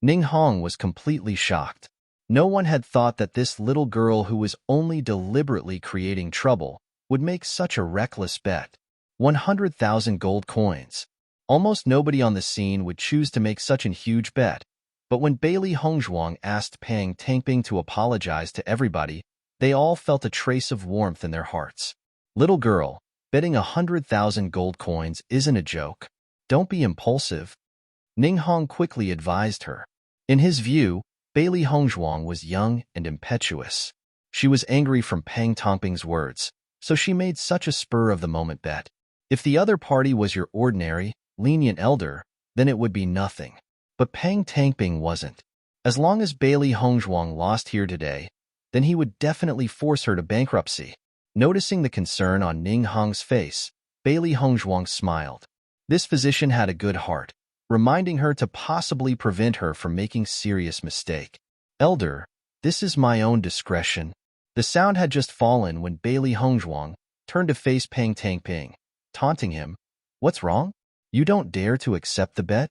Ning Hong was completely shocked. No one had thought that this little girl who was only deliberately creating trouble would make such a reckless bet. 100,000 gold coins. Almost nobody on the scene would choose to make such a huge bet. But when Bailey Hongzhuang asked Pang Tangping to apologize to everybody, they all felt a trace of warmth in their hearts. Little girl, betting 100,000 gold coins isn't a joke. Don't be impulsive. Ning Hong quickly advised her. In his view, Bailey Hongzhuang was young and impetuous. She was angry from Pang Tangping's words, so she made such a spur-of-the-moment bet. If the other party was your ordinary, lenient elder, then it would be nothing. But Pang Tangping wasn't. As long as Bailey Hongzhuang lost here today, then he would definitely force her to bankruptcy. Noticing the concern on Ning Hong's face, Bailey Hongzhuang smiled. This physician had a good heart, reminding her to possibly prevent her from making serious mistake. Elder, this is my own discretion. The sound had just fallen when Bailey Hongzhuang turned to face Pang Tangping, taunting him. What's wrong? You don't dare to accept the bet?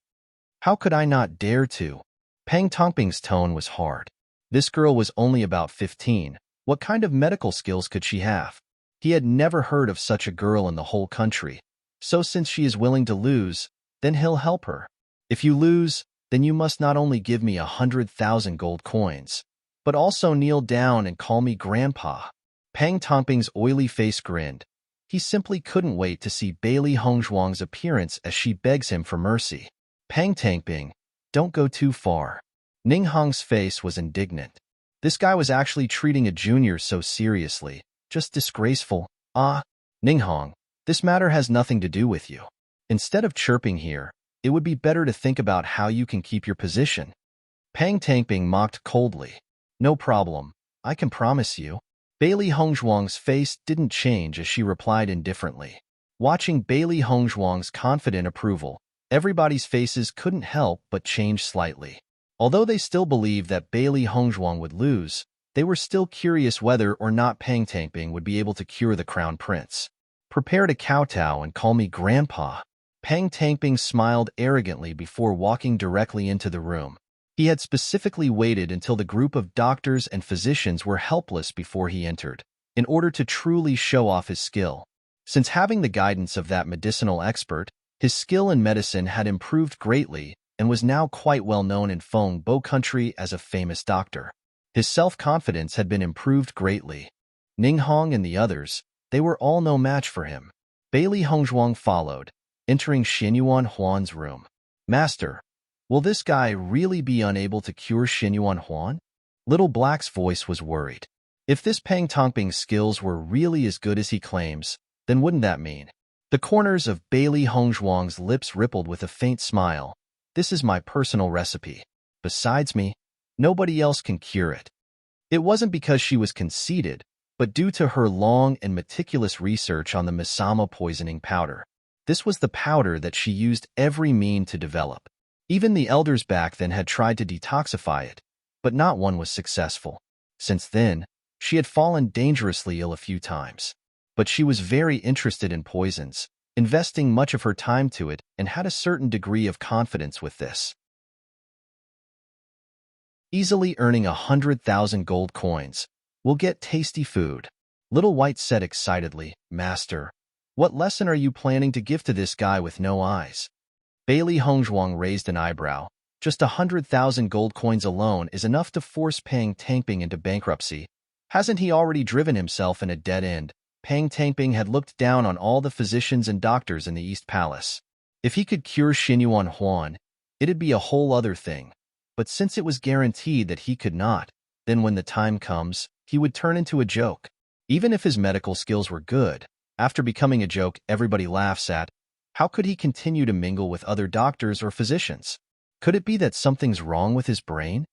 How could I not dare to? Pang Tangping's tone was hard. This girl was only about 15. What kind of medical skills could she have? He had never heard of such a girl in the whole country. So since she is willing to lose, then he'll help her. If you lose, then you must not only give me 100,000 gold coins, but also kneel down and call me Grandpa. Pang Tangping's oily face grinned. He simply couldn't wait to see Bailey Hongzhuang's appearance as she begs him for mercy. Pang Tangping, don't go too far. Ning Hong's face was indignant. This guy was actually treating a junior so seriously. Just disgraceful. Ning Hong, this matter has nothing to do with you. Instead of chirping here, it would be better to think about how you can keep your position. Pang Tangping mocked coldly. No problem, I can promise you. Bailey Hongzhuang's face didn't change as she replied indifferently. Watching Bailey Hongzhuang's confident approval, everybody's faces couldn't help but change slightly. Although they still believed that Bailey Hongzhuang would lose, they were still curious whether or not Pang Tangping would be able to cure the crown prince. Prepare to kowtow and call me Grandpa. Pang Tangping smiled arrogantly before walking directly into the room. He had specifically waited until the group of doctors and physicians were helpless before he entered, in order to truly show off his skill. Since having the guidance of that medicinal expert, his skill in medicine had improved greatly and was now quite well known in Feng Bo country as a famous doctor. His self-confidence had been improved greatly. Ning Hong and the others, they were all no match for him. Bailey Hongzhuang followed, entering Xinyuan Huan's room. Master, will this guy really be unable to cure Xinyuan Huan? Little Black's voice was worried. If this Pang Tangping's skills were really as good as he claims, then wouldn't that mean? The corners of Bailey Hongzhuang's lips rippled with a faint smile. This is my personal recipe. Besides me, nobody else can cure it. It wasn't because she was conceited, but due to her long and meticulous research on the Misama poisoning powder. This was the powder that she used every mean to develop. Even the elders back then had tried to detoxify it, but not one was successful. Since then, she had fallen dangerously ill a few times. But she was very interested in poisons, investing much of her time to it, and had a certain degree of confidence with this. Easily earning 100,000 gold coins. We'll get tasty food. Little White said excitedly. Master, what lesson are you planning to give to this guy with no eyes? Bailey Hongzhuang raised an eyebrow. Just 100,000 gold coins alone is enough to force Pang Tangping into bankruptcy. Hasn't he already driven himself in a dead end? Pang Tangping had looked down on all the physicians and doctors in the East Palace. If he could cure Xinyuan Huan, it'd be a whole other thing. But since it was guaranteed that he could not, then when the time comes, he would turn into a joke. Even if his medical skills were good, after becoming a joke everybody laughs at, how could he continue to mingle with other doctors or physicians? Could it be that something's wrong with his brain?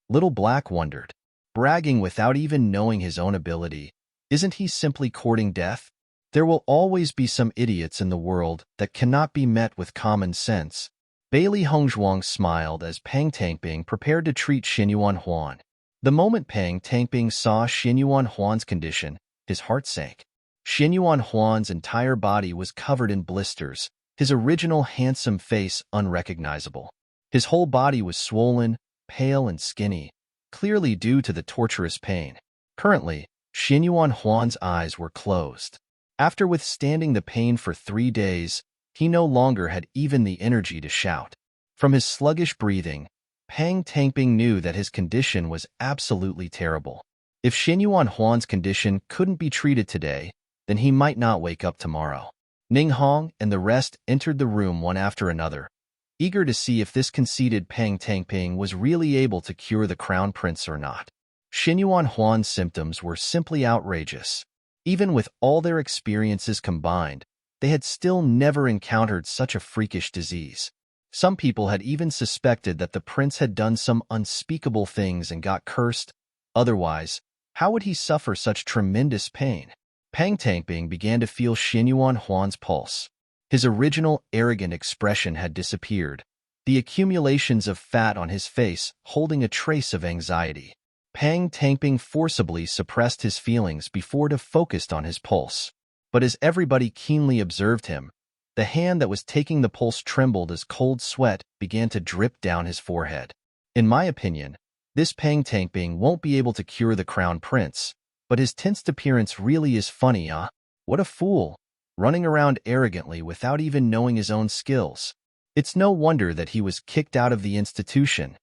Little Black wondered. Bragging without even knowing his own ability, isn't he simply courting death? There will always be some idiots in the world that cannot be met with common sense. Bailey Hongzhuang smiled as Pang Tangping prepared to treat Xinyuan Huan. The moment Pang Tangping saw Xinyuan Huan's condition, his heart sank. Xinyuan Huan's entire body was covered in blisters, his original handsome face unrecognizable. His whole body was swollen, pale and skinny, clearly due to the torturous pain. Currently, Xinyuan Huan's eyes were closed. After withstanding the pain for 3 days, he no longer had even the energy to shout. From his sluggish breathing, Pang Tangping knew that his condition was absolutely terrible. If Xinyuan Huan's condition couldn't be treated today, then he might not wake up tomorrow. Ning Hong and the rest entered the room one after another, eager to see if this conceited Pang Tangping was really able to cure the crown prince or not. Xinyuan Huan's symptoms were simply outrageous. Even with all their experiences combined, they had still never encountered such a freakish disease. Some people had even suspected that the prince had done some unspeakable things and got cursed. Otherwise, how would he suffer such tremendous pain? Pang Tangping began to feel Xinyuan Huan's pulse. His original arrogant expression had disappeared, the accumulations of fat on his face holding a trace of anxiety. Pang Tangping forcibly suppressed his feelings before it focused on his pulse. But as everybody keenly observed him, the hand that was taking the pulse trembled as cold sweat began to drip down his forehead. In my opinion, this Pang Tangping won't be able to cure the crown prince, but his tensed appearance really is funny, huh? What a fool, running around arrogantly without even knowing his own skills. It's no wonder that he was kicked out of the institution.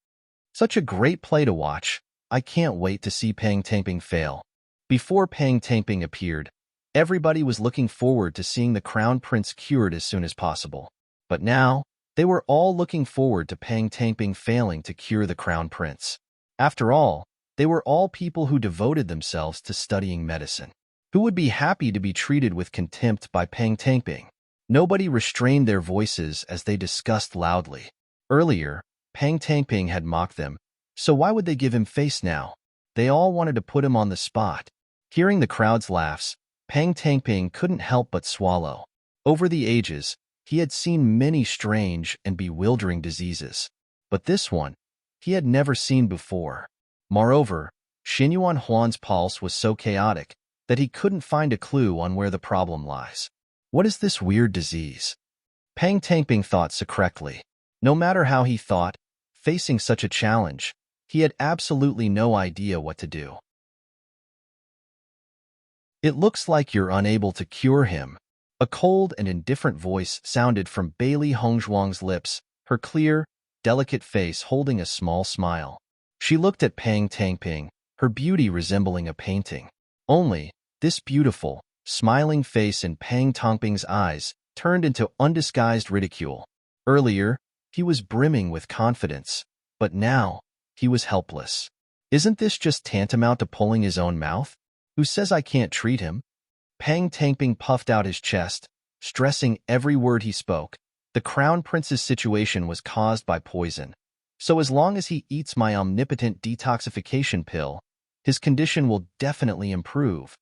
Such a great play to watch. I can't wait to see Pang Tangping fail. Before Pang Tangping appeared, everybody was looking forward to seeing the crown prince cured as soon as possible. But now, they were all looking forward to Pang Tangping failing to cure the crown prince. After all, they were all people who devoted themselves to studying medicine. Who would be happy to be treated with contempt by Pang Tangping? Nobody restrained their voices as they discussed loudly. Earlier, Pang Tangping had mocked them, so why would they give him face now? They all wanted to put him on the spot. Hearing the crowd's laughs, Pang Tangping couldn't help but swallow. Over the ages, he had seen many strange and bewildering diseases, but this one, he had never seen before. Moreover, Xinyuan Huan's pulse was so chaotic that he couldn't find a clue on where the problem lies. What is this weird disease? Pang Tangping thought secretly. No matter how he thought, facing such a challenge, he had absolutely no idea what to do. It looks like you're unable to cure him. A cold and indifferent voice sounded from Bailey Hongzhuang's lips, her clear, delicate face holding a small smile. She looked at Pang Tangping, her beauty resembling a painting. Only, this beautiful, smiling face in Pang Tangping's eyes turned into undisguised ridicule. Earlier, he was brimming with confidence, but now, he was helpless. Isn't this just tantamount to pulling his own mouth? Who says I can't treat him? Pang Tangping puffed out his chest, stressing every word he spoke. The crown prince's situation was caused by poison, so as long as he eats my omnipotent detoxification pill, his condition will definitely improve.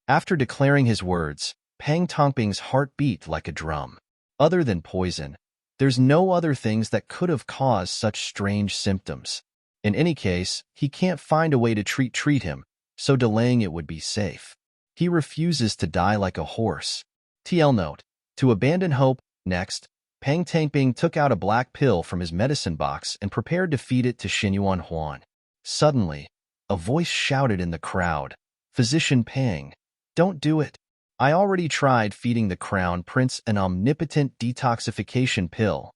After declaring his words, Pang Tangping's heart beat like a drum. Other than poison, there's no other things that could have caused such strange symptoms. In any case, he can't find a way to treat him, so delaying it would be safe. He refuses to die like a horse. TL note: to abandon hope. Next, Pang Tangping took out a black pill from his medicine box and prepared to feed it to Xinyuan Huan. Suddenly, a voice shouted in the crowd, "Physician Pang, don't do it. I already tried feeding the crown prince an omnipotent detoxification pill."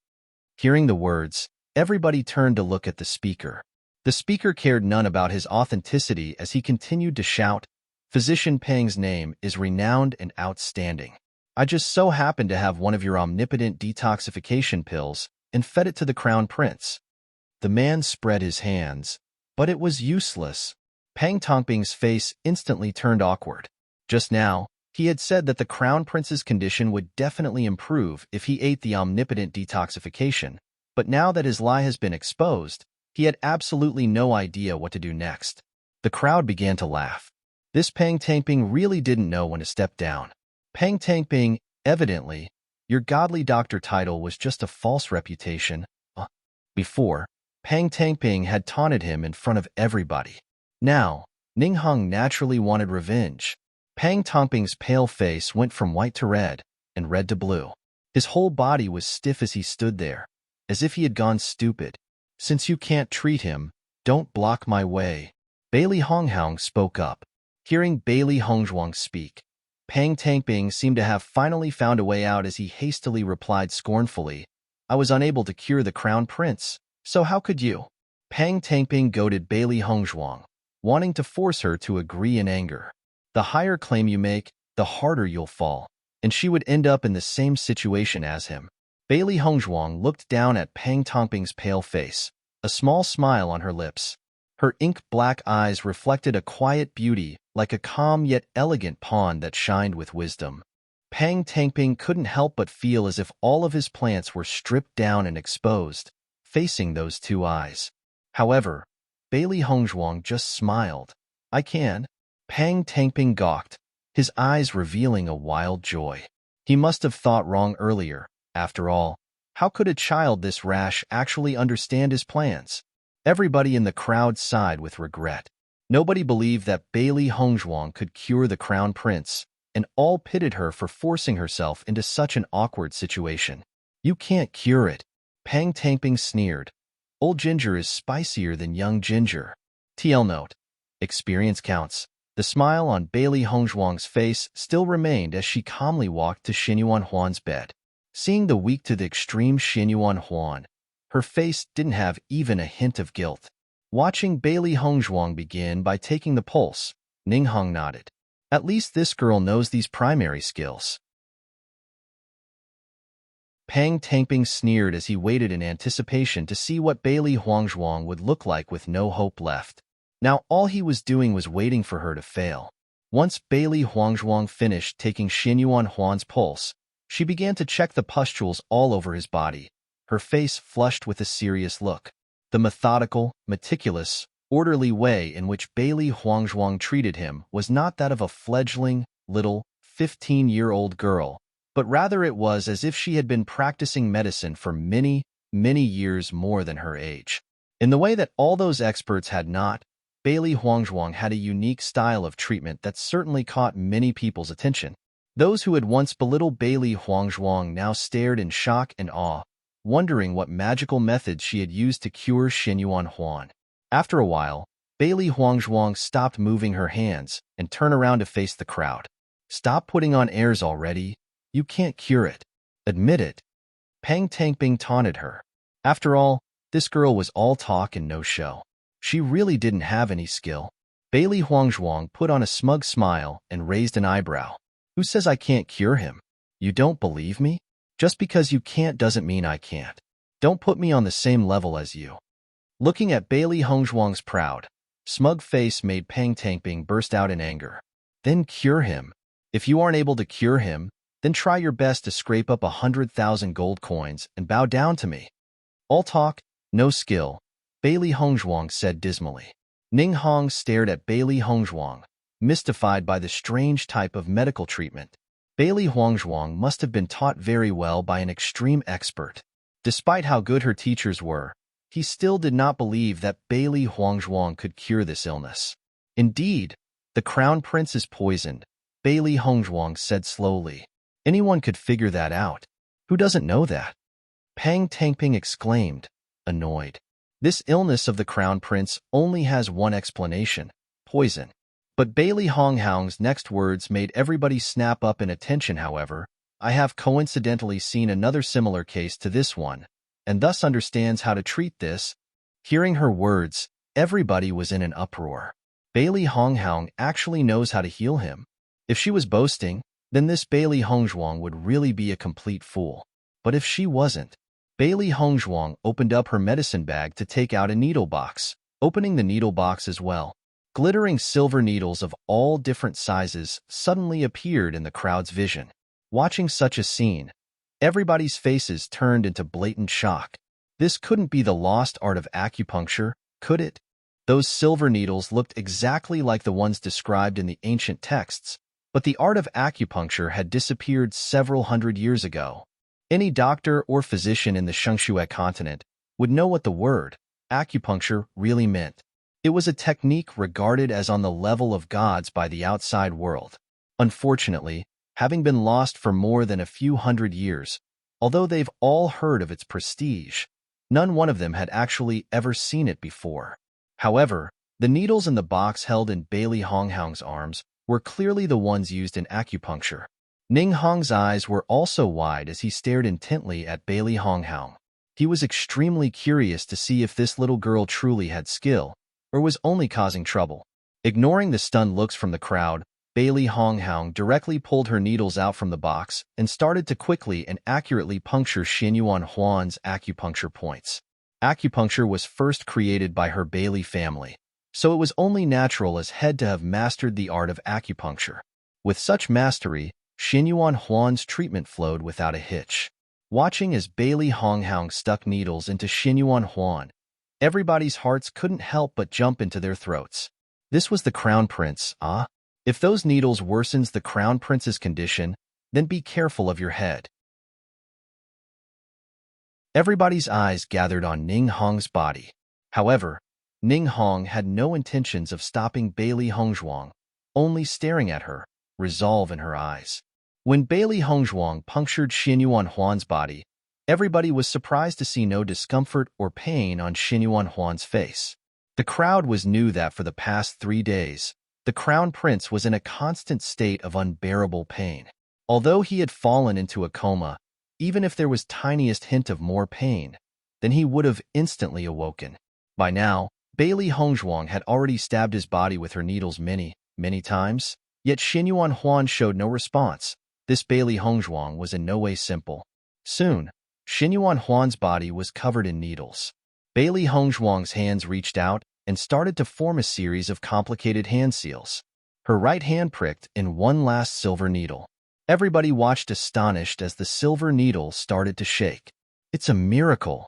Hearing the words, everybody turned to look at the speaker. The speaker cared none about his authenticity as he continued to shout, "Physician Pang's name is renowned and outstanding. I just so happened to have one of your omnipotent detoxification pills and fed it to the crown prince." The man spread his hands, but it was useless. Pang Tangping's face instantly turned awkward. Just now, he had said that the crown prince's condition would definitely improve if he ate the omnipotent detoxification, but now that his lie has been exposed, he had absolutely no idea what to do next. The crowd began to laugh. This Pang Tangping really didn't know when to step down. Pang Tangping, evidently, your godly doctor title was just a false reputation. Before, Pang Tangping had taunted him in front of everybody. Now, Ning Hong naturally wanted revenge. Pang Tangping's pale face went from white to red, and red to blue. His whole body was stiff as he stood there, as if he had gone stupid. "Since you can't treat him, Don't block my way. Bailey Honghoung spoke up. Hearing Bailey Hongzhuang speak, Pang Tangbing seemed to have finally found a way out as he hastily replied scornfully, I was unable to cure the crown prince, so how could you? Pang Tangbing goaded Bailey Hongzhuang, wanting to force her to agree in anger. The higher claim you make, the harder you'll fall, and she would end up in the same situation as him. Bailey Hongzhuang looked down at Pang Tangbing's pale face, a small smile on her lips. Her ink-black eyes reflected a quiet beauty, like a calm yet elegant pond that shined with wisdom. Pang Tangbing couldn't help but feel as if all of his plants were stripped down and exposed, facing those two eyes. However, Bailey Hongzhuang just smiled. I can. Pang Tangbing gawked, his eyes revealing a wild joy. He must have thought wrong earlier. After all, how could a child this rash actually understand his plans? Everybody in the crowd sighed with regret. Nobody believed that Bailey Hongzhuang could cure the crown prince, and all pitied her for forcing herself into such an awkward situation. You can't cure it. Pang Tangbing sneered. Old ginger is spicier than young ginger. TL note. Experience counts. The smile on Bailey Hongzhuang's face still remained as she calmly walked to Xinyuan Huan's bed. Seeing the weak to the extreme Xinyuan Huan, her face didn't have even a hint of guilt. Watching Bailey Hongzhuang begin by taking the pulse, Ning Hong nodded. At least this girl knows these primary skills. Pang Tangbing sneered as he waited in anticipation to see what Bailey Hongzhuang would look like with no hope left. Now all he was doing was waiting for her to fail. Once Bailey Hongzhuang finished taking Xinyuan Huan's pulse, she began to check the pustules all over his body, her face flushed with a serious look. The methodical, meticulous, orderly way in which Bailey Hongzhuang treated him was not that of a fledgling, little, 15-year-old girl, but rather it was as if she had been practicing medicine for many, many years more than her age. In the way that all those experts had not, Bailey Hongzhuang had a unique style of treatment that certainly caught many people's attention. Those who had once belittled Bailey Hongzhuang now stared in shock and awe, wondering what magical methods she had used to cure Xinyuan Huan. After a while, Bailey Hongzhuang stopped moving her hands and turned around to face the crowd. Stop putting on airs already. You can't cure it. Admit it. Pang Tangbing taunted her. After all, this girl was all talk and no show. She really didn't have any skill. Bailey Hongzhuang put on a smug smile and raised an eyebrow. Who says I can't cure him? You don't believe me? Just because you can't doesn't mean I can't. Don't put me on the same level as you. Looking at Bailey Hongzhuang's proud, smug face made Pang Tangbing burst out in anger. Then cure him. If you aren't able to cure him, then try your best to scrape up 100,000 gold coins and bow down to me. All talk, no skill, Bailey Hongzhuang said dismally. Ning Hong stared at Bailey Hongzhuang, mystified by the strange type of medical treatment. Bailey Hongzhuang must have been taught very well by an extreme expert. Despite how good her teachers were, he still did not believe that Bailey Hongzhuang could cure this illness. Indeed, the crown prince is poisoned, Bailey Hongzhuang said slowly. Anyone could figure that out. Who doesn't know that? Pang Tangbing exclaimed, annoyed. This illness of the crown prince only has one explanation, poison. But Bailey Honghoung's next words made everybody snap up in attention. However, I have coincidentally seen another similar case to this one, and thus understands how to treat this. Hearing her words, everybody was in an uproar. Bailey Honghoung actually knows how to heal him. If she was boasting, then this Bailey Hongzhuang would really be a complete fool. But if she wasn't, Bailey Hongzhuang opened up her medicine bag to take out a needle box. Opening the needle box as well, glittering silver needles of all different sizes suddenly appeared in the crowd's vision. Watching such a scene, everybody's faces turned into blatant shock. This couldn't be the lost art of acupuncture, could it? Those silver needles looked exactly like the ones described in the ancient texts, but the art of acupuncture had disappeared several hundred years ago. Any doctor or physician in the Shengshui continent would know what the word acupuncture really meant. It was a technique regarded as on the level of gods by the outside world. Unfortunately, having been lost for more than a few hundred years, although they've all heard of its prestige, none one of them had actually ever seen it before. However, the needles in the box held in Bailey Honghang's arms were clearly the ones used in acupuncture. Ning Hong's eyes were also wide as he stared intently at Bailey Honghang. He was extremely curious to see if this little girl truly had skill, or was only causing trouble. Ignoring the stunned looks from the crowd, Bailey Honghang directly pulled her needles out from the box and started to quickly and accurately puncture Xinyuan Huan's acupuncture points. Acupuncture was first created by her Bailey family, so it was only natural as head to have mastered the art of acupuncture. With such mastery, Xinyuan Huan's treatment flowed without a hitch. Watching as Bailey Honghang stuck needles into Xinyuan Huan, everybody's hearts couldn't help but jump into their throats. This was the Crown Prince, ah? If those needles worsens the Crown Prince's condition, then be careful of your head. Everybody's eyes gathered on Ning Hong's body. However, Ning Hong had no intentions of stopping Bailey Hongzhuang, only staring at her, resolve in her eyes. When Bailey Hongzhuang punctured Xinyuan Huan's body, everybody was surprised to see no discomfort or pain on Xinyuan Huan's face. The crowd knew that for the past 3 days, the Crown Prince was in a constant state of unbearable pain. Although he had fallen into a coma, even if there was tiniest hint of more pain, then he would have instantly awoken. By now, Bailey Hongzhuang had already stabbed his body with her needles many times, yet Xinyuan Huan showed no response. This Bailey Hongzhuang was in no way simple. Soon, Xinyuan Huan's body was covered in needles. Bailey Hongzhuang's hands reached out and started to form a series of complicated hand seals. Her right hand pricked in one last silver needle. Everybody watched astonished as the silver needle started to shake. It's a miracle.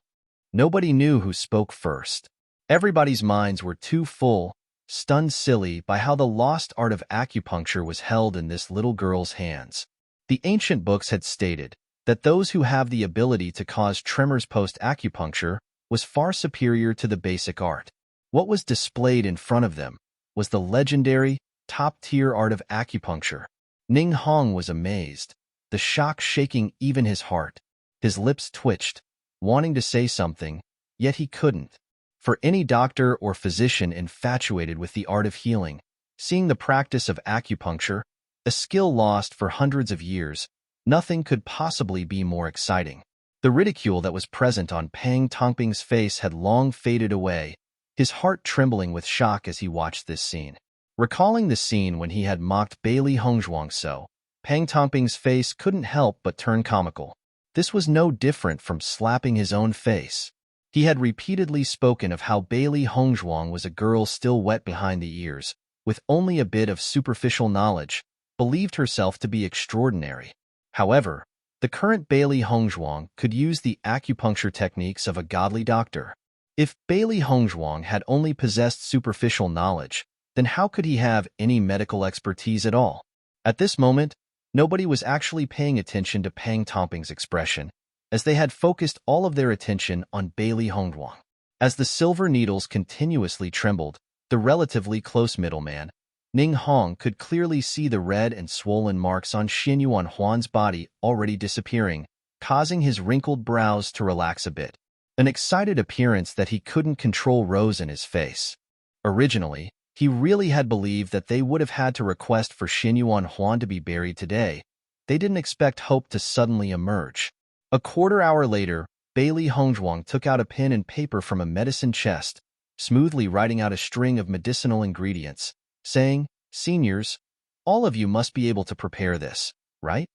Nobody knew who spoke first. Everybody's minds were too full, stunned silly by how the lost art of acupuncture was held in this little girl's hands. The ancient books had stated that those who have the ability to cause tremors post-acupuncture was far superior to the basic art. What was displayed in front of them was the legendary, top-tier art of acupuncture. Ning Hong was amazed, the shock shaking even his heart. His lips twitched, wanting to say something, yet he couldn't. For any doctor or physician infatuated with the art of healing, seeing the practice of acupuncture, a skill lost for hundreds of years, nothing could possibly be more exciting. The ridicule that was present on Pang Tongping's face had long faded away, his heart trembling with shock as he watched this scene. Recalling the scene when he had mocked Bailey Hongzhuang so, Pang Tongping's face couldn't help but turn comical. This was no different from slapping his own face. He had repeatedly spoken of how Bailey Hongzhuang was a girl still wet behind the ears, with only a bit of superficial knowledge, believed herself to be extraordinary. However, the current Bailey Hongzhuang could use the acupuncture techniques of a godly doctor. If Bailey Hongzhuang had only possessed superficial knowledge, then how could he have any medical expertise at all? At this moment, nobody was actually paying attention to Pang Tongping's expression, as they had focused all of their attention on Bailey Hongzhuang. As the silver needles continuously trembled, the relatively close middleman, Ning Hong, could clearly see the red and swollen marks on Xinyuan Huan's body already disappearing, causing his wrinkled brows to relax a bit. An excited appearance that he couldn't control rose in his face. Originally, he really had believed that they would have had to request for Xinyuan Huan to be buried today. They didn't expect hope to suddenly emerge. A quarter hour later, Bailey Hongzhuang took out a pen and paper from a medicine chest, smoothly writing out a string of medicinal ingredients, saying, "Seniors, all of you must be able to prepare this, right?"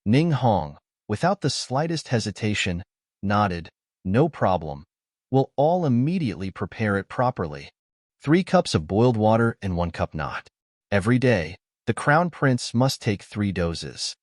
Ning Hong, without the slightest hesitation, nodded, "No problem. We'll all immediately prepare it properly. 3 cups of boiled water and 1 cup not. Every day, the Crown Prince must take 3 doses."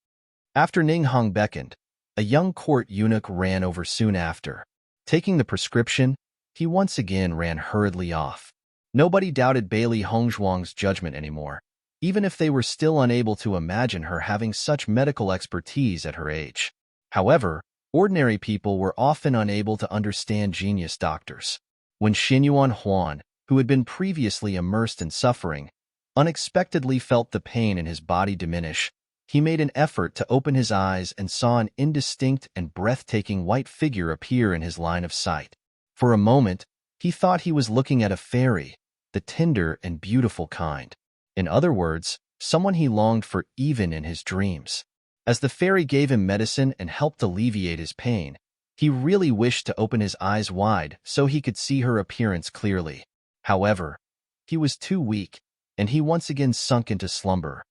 After Ning Hong beckoned, a young court eunuch ran over soon after. Taking the prescription, he once again ran hurriedly off. Nobody doubted Bailey Hongzhuang's judgment anymore, even if they were still unable to imagine her having such medical expertise at her age. However, ordinary people were often unable to understand genius doctors. When Xinyuan Huan, who had been previously immersed in suffering, unexpectedly felt the pain in his body diminish, he made an effort to open his eyes and saw an indistinct and breathtaking white figure appear in his line of sight. For a moment, he thought he was looking at a fairy, the tender and beautiful kind. In other words, someone he longed for even in his dreams. As the fairy gave him medicine and helped alleviate his pain, he really wished to open his eyes wide so he could see her appearance clearly. However, he was too weak, and he once again sunk into slumber.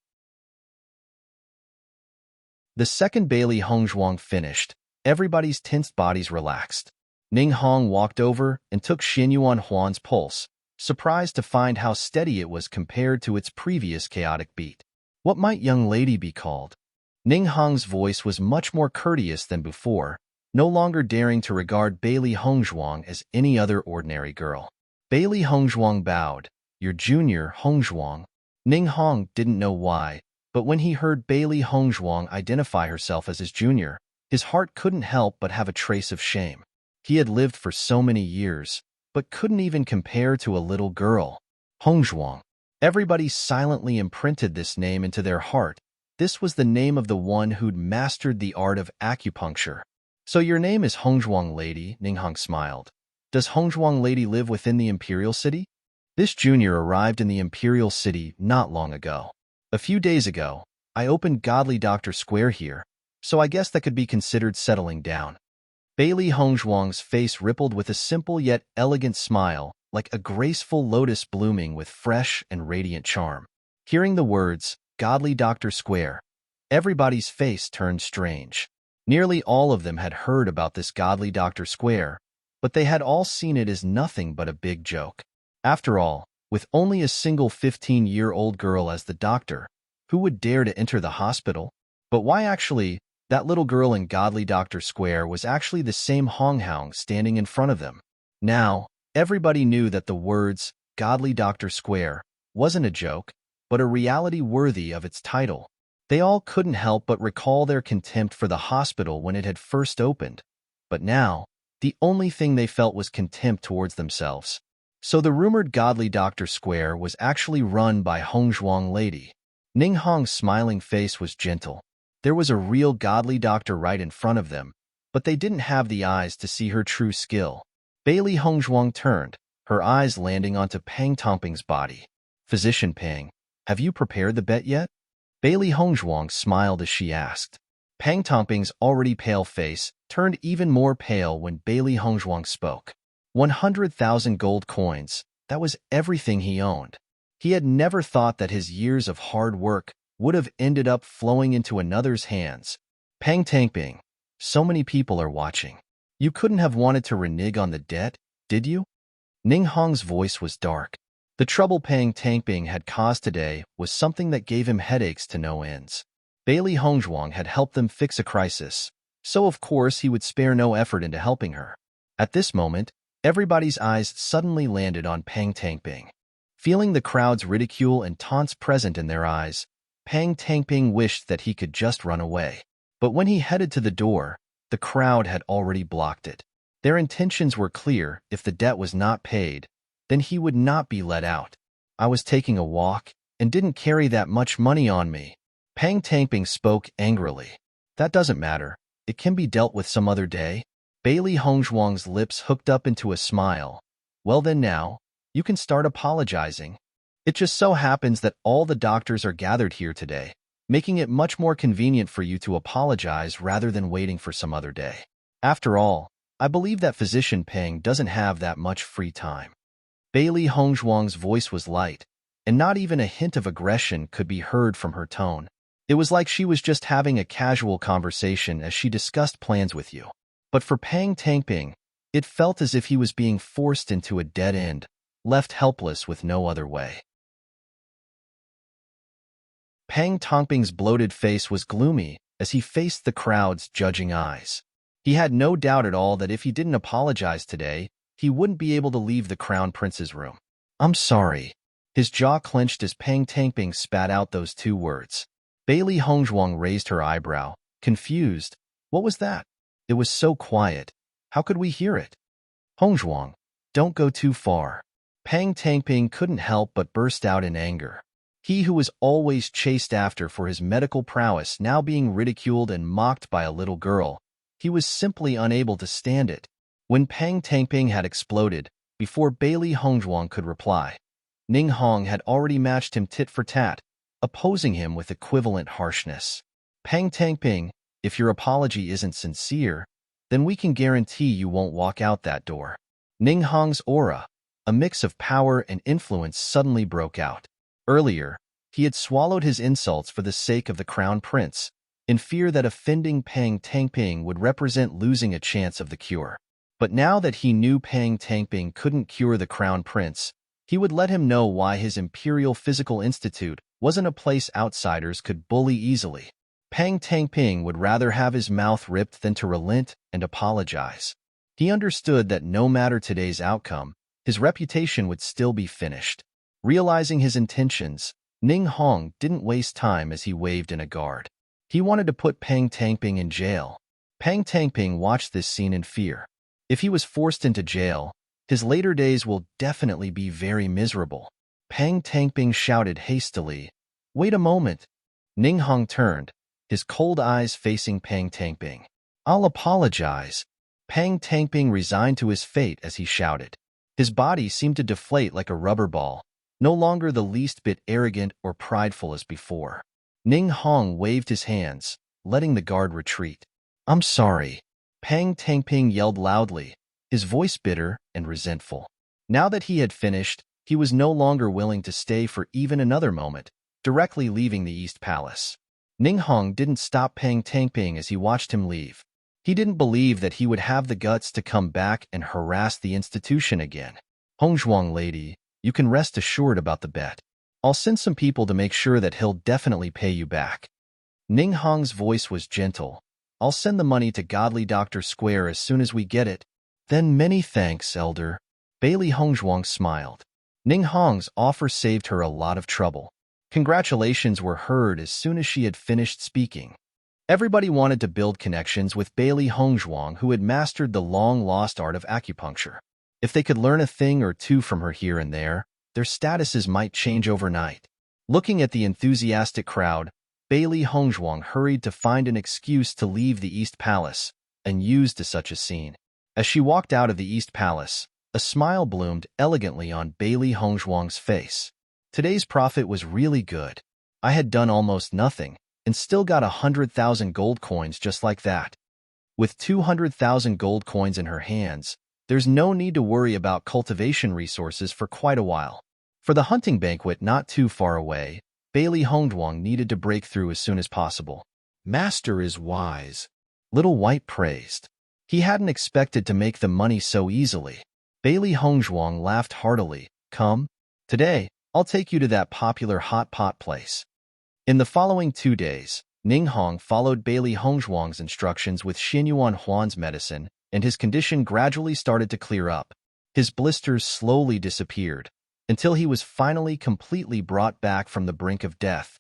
The second Bailey Hongzhuang finished. Everybody's tensed bodies relaxed. Ning Hong walked over and took Xinyuan Huan's pulse, surprised to find how steady it was compared to its previous chaotic beat. What might young lady be called? Ning Hong's voice was much more courteous than before, no longer daring to regard Bailey Hongzhuang as any other ordinary girl. Bailey Hongzhuang bowed. Your junior, Hongzhuang. Ning Hong didn't know why, but when he heard Bailey Hongzhuang identify herself as his junior, his heart couldn't help but have a trace of shame. He had lived for so many years, but couldn't even compare to a little girl. Hongzhuang. Everybody silently imprinted this name into their heart. This was the name of the one who'd mastered the art of acupuncture. So your name is Hongzhuang Lady, Ning Hong smiled. Does Hongzhuang Lady live within the Imperial City? This junior arrived in the Imperial City not long ago. A few days ago, I opened Godly Doctor Square here, so I guess that could be considered settling down. Bailey Hongzhuang's face rippled with a simple yet elegant smile, like a graceful lotus blooming with fresh and radiant charm. Hearing the words, Godly Doctor Square, everybody's face turned strange. Nearly all of them had heard about this Godly Doctor Square, but they had all seen it as nothing but a big joke. After all, with only a single 15-year-old girl as the doctor, who would dare to enter the hospital? But why actually, that little girl in Godly Doctor Square was actually the same Hongzhuang standing in front of them. Now, everybody knew that the words, Godly Doctor Square, wasn't a joke, but a reality worthy of its title. They all couldn't help but recall their contempt for the hospital when it had first opened. But now, the only thing they felt was contempt towards themselves. So the rumored Godly Doctor Square was actually run by Hongzhuang Lady. Ning Hong's smiling face was gentle. There was a real godly doctor right in front of them, but they didn't have the eyes to see her true skill. Bailey Hongzhuang turned, her eyes landing onto Pang Tongping's body. Physician Pang, have you prepared the bet yet? Bailey Hongzhuang smiled as she asked. Pang Tongping's already pale face turned even more pale when Bailey Hongzhuang spoke. 100,000 gold coins, that was everything he owned. He had never thought that his years of hard work would have ended up flowing into another's hands. Pang Tongping, so many people are watching. You couldn't have wanted to renege on the debt, did you? Ning Hong's voice was dark. The trouble Pang Tongping had caused today was something that gave him headaches to no ends. Bailey Hongzhuang had helped them fix a crisis, so of course he would spare no effort into helping her. At this moment, everybody's eyes suddenly landed on Pang Tongping. Feeling the crowd's ridicule and taunts present in their eyes, Pang Tongping wished that he could just run away. But when he headed to the door, the crowd had already blocked it. Their intentions were clear. If the debt was not paid, then he would not be let out. I was taking a walk and didn't carry that much money on me. Pang Tongping spoke angrily. That doesn't matter. It can be dealt with some other day. Bailey Hongzhuang's lips hooked up into a smile. Well then now, you can start apologizing. It just so happens that all the doctors are gathered here today, making it much more convenient for you to apologize rather than waiting for some other day. After all, I believe that Physician Pang doesn't have that much free time. Bailey Hongzhuang's voice was light, and not even a hint of aggression could be heard from her tone. It was like she was just having a casual conversation as she discussed plans with you. But for Pang Tongping, it felt as if he was being forced into a dead end, left helpless with no other way. Pang Tongping's bloated face was gloomy as he faced the crowd's judging eyes. He had no doubt at all that if he didn't apologize today, he wouldn't be able to leave the Crown Prince's room. I'm sorry. His jaw clenched as Pang Tongping spat out those two words. Bailey Hongzhuang raised her eyebrow, confused. What was that? It was so quiet. How could we hear it? Hongzhuang, don't go too far. Pang Tongping couldn't help but burst out in anger. He who was always chased after for his medical prowess now being ridiculed and mocked by a little girl, he was simply unable to stand it. When Pang Tongping had exploded, before Bailey Hongzhuang could reply, Ning Hong had already matched him tit for tat, opposing him with equivalent harshness. Pang Tangping, if your apology isn't sincere, then we can guarantee you won't walk out that door. Ning Hong's aura, a mix of power and influence, suddenly broke out. Earlier, he had swallowed his insults for the sake of the crown prince, in fear that offending Pang Tangping would represent losing a chance of the cure. But now that he knew Pang Tangping couldn't cure the crown prince, he would let him know why his Imperial Physical Institute wasn't a place outsiders could bully easily. Pang Tangping would rather have his mouth ripped than to relent and apologize. He understood that no matter today's outcome, his reputation would still be finished. Realizing his intentions, Ning Hong didn't waste time as he waved in a guard. He wanted to put Pang Tangping in jail. Pang Tangping watched this scene in fear. If he was forced into jail, his later days will definitely be very miserable. Pang Tangping shouted hastily, "Wait a moment." Ning Hong turned, his cold eyes facing Pang Tangping. "I'll apologize." Pang Tangping resigned to his fate as he shouted. His body seemed to deflate like a rubber ball, no longer the least bit arrogant or prideful as before. Ning Hong waved his hands, letting the guard retreat. "I'm sorry." Pang Tangping yelled loudly, his voice bitter and resentful. Now that he had finished, he was no longer willing to stay for even another moment, directly leaving the East Palace. Ning Hong didn't stop Pang Tangping as he watched him leave. He didn't believe that he would have the guts to come back and harass the institution again. "Hongzhuang lady, you can rest assured about the bet. I'll send some people to make sure that he'll definitely pay you back." Ning Hong's voice was gentle. "I'll send the money to Godly Doctor Square as soon as we get it." "Then many thanks, Elder." Bailey Hongzhuang smiled. Ning Hong's offer saved her a lot of trouble. Congratulations were heard as soon as she had finished speaking. Everybody wanted to build connections with Bailey Hongzhuang, who had mastered the long-lost art of acupuncture. If they could learn a thing or two from her here and there, their statuses might change overnight. Looking at the enthusiastic crowd, Bailey Hongzhuang hurried to find an excuse to leave the East Palace, unused to such a scene. As she walked out of the East Palace, a smile bloomed elegantly on Bailey Hongzhuang's face. Today's profit was really good. I had done almost nothing, and still got 100,000 gold coins just like that. With 200,000 gold coins in her hands, there's no need to worry about cultivation resources for quite a while. For the hunting banquet not too far away, Bailey Hongzhuang needed to break through as soon as possible. "Master is wise," Little White praised. He hadn't expected to make the money so easily. Bailey Hongzhuang laughed heartily. "Come. Today, I'll take you to that popular hot pot place." In the following 2 days, Ning Hong followed Bailey Hongzhuang's instructions with Xinyuan Huan's medicine, and his condition gradually started to clear up. His blisters slowly disappeared, until he was finally completely brought back from the brink of death.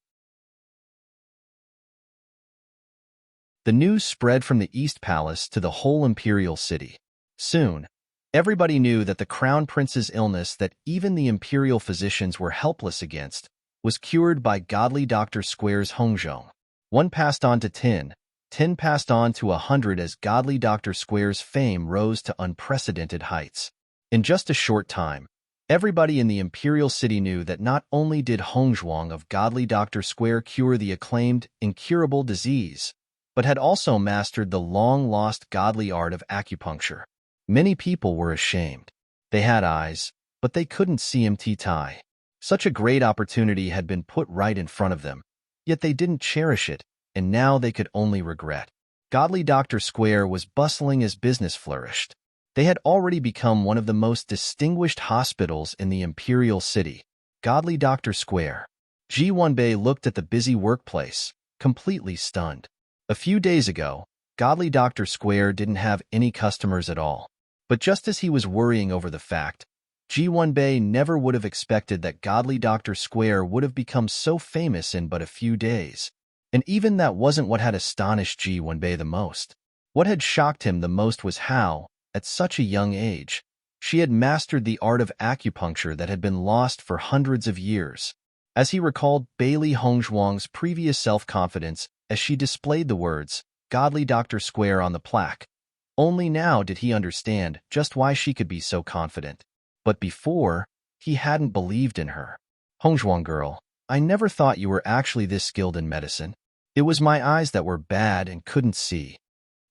The news spread from the East Palace to the whole imperial city. Soon, everybody knew that the crown prince's illness that even the imperial physicians were helpless against was cured by Godly Doctor Square's Hongzhong. 1 passed on to 10, 10 passed on to 100 as Godly Doctor Square's fame rose to unprecedented heights. In just a short time, everybody in the imperial city knew that not only did Hongzhuang of Godly Doctor Square cure the acclaimed incurable disease, but had also mastered the long-lost godly art of acupuncture. Many people were ashamed. They had eyes, but they couldn't see MT-Tai. Such a great opportunity had been put right in front of them, yet they didn't cherish it, and now they could only regret. Godly Doctor Square was bustling as business flourished. They had already become one of the most distinguished hospitals in the imperial city. Godly Doctor Square. Ji Wenbei looked at the busy workplace, completely stunned. A few days ago, Godly Doctor Square didn't have any customers at all. But just as he was worrying over the fact, Ji Wenbei never would have expected that Godly Doctor Square would have become so famous in but a few days. And even that wasn't what had astonished Ji Wenbei the most. What had shocked him the most was how, at such a young age, she had mastered the art of acupuncture that had been lost for hundreds of years. As he recalled Bailey Hongzhuang's previous self-confidence as she displayed the words, Godly Doctor Square on the plaque, only now did he understand just why she could be so confident. But before, He hadn't believed in her. Hongzhuang girl, I never thought you were actually this skilled in medicine. It was my eyes that were bad and couldn't see.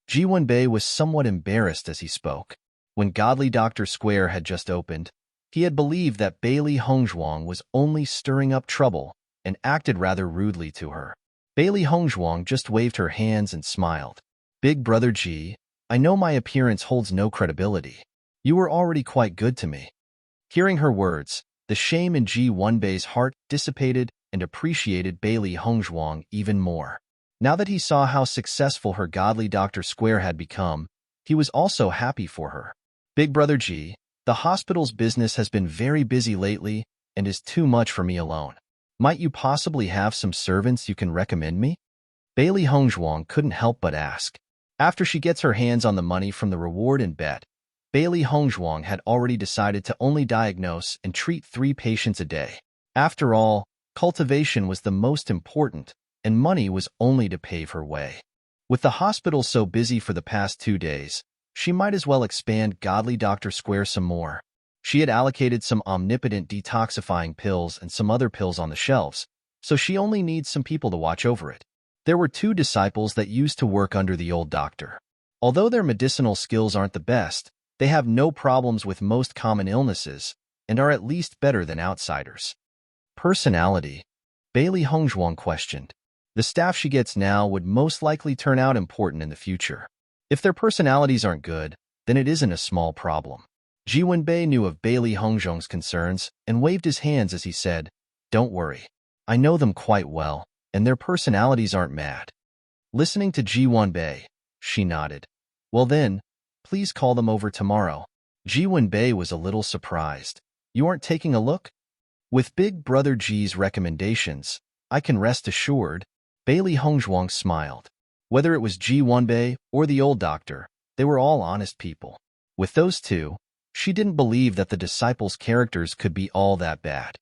Ji Wenbei was somewhat embarrassed as he spoke. When Godly Doctor Square had just opened, he had believed that Bailey Hongzhuang was only stirring up trouble and acted rather rudely to her. Bailey Hongzhuang just waved her hands and smiled. Big brother Ji, I know my appearance holds no credibility. You were already quite good to me. Hearing her words, the shame in Ji Wenbei's heart dissipated and appreciated Bailey Hongzhuang even more. Now that he saw how successful her Godly Doctor Square had become, he was also happy for her. Big brother Ji, the hospital's business has been very busy lately and is too much for me alone. Might you possibly have some servants you can recommend me? Bailey Hongzhuang couldn't help but ask. After she gets her hands on the money from the reward and bet, Bailey Hongzhuang had already decided to only diagnose and treat 3 patients a day. After all, cultivation was the most important, and money was only to pave her way. With the hospital so busy for the past 2 days, she might as well expand Godly Doctor Square some more. She had allocated some omnipotent detoxifying pills and some other pills on the shelves, so she only needs some people to watch over it. There were 2 disciples that used to work under the old doctor. Although their medicinal skills aren't the best, they have no problems with most common illnesses and are at least better than outsiders. Personality? Bailey Hongzhuang questioned. The staff she gets now would most likely turn out important in the future. If their personalities aren't good, then it isn't a small problem. Ji Wenbei knew of Bailey Hongzhuang's concerns and waved his hands as he said, Don't worry. I know them quite well, and their personalities aren't mad. Listening to Ji Wenbei, she nodded. Well then, please call them over tomorrow. Ji Wenbei was a little surprised. You aren't taking a look? With Big Brother Ji's recommendations, I can rest assured. Bailey Hongzhuang smiled. Whether it was Ji Wenbei or the old doctor, they were all honest people. With those 2, she didn't believe that the disciples' characters could be all that bad.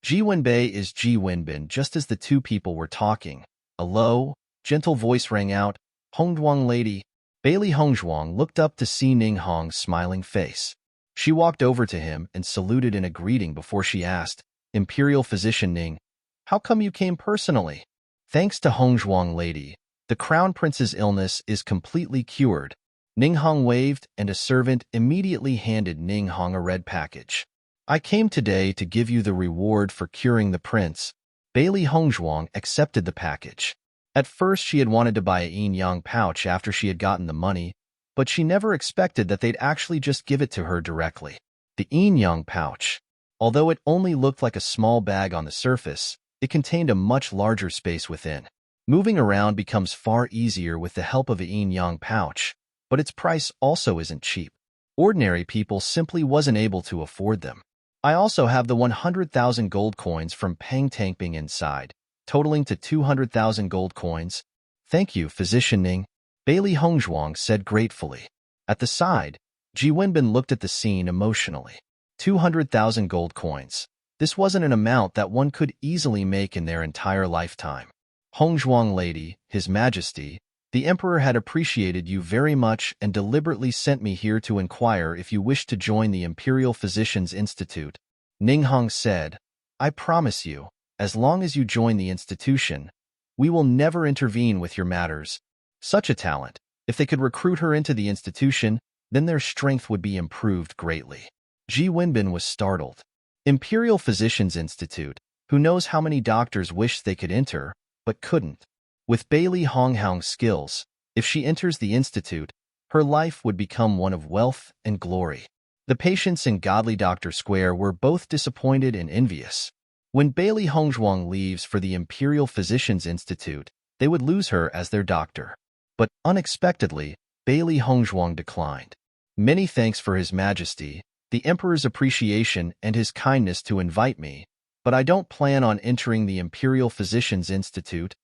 Ji Wenbei is Ji Wenbin. Just as the 2 people were talking, a low, gentle voice rang out, Hongzhuang lady. Bailey Hongzhuang looked up to see Ning Hong's smiling face. She walked over to him and saluted in a greeting before she asked, Imperial Physician Ning, how come you came personally? Thanks to Hongzhuang lady, the Crown Prince's illness is completely cured. Ning Hong waved, and a servant immediately handed Ning Hong a red package. I came today to give you the reward for curing the prince. Bailey Hongzhuang accepted the package. At first she had wanted to buy a yin-yang pouch after she had gotten the money, but she never expected that they'd actually just give it to her directly. The yin-yang pouch. Although it only looked like a small bag on the surface, it contained a much larger space within. Moving around becomes far easier with the help of a yin-yang pouch, but its price also isn't cheap. Ordinary people simply wasn't able to afford them. I also have the 100,000 gold coins from Peng Tangping inside, totaling to 200,000 gold coins. Thank you, Physician Ning, Bailey Hongzhuang said gratefully. At the side, Ji Wenbin looked at the scene emotionally. 200,000 gold coins. This wasn't an amount that one could easily make in their entire lifetime. Hongzhuang lady, His Majesty, the Emperor had appreciated you very much and deliberately sent me here to inquire if you wish to join the Imperial Physicians Institute. Ning Hong said, I promise you, as long as you join the institution, we will never intervene with your matters. Such a talent, if they could recruit her into the institution, then their strength would be improved greatly. Ji Wenbin was startled. Imperial Physicians Institute, who knows how many doctors wished they could enter, but couldn't. With Bailey Hongzhuang's skills, if she enters the institute, her life would become one of wealth and glory. The patients in Godly Doctor Square were both disappointed and envious. When Bailey Hongzhuang leaves for the Imperial Physicians Institute, they would lose her as their doctor. But unexpectedly, Bailey Hongzhuang declined. Many thanks for His Majesty, the Emperor's appreciation and his kindness to invite me, but I don't plan on entering the Imperial Physicians Institute.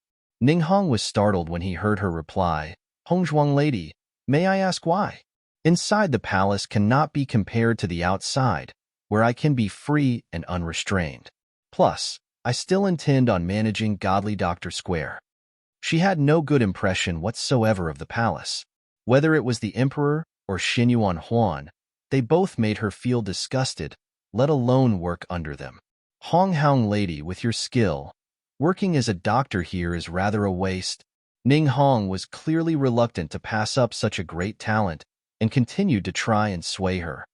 Ning Hong was startled when he heard her reply, Hongzhuang lady, may I ask why? Inside the palace cannot be compared to the outside, where I can be free and unrestrained. Plus, I still intend on managing Godly Doctor Square. She had no good impression whatsoever of the palace. Whether it was the Emperor or Xinyuan Huan, They both made her feel disgusted, let alone work under them. Hong Hong lady, with your skill, working as a doctor here is rather a waste. Ning Hong was clearly reluctant to pass up such a great talent and continued to try and sway her.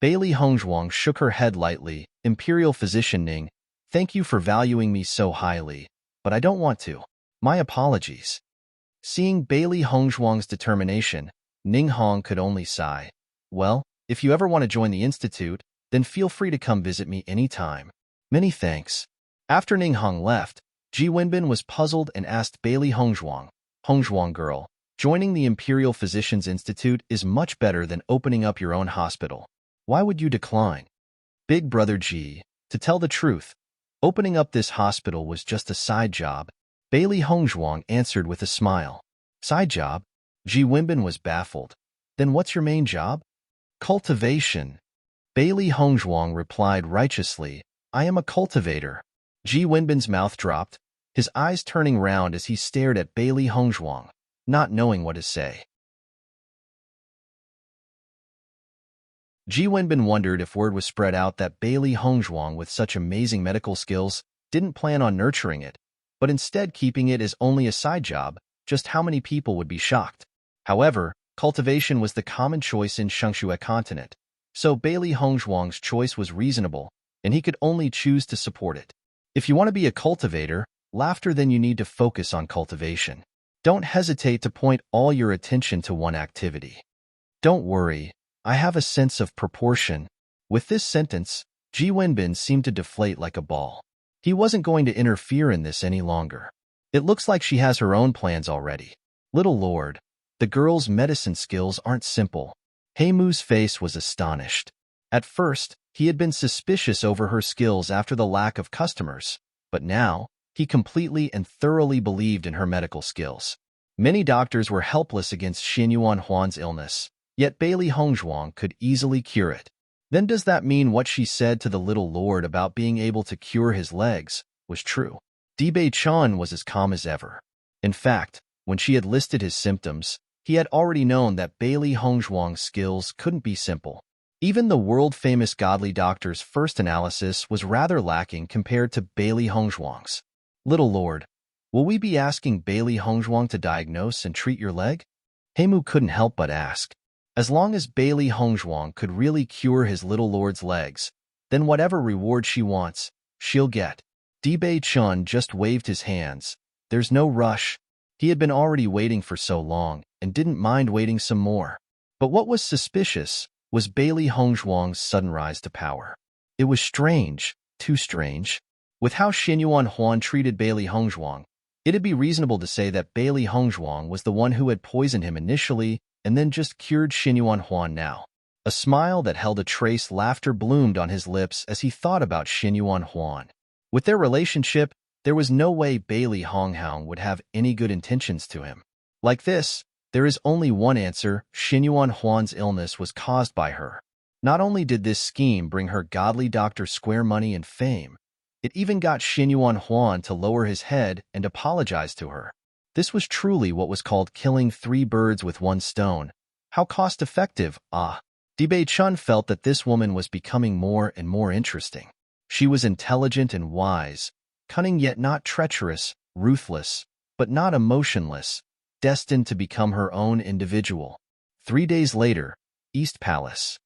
Bailey Hongzhuang shook her head lightly. Imperial physician Ning, thank you for valuing me so highly, but I don't want to. My apologies. Seeing Bailey Hongzhuang's determination, Ning Hong could only sigh. Well, if you ever want to join the institute, then feel free to come visit me anytime. Many thanks. After Ning Hong left, Ji Wenbin was puzzled and asked Bailey Hongzhuang, Hongzhuang girl, joining the Imperial Physicians Institute is much better than opening up your own hospital. Why would you decline? Big brother Ji, to tell the truth, opening up this hospital was just a side job. Bailey Hongzhuang answered with a smile. Side job? Ji Wenbin was baffled. Then what's your main job? Cultivation. Bailey Hongzhuang replied righteously, I am a cultivator. Ji Wenbin's mouth dropped, his eyes turning round as he stared at Bailey Hongzhuang, not knowing what to say. Ji Wenbin wondered if word was spread out that Bailey Hongzhuang, with such amazing medical skills, didn't plan on nurturing it, but instead keeping it as only a side job. Just how many people would be shocked? However, cultivation was the common choice in Shengshui continent, so Bailey Hongzhuang's choice was reasonable, and he could only choose to support it. If you want to be a cultivator, then you need to focus on cultivation. Don't hesitate to point all your attention to one activity. Don't worry, I have a sense of proportion. With this sentence, Ji Wenbin seemed to deflate like a ball. He wasn't going to interfere in this any longer. It looks like she has her own plans already. Little Lord, the girl's medicine skills aren't simple. Heimu's face was astonished. At first, he had been suspicious over her skills after the lack of customers, but now, he completely and thoroughly believed in her medical skills. Many doctors were helpless against Xinyuan Huan's illness, yet Bailey Hongzhuang could easily cure it. Then does that mean what she said to the little lord about being able to cure his legs was true? Dibei Chun was as calm as ever. In fact, when she had listed his symptoms, he had already known that Bailey Hongzhuang's skills couldn't be simple. Even the world-famous godly doctor's first analysis was rather lacking compared to Bailey Hongzhuang's. Little Lord, will we be asking Bailey Hongzhuang to diagnose and treat your leg? Heimu couldn't help but ask. As long as Bailey Hongzhuang could really cure his little lord's legs, then whatever reward she wants, she'll get. Dibei Chun just waved his hands. There's no rush. He had been already waiting for so long and didn't mind waiting some more. But what was suspicious was Bailey Hongzhuang's sudden rise to power. It was strange, too strange. With how Xinyuan Huan treated Bailey Hongzhuang, it'd be reasonable to say that Bailey Hongzhuang was the one who had poisoned him initially and then just cured Xinyuan Huan now. A smile that held a trace laughter bloomed on his lips as he thought about Xinyuan Huan. With their relationship, there was no way Bailey Honghang would have any good intentions to him. Like this, there is only one answer: Xinyuan Huan's illness was caused by her. Not only did this scheme bring her godly doctor square money and fame, it even got Xinyuan Huan to lower his head and apologize to her. This was truly what was called killing 3 birds with 1 stone. How cost-effective, ah! Dibei Chun felt that this woman was becoming more and more interesting. She was intelligent and wise, cunning yet not treacherous, ruthless, but not emotionless, destined to become her own individual. 3 days later, East Palace.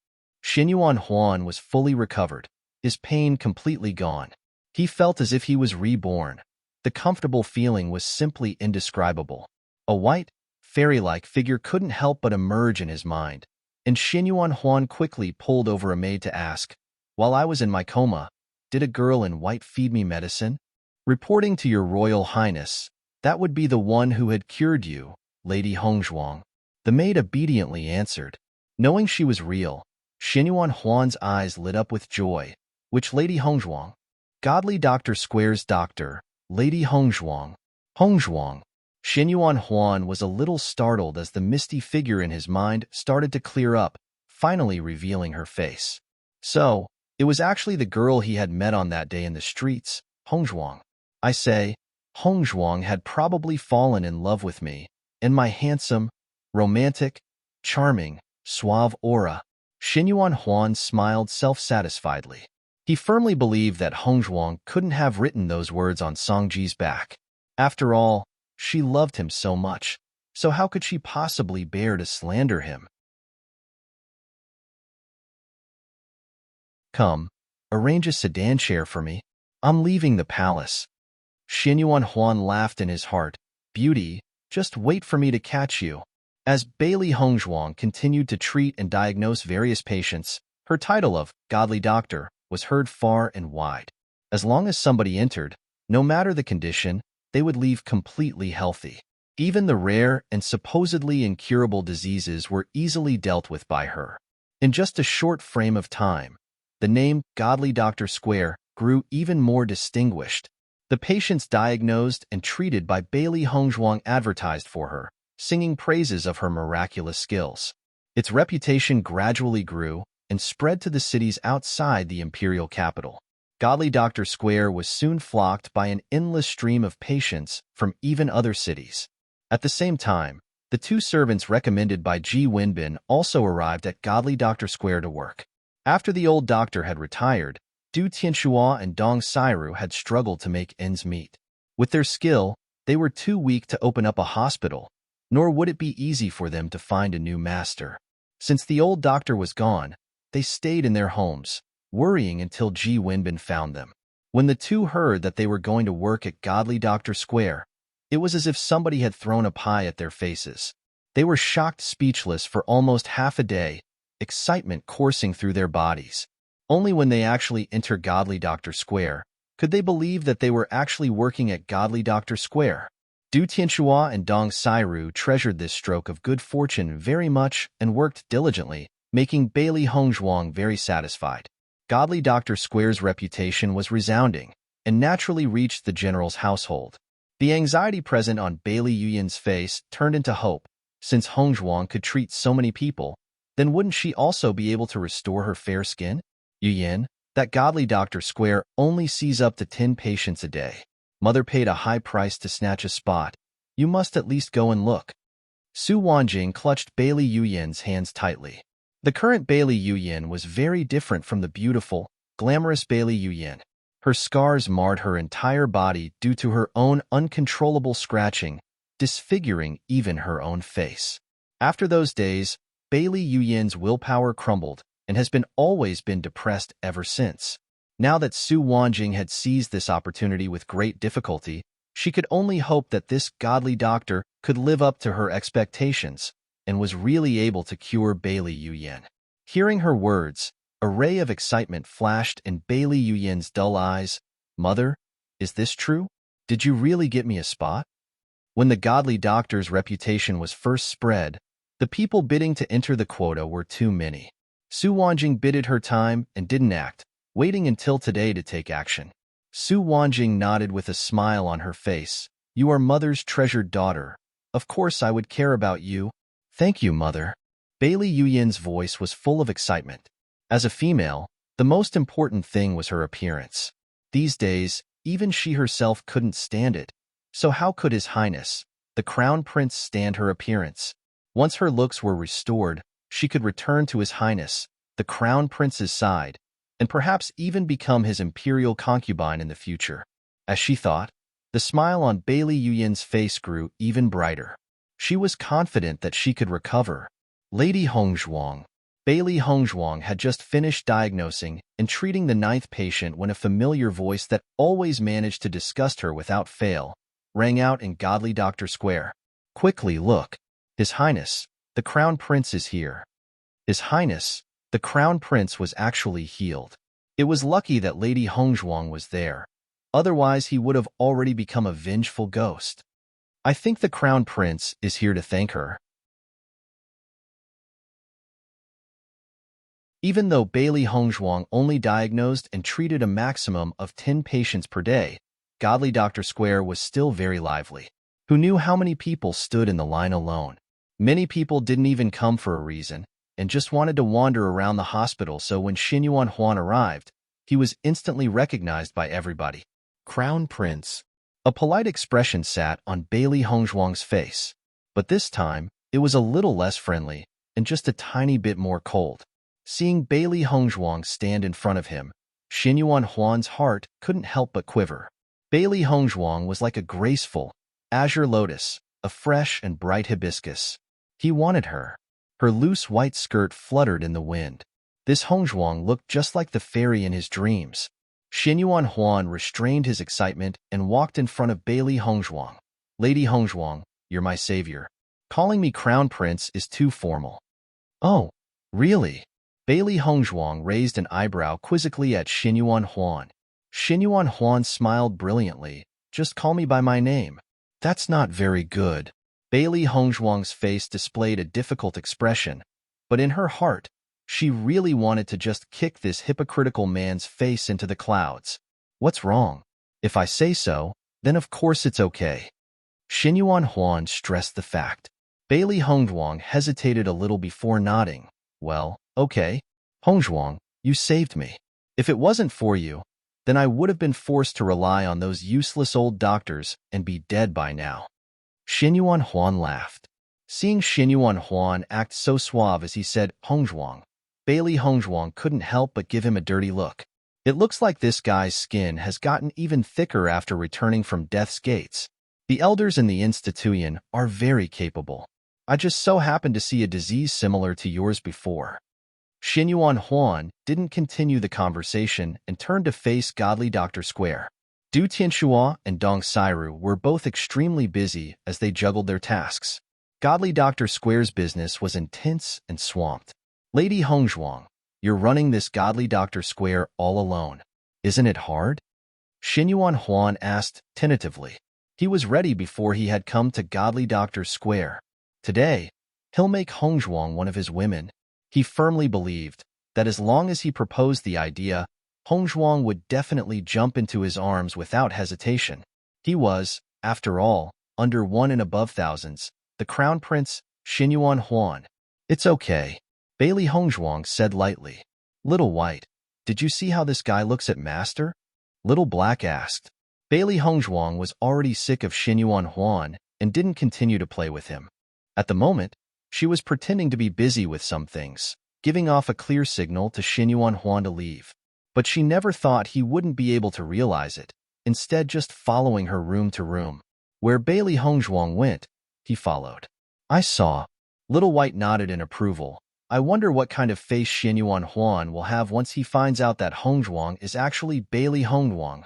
Xinyuan Huan was fully recovered, his pain completely gone. He felt as if he was reborn. The comfortable feeling was simply indescribable. A white, fairy-like figure couldn't help but emerge in his mind, and Xinyuan Huan quickly pulled over a maid to ask, "While I was in my coma, did a girl in white feed me medicine?" "Reporting to your Royal Highness, that would be the one who had cured you, Lady Hongzhuang." The maid obediently answered. Knowing she was real, Xinyuan Huan's eyes lit up with joy. "Which Lady Hongzhuang?" "Godly Dr. Square's doctor, Lady Hongzhuang." Hongzhuang. Xinyuan Huan was a little startled as the misty figure in his mind started to clear up, finally revealing her face. So, it was actually the girl he had met on that day in the streets, Hongzhuang. I say, Hongzhuang had probably fallen in love with me, and my handsome, romantic, charming, suave aura. Xinyuan Huan smiled self-satisfiedly. He firmly believed that Hongzhuang couldn't have written those words on Songji's back. After all, she loved him so much, so how could she possibly bear to slander him? Come, arrange a sedan chair for me. I'm leaving the palace. Xinyuan Huan laughed in his heart. Beauty, just wait for me to catch you. As Bailey Hongzhuang continued to treat and diagnose various patients, her title of Godly Doctor was heard far and wide. As long as somebody entered, no matter the condition, they would leave completely healthy. Even the rare and supposedly incurable diseases were easily dealt with by her. In just a short frame of time, the name Godly Doctor Square grew even more distinguished. The patients diagnosed and treated by Bailey Hongzhuang advertised for her, singing praises of her miraculous skills. Its reputation gradually grew and spread to the cities outside the imperial capital. Godly Doctor Square was soon flocked by an endless stream of patients from even other cities. At the same time, the two servants recommended by Ji Wenbin also arrived at Godly Doctor Square to work. After the old doctor had retired, Du Tianxua and Dong Sairu had struggled to make ends meet. With their skill, they were too weak to open up a hospital, nor would it be easy for them to find a new master. Since the old doctor was gone, they stayed in their homes, worrying until Ji Wenbin found them. When the two heard that they were going to work at Godly Doctor Square, it was as if somebody had thrown a pie at their faces. They were shocked speechless for almost half a day, excitement coursing through their bodies. Only when they actually entered Godly Doctor Square could they believe that they were actually working at Godly Doctor Square. Du Tianxua and Dong Sairu treasured this stroke of good fortune very much and worked diligently, making Bailey Hongzhuang very satisfied. Godly Doctor Square's reputation was resounding and naturally reached the general's household. The anxiety present on Bailey Yuyan's face turned into hope. Since Hongzhuang could treat so many people, then wouldn't she also be able to restore her fair skin? Yuyan, that Godly Doctor Square only sees up to 10 patients a day. Mother paid a high price to snatch a spot. You must at least go and look. Su Wanjing clutched Bailey Yuyan's hands tightly. The current Bailey Yuyan was very different from the beautiful, glamorous Bailey Yuyan. Her scars marred her entire body due to her own uncontrollable scratching, disfiguring even her own face. After those days, Bailey Yuyan's willpower crumbled and has always been depressed ever since. Now that Su Wanjing had seized this opportunity with great difficulty, she could only hope that this godly doctor could live up to her expectations and was really able to cure Bailey Yuyan. Hearing her words, a ray of excitement flashed in Bailey Yuyan's dull eyes. Mother, is this true? Did you really get me a spot? When the godly doctor's reputation was first spread, the people bidding to enter the quota were too many. Su Wanjing bided her time and didn't act, waiting until today to take action. Su Wanjing nodded with a smile on her face. You are Mother's treasured daughter. Of course I would care about you. Thank you, Mother. Bailey Yuyan's voice was full of excitement. As a female, the most important thing was her appearance. These days, even she herself couldn't stand it. So how could His Highness, the Crown Prince, stand her appearance? Once her looks were restored, she could return to His Highness, the Crown Prince's side, and perhaps even become his imperial concubine in the future. As she thought, the smile on Bailey Yuyan's face grew even brighter. She was confident that she could recover. Lady Hongzhuang. Bailey Hongzhuang had just finished diagnosing and treating the 9th patient when a familiar voice that always managed to disgust her without fail rang out in Godly Doctor Square. Quickly look. His Highness, the Crown Prince is here. His Highness, the Crown Prince was actually healed. It was lucky that Lady Hongzhuang was there. Otherwise, he would have already become a vengeful ghost. I think the Crown Prince is here to thank her. Even though Bailey Hongzhuang only diagnosed and treated a maximum of 10 patients per day, Godly Doctor Square was still very lively. Who knew how many people stood in the line alone? Many people didn't even come for a reason, and just wanted to wander around the hospital, so when Xinyuan Huan arrived, he was instantly recognized by everybody. Crown Prince. A polite expression sat on Bailey Hongzhuang's face, but this time, it was a little less friendly and just a tiny bit more cold. Seeing Bailey Hongzhuang stand in front of him, Xinyuan Huan's heart couldn't help but quiver. Bailey Hongzhuang was like a graceful, azure lotus, a fresh and bright hibiscus. He wanted her. Her loose white skirt fluttered in the wind. This Hongzhuang looked just like the fairy in his dreams. Xinyuan Huan restrained his excitement and walked in front of Bailey Hongzhuang. Lady Hongzhuang, you're my savior. Calling me Crown Prince is too formal. Oh, really? Bailey Hongzhuang raised an eyebrow quizzically at Xinyuan Huan. Xinyuan Huan smiled brilliantly. Just call me by my name. That's not very good. Bailey Hongzhuang's face displayed a difficult expression, but in her heart, she really wanted to just kick this hypocritical man's face into the clouds. What's wrong? If I say so, then of course it's okay. Xinyuan Huan stressed the fact. Bailey Hongzhuang hesitated a little before nodding. Well, okay. Hongzhuang, you saved me. If it wasn't for you, then I would have been forced to rely on those useless old doctors and be dead by now. Xinyuan Huan laughed. Seeing Xinyuan Huan act so suave as he said, Hongzhuang, Bailey Hongzhuang couldn't help but give him a dirty look. It looks like this guy's skin has gotten even thicker after returning from Death's Gates. The elders in the institution are very capable. I just so happened to see a disease similar to yours before. Xinyuan Huan didn't continue the conversation and turned to face Godly Dr. Square. Du Tianxua and Dong Sairu were both extremely busy as they juggled their tasks. Godly Dr. Square's business was intense and swamped. Lady Hongzhuang, you're running this Godly Dr. Square all alone. Isn't it hard? Xinyuan Huan asked tentatively. He was ready before he had come to Godly Dr. Square. Today, he'll make Hongzhuang one of his women. He firmly believed that as long as he proposed the idea, Hongzhuang would definitely jump into his arms without hesitation. He was, after all, under one and above thousands, the Crown Prince, Xinyuan Huan. It's okay, Bailey Hongzhuang said lightly. Little White, did you see how this guy looks at Master? Little Black asked. Bailey Hongzhuang was already sick of Xinyuan Huan and didn't continue to play with him. At the moment, she was pretending to be busy with some things, giving off a clear signal to Xinyuan Huan to leave. But she never thought he wouldn't be able to realize it, instead just following her room to room. Where Bailey Hongzhuang went, he followed. I saw. Little White nodded in approval. I wonder what kind of face Xinyuan Huan will have once he finds out that Hongzhuang is actually Bailey Hongzhuang.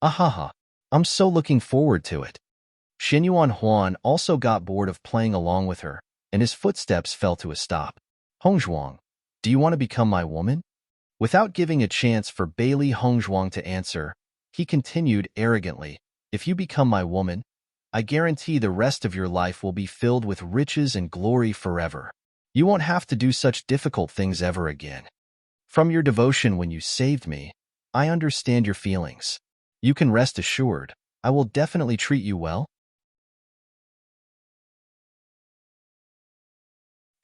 Ahaha, I'm so looking forward to it. Xinyuan Huan also got bored of playing along with her, and his footsteps fell to a stop. Hongzhuang, do you want to become my woman? Without giving a chance for Bailey Hongzhuang to answer, he continued arrogantly, if you become my woman, I guarantee the rest of your life will be filled with riches and glory forever. You won't have to do such difficult things ever again. From your devotion when you saved me, I understand your feelings. You can rest assured, I will definitely treat you well.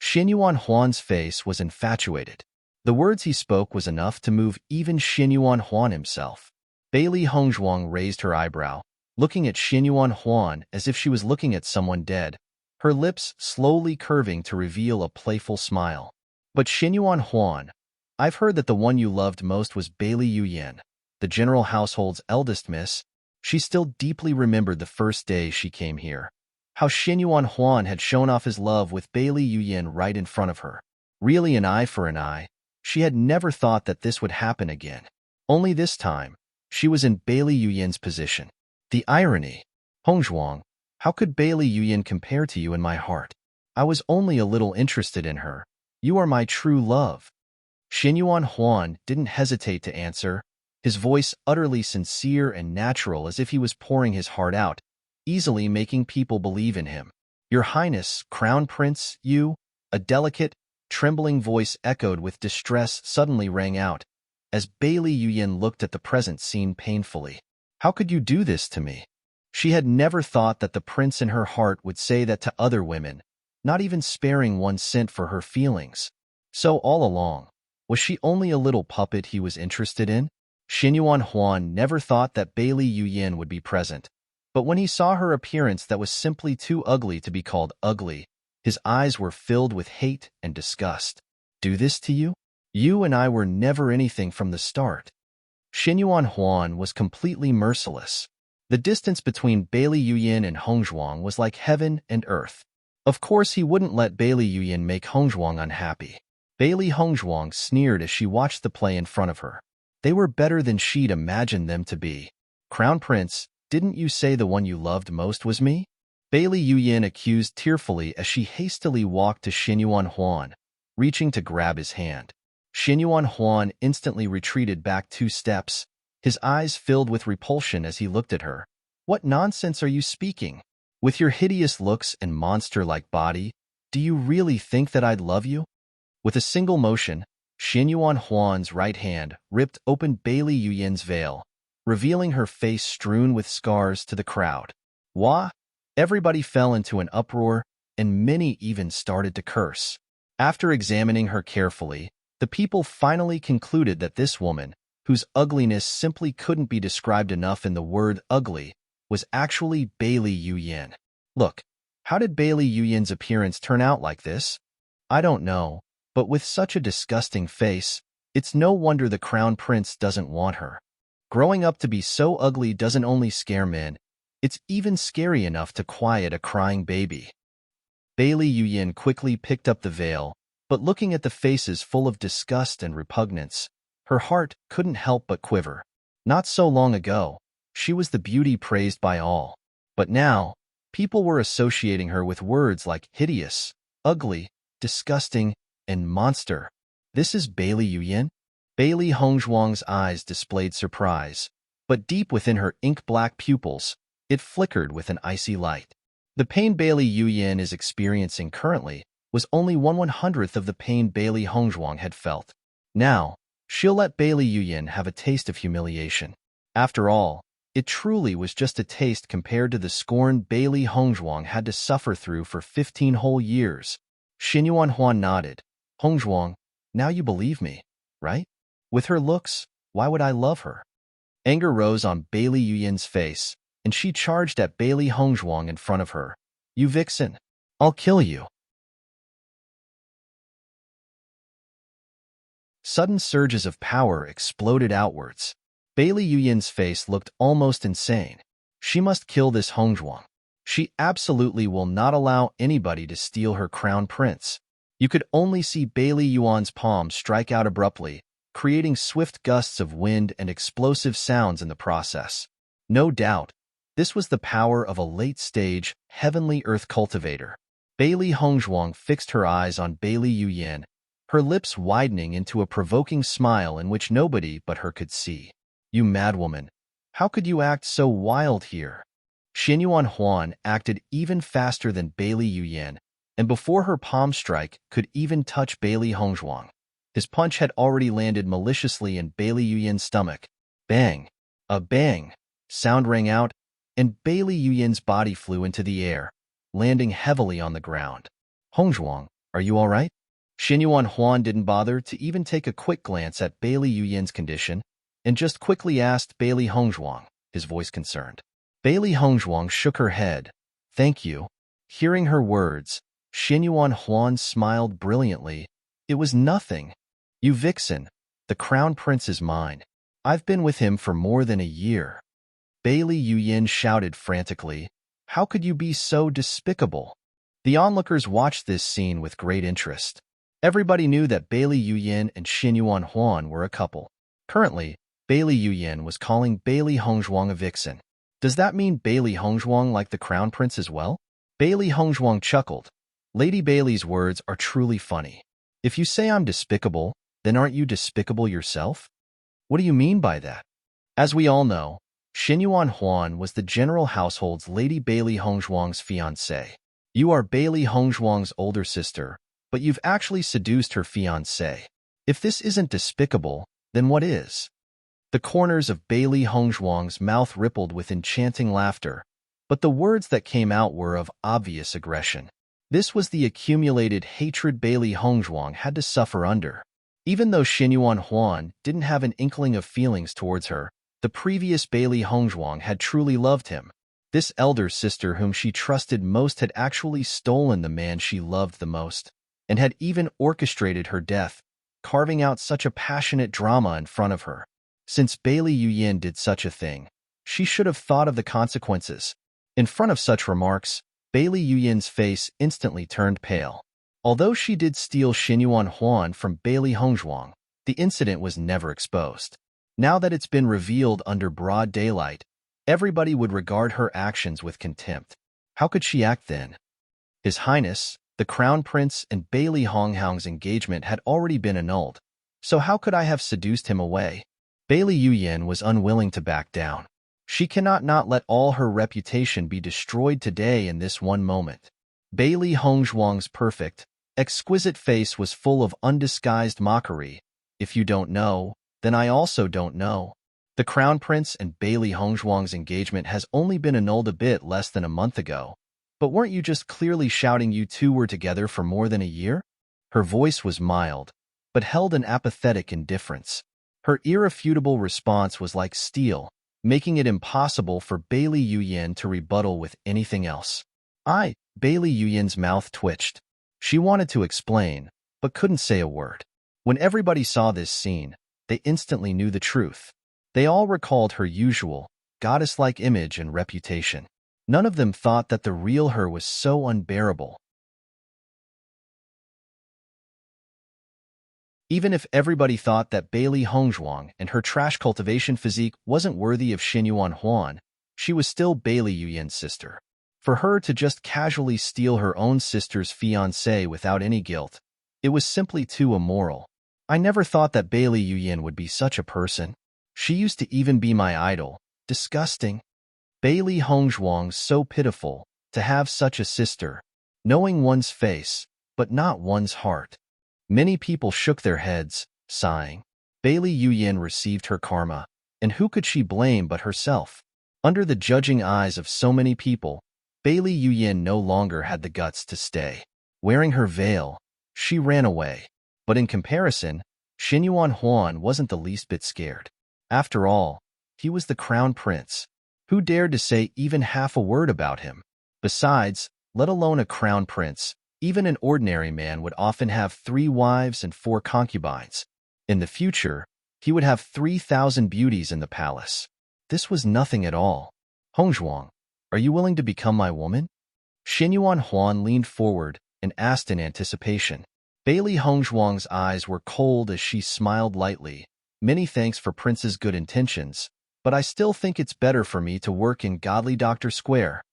Xinyuan Huan's face was infatuated. The words he spoke was enough to move even Xinyuan Huan himself. Bailey Hongzhuang raised her eyebrow, looking at Xinyuan Huan as if she was looking at someone dead, her lips slowly curving to reveal a playful smile. But Xinyuan Huan, I've heard that the one you loved most was Bailey Yuyan, the general household's eldest miss. She still deeply remembered the first day she came here. How Xinyuan Huan had shown off his love with Bailey Yuyan right in front of her. Really an eye for an eye. She had never thought that this would happen again. Only this time, she was in Bailey Yuyan's position. The irony. Hongzhuang, how could Bailey Yuyan compare to you in my heart? I was only a little interested in her. You are my true love. Xinyuan Huan didn't hesitate to answer, his voice utterly sincere and natural as if he was pouring his heart out, easily making people believe in him. Your Highness, Crown Prince, you, a delicate, trembling voice echoed with distress suddenly rang out, as Bailey Yuyan looked at the present scene painfully. How could you do this to me? She had never thought that the prince in her heart would say that to other women, not even sparing 1 cent for her feelings. So all along, was she only a little puppet he was interested in? Xinyuan Huan never thought that Bailey Yuyan would be present, but when he saw her appearance that was simply too ugly to be called ugly, his eyes were filled with hate and disgust. Do this to you? You and I were never anything from the start. Xinyuan Huan was completely merciless. The distance between Bailey Yuyin and Hongzhuang was like heaven and earth. Of course, he wouldn't let Bailey Yuyin make Hongzhuang unhappy. Bailey Hongzhuang sneered as she watched the play in front of her. They were better than she'd imagined them to be. Crown Prince, didn't you say the one you loved most was me? Bailey Yuyin accused tearfully as she hastily walked to Xinyuan Huan, reaching to grab his hand. Xinyuan Huan instantly retreated back 2 steps, his eyes filled with repulsion as he looked at her. What nonsense are you speaking? With your hideous looks and monster-like body, do you really think that I'd love you? With a single motion, Xinyuan Huan's right hand ripped open Bailey Yuyin's veil, revealing her face strewn with scars to the crowd. Wah! Everybody fell into an uproar, and many even started to curse. After examining her carefully, the people finally concluded that this woman, whose ugliness simply couldn't be described enough in the word ugly, was actually Bailey Yuyin. Look, how did Bailey Yuyin's appearance turn out like this? I don't know, but with such a disgusting face, it's no wonder the Crown Prince doesn't want her. Growing up to be so ugly doesn't only scare men, it's even scary enough to quiet a crying baby. Bailey Yuyin quickly picked up the veil, but looking at the faces full of disgust and repugnance, her heart couldn't help but quiver. Not so long ago, she was the beauty praised by all. But now, people were associating her with words like hideous, ugly, disgusting, and monster. This is Bailey Yuyin? Bailey Hongzhuang's eyes displayed surprise, but deep within her ink-black pupils, it flickered with an icy light. The pain Bailey Yuyin is experiencing currently was only 1/100th of the pain Bailey Hongzhuang had felt. Now, she'll let Bailey Yuyin have a taste of humiliation. After all, it truly was just a taste compared to the scorn Bailey Hongzhuang had to suffer through for 15 whole years. Xinyuan Huan nodded. Hongzhuang, now you believe me, right? With her looks, why would I love her? Anger rose on Bailey Yuyin's face, and she charged at Bailey Hongzhuang in front of her. You vixen! I'll kill you! Sudden surges of power exploded outwards. Bailey Yuyin's face looked almost insane. She must kill this Hongzhuang. She absolutely will not allow anybody to steal her crown prince. You could only see Bailey Yuan's palm strike out abruptly, creating swift gusts of wind and explosive sounds in the process. No doubt, this was the power of a late-stage, heavenly earth cultivator. Bailey Hongzhuang fixed her eyes on Bailey Yuyin, her lips widening into a provoking smile in which nobody but her could see. You madwoman, how could you act so wild here? Xinyuan Huan acted even faster than Bailey Yuyin, and before her palm strike could even touch Bailey Hongzhuang, his punch had already landed maliciously in Bailey Yuyin's stomach. Bang! A bang! Sound rang out, and Bailey Yuyin's body flew into the air, landing heavily on the ground. Hongzhuang, are you all right? Xinyuan Huan didn't bother to even take a quick glance at Bailey Yuyin's condition, and just quickly asked Bailey Hongzhuang, his voice concerned. Bailey Hongzhuang shook her head. Thank you. Hearing her words, Xinyuan Huan smiled brilliantly. It was nothing. You vixen, the crown prince is mine. I've been with him for more than a year. Bailey Yuyin shouted frantically. How could you be so despicable? The onlookers watched this scene with great interest. Everybody knew that Bailey Yuyin and Xinyuan Huan were a couple. Currently, Bailey Yuyin was calling Bailey Hongzhuang a vixen. Does that mean Bailey Hongzhuang liked the crown prince as well? Bailey Hongzhuang chuckled. Lady Bailey's words are truly funny. If you say I'm despicable, then aren't you despicable yourself? What do you mean by that? As we all know, Xinyuan Huan was the general household's Lady Bailey Hongzhuang's fiancée. You are Bailey Hongzhuang's older sister, but you've actually seduced her fiancé. If this isn't despicable, then what is? The corners of Bailey Hongzhuang's mouth rippled with enchanting laughter, but the words that came out were of obvious aggression. This was the accumulated hatred Bailey Hongzhuang had to suffer under. Even though Xinyuan Huan didn't have an inkling of feelings towards her, the previous Bailey Hongzhuang had truly loved him. This elder sister whom she trusted most had actually stolen the man she loved the most, and had even orchestrated her death, carving out such a passionate drama in front of her. Since Bailey Yuyin did such a thing, she should have thought of the consequences. In front of such remarks, Bailey Yuyin's face instantly turned pale. Although she did steal Xinyuan Huan from Bailey Hongzhuang, the incident was never exposed. Now that it's been revealed under broad daylight, everybody would regard her actions with contempt. How could she act then? His Highness, the Crown Prince and Bailey Honghaung's engagement had already been annulled, so how could I have seduced him away? Bailey Yuyin was unwilling to back down. She cannot not let all her reputation be destroyed today in this one moment. Bailey Hongzhuang's perfect, exquisite face was full of undisguised mockery. If you don't know, then I also don't know. The Crown Prince and Bailey Hongzhuang's engagement has only been annulled a bit less than a month ago. But weren't you just clearly shouting you two were together for more than a year? Her voice was mild, but held an apathetic indifference. Her irrefutable response was like steel, making it impossible for Bailey Yuyin to rebuttal with anything else. Bailey Yuyin's mouth twitched. She wanted to explain, but couldn't say a word. When everybody saw this scene, they instantly knew the truth. They all recalled her usual, goddess-like image and reputation. None of them thought that the real her was so unbearable. Even if everybody thought that Bailey Hongzhuang and her trash cultivation physique wasn't worthy of Xinyuan Huan, she was still Bailey Yuyin's sister. For her to just casually steal her own sister's fiancé without any guilt, it was simply too immoral. I never thought that Bailey Yuyin would be such a person. She used to even be my idol. Disgusting. Bailey Hongzhuang, so pitiful, to have such a sister, knowing one's face, but not one's heart. Many people shook their heads, sighing. Bailey Yuyin received her karma, and who could she blame but herself? Under the judging eyes of so many people, Bailey Yuyin no longer had the guts to stay. Wearing her veil, she ran away. But in comparison, Xinyuan Huan wasn't the least bit scared. After all, he was the crown prince. Who dared to say even half a word about him? Besides, let alone a crown prince, even an ordinary man would often have 3 wives and 4 concubines. In the future, he would have 3,000 beauties in the palace. This was nothing at all. Hongzhuang, are you willing to become my woman? Xinyuan Huan leaned forward and asked in anticipation. Bailey Hongzhuang's eyes were cold as she smiled lightly. Many thanks for Prince's good intentions, but I still think it's better for me to work in Godly Doctor Square.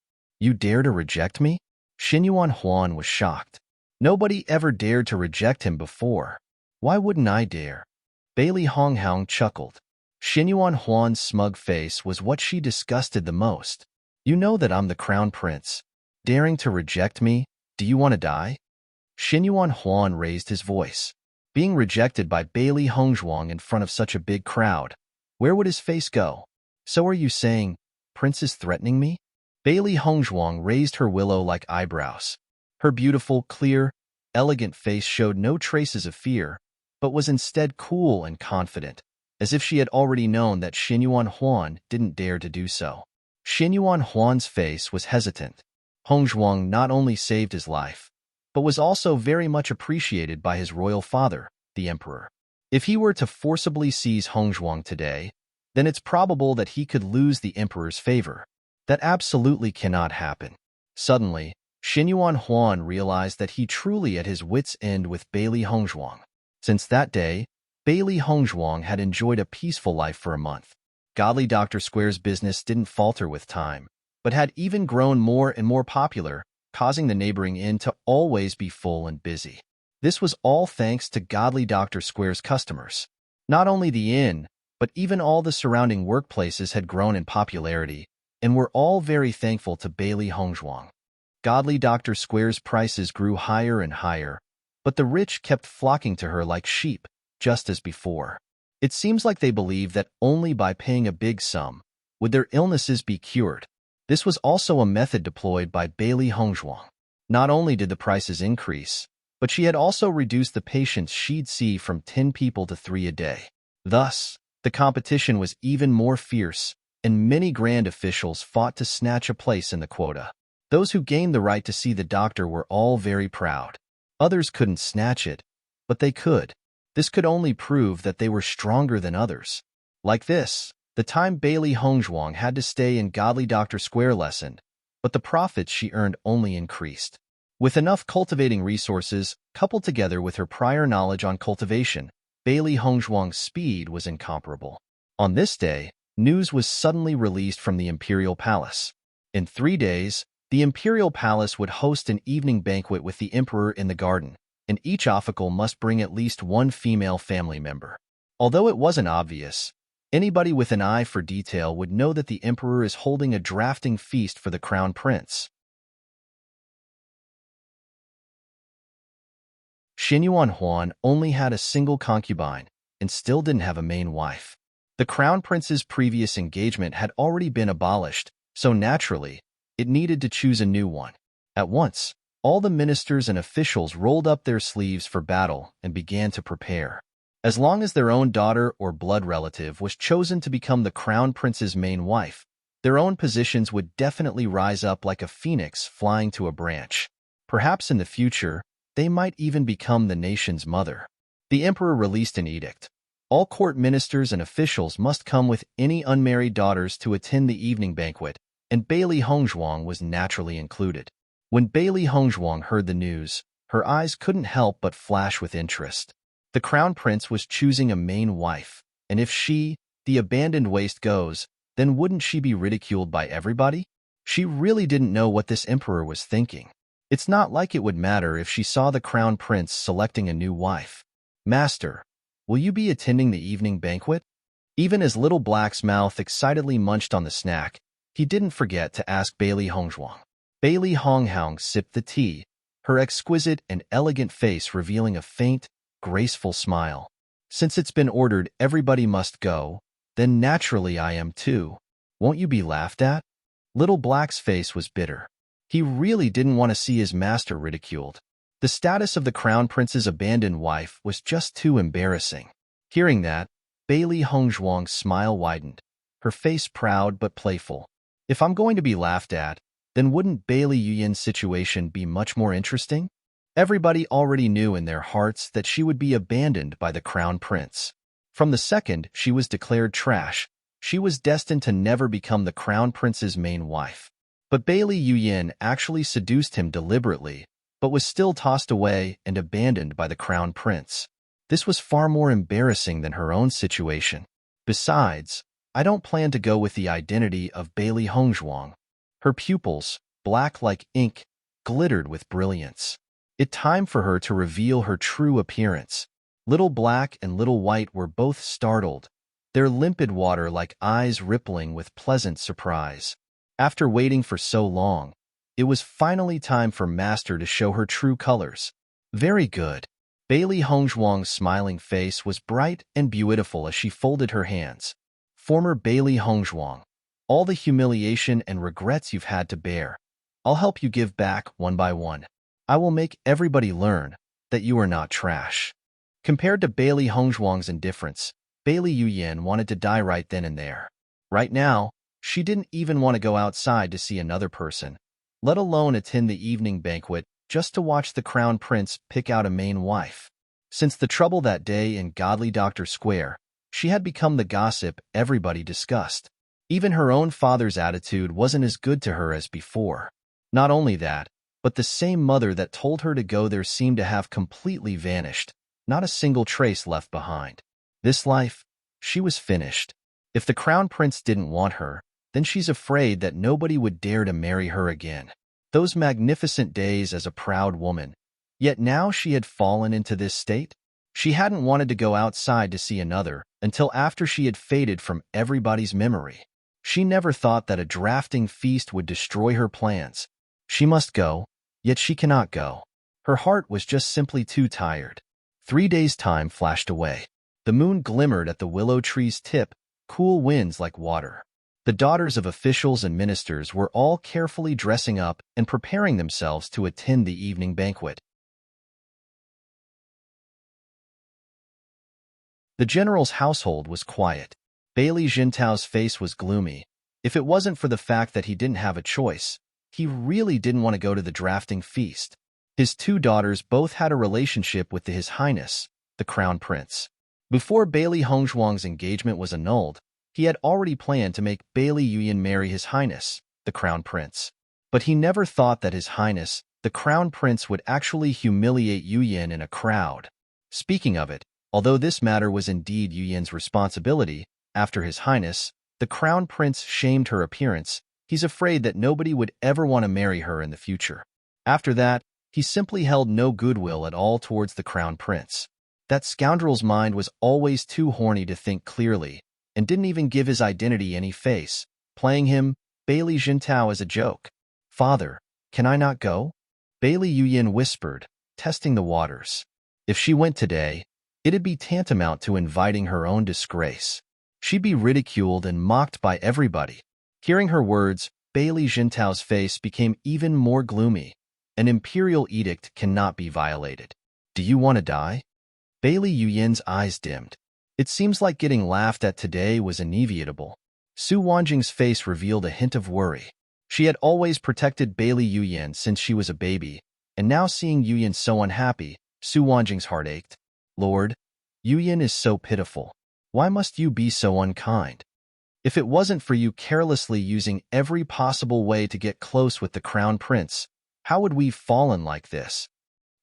You dare to reject me? Xinyuan Huan was shocked. Nobody ever dared to reject him before. Why wouldn't I dare? Bailey Honghaung chuckled. Xinyuan Huan's smug face was what she disgusted the most. You know that I'm the crown prince. Daring to reject me? Do you want to die? Xinyuan Huan raised his voice. Being rejected by Bailey Hongzhuang in front of such a big crowd, where would his face go? So are you saying, Prince is threatening me? Bailey Hongzhuang raised her willow-like eyebrows. Her beautiful, clear, elegant face showed no traces of fear, but was instead cool and confident, as if she had already known that Xinyuan Huan didn't dare to do so. Xinyuan Huan's face was hesitant. Hongzhuang not only saved his life, but was also very much appreciated by his royal father, the emperor. If he were to forcibly seize Hongzhuang today, then it's probable that he could lose the emperor's favor. That absolutely cannot happen. Suddenly, Xinyuan Huan realized that he truly at his wits' end with Bailey Hongzhuang. Since that day, Bailey Hongzhuang had enjoyed a peaceful life for a month. Godly Doctor Square's business didn't falter with time, but had even grown more and more popular, causing the neighboring inn to always be full and busy. This was all thanks to Godly Doctor Square's customers. Not only the inn, but even all the surrounding workplaces had grown in popularity, and were all very thankful to Bailey Hongzhuang. Godly Doctor Square's prices grew higher and higher, but the rich kept flocking to her like sheep, just as before. It seems like they believed that only by paying a big sum would their illnesses be cured. This was also a method deployed by Bailey Hongzhuang. Not only did the prices increase, but she had also reduced the patients she'd see from 10 people to 3 a day. Thus, the competition was even more fierce, and many grand officials fought to snatch a place in the quota. Those who gained the right to see the doctor were all very proud. Others couldn't snatch it, but they could. This could only prove that they were stronger than others. Like this, the time Bailey Hongzhuang had to stay in Godly Doctor Square lessened, but the profits she earned only increased. With enough cultivating resources, coupled together with her prior knowledge on cultivation, Bailey Hongzhuang's speed was incomparable. On this day, news was suddenly released from the Imperial Palace. In 3 days, the Imperial Palace would host an evening banquet with the Emperor in the garden, and each official must bring at least one female family member. Although it wasn't obvious, anybody with an eye for detail would know that the Emperor is holding a drafting feast for the Crown Prince. Xinyuan Huan only had a single concubine and still didn't have a main wife. The Crown Prince's previous engagement had already been abolished, so naturally, it needed to choose a new one. At once, all the ministers and officials rolled up their sleeves for battle and began to prepare. As long as their own daughter or blood relative was chosen to become the Crown Prince's main wife, their own positions would definitely rise up like a phoenix flying to a branch. Perhaps in the future, they might even become the nation's mother. The emperor released an edict. All court ministers and officials must come with any unmarried daughters to attend the evening banquet, and Bailey Hongzhuang was naturally included. When Bailey Hongzhuang heard the news, her eyes couldn't help but flash with interest. The Crown Prince was choosing a main wife, and if she, the abandoned waste, goes, then wouldn't she be ridiculed by everybody? She really didn't know what this emperor was thinking. It's not like it would matter if she saw the Crown Prince selecting a new wife. "Master, will you be attending the evening banquet?" Even as Little Black's mouth excitedly munched on the snack, he didn't forget to ask Bailey Hongzhuang. Bailey Hongzhuang sipped the tea, her exquisite and elegant face revealing a faint, graceful smile. "Since it's been ordered everybody must go, then naturally I am too. Won't you be laughed at?" Little Black's face was bitter. He really didn't want to see his master ridiculed. The status of the Crown Prince's abandoned wife was just too embarrassing. Hearing that, Bailey Hongzhuang's smile widened, her face proud but playful. "If I'm going to be laughed at, then wouldn't Bailey Yuyan's situation be much more interesting?" Everybody already knew in their hearts that she would be abandoned by the Crown Prince. From the second she was declared trash, she was destined to never become the Crown Prince's main wife. But Bailey Yuyan actually seduced him deliberately, but was still tossed away and abandoned by the Crown Prince. This was far more embarrassing than her own situation. Besides, I don't plan to go with the identity of Bailey Hongzhuang. Her pupils, black like ink, glittered with brilliance. It time for her to reveal her true appearance. Little Black and Little White were both startled, their limpid water-like eyes rippling with pleasant surprise. After waiting for so long, it was finally time for Master to show her true colors. Very good. Bailey Hongzhuang's smiling face was bright and beautiful as she folded her hands. "Former Bailey Hongzhuang, all the humiliation and regrets you've had to bear, I'll help you give back one by one. I will make everybody learn that you are not trash." Compared to Bailey Hongzhuang's indifference, Bailey Yuyan wanted to die right then and there. Right now, she didn't even want to go outside to see another person, let alone attend the evening banquet just to watch the Crown Prince pick out a main wife. Since the trouble that day in Godly Doctor Square, she had become the gossip everybody discussed. Even her own father's attitude wasn't as good to her as before. Not only that, but the same mother that told her to go there seemed to have completely vanished, not a single trace left behind. This life, she was finished. If the Crown Prince didn't want her, then she's afraid that nobody would dare to marry her again. Those magnificent days as a proud woman. Yet now she had fallen into this state. She hadn't wanted to go outside to see another until after she had faded from everybody's memory. She never thought that a drafting feast would destroy her plans. She must go, yet she cannot go. Her heart was just simply too tired. 3 days' time flashed away. The moon glimmered at the willow tree's tip, cool winds like water. The daughters of officials and ministers were all carefully dressing up and preparing themselves to attend the evening banquet. The general's household was quiet. Bailey Jintao's face was gloomy. If it wasn't for the fact that he didn't have a choice, he really didn't want to go to the drafting feast. His 2 daughters both had a relationship with His Highness, the crown prince. Before Bailey Hongzhuang's engagement was annulled, he had already planned to make Bailey Yuyan marry His Highness, the crown prince. But he never thought that His Highness, the crown prince, would actually humiliate Yuyan in a crowd. Speaking of it, although this matter was indeed Yuyan's responsibility, after His Highness, the crown prince shamed her appearance, he's afraid that nobody would ever want to marry her in the future. After that, he simply held no goodwill at all towards the crown prince. That scoundrel's mind was always too horny to think clearly, and didn't even give his identity any face, playing him, Bailey Jintao, as a joke. "Father, can I not go?" Bailey Yuyan whispered, testing the waters. If she went today, it'd be tantamount to inviting her own disgrace. She'd be ridiculed and mocked by everybody. Hearing her words, Bailey Jintao's face became even more gloomy. An imperial edict cannot be violated. "Do you want to die?" Bailey Yuyan's eyes dimmed. It seems like getting laughed at today was inevitable. Su Wanjing's face revealed a hint of worry. She had always protected Bailey Yuyan since she was a baby, and now seeing Yuyan so unhappy, Su Wanjing's heart ached. "Lord, Yuyan is so pitiful. Why must you be so unkind? If it wasn't for you carelessly using every possible way to get close with the crown prince, how would we have fallen like this?"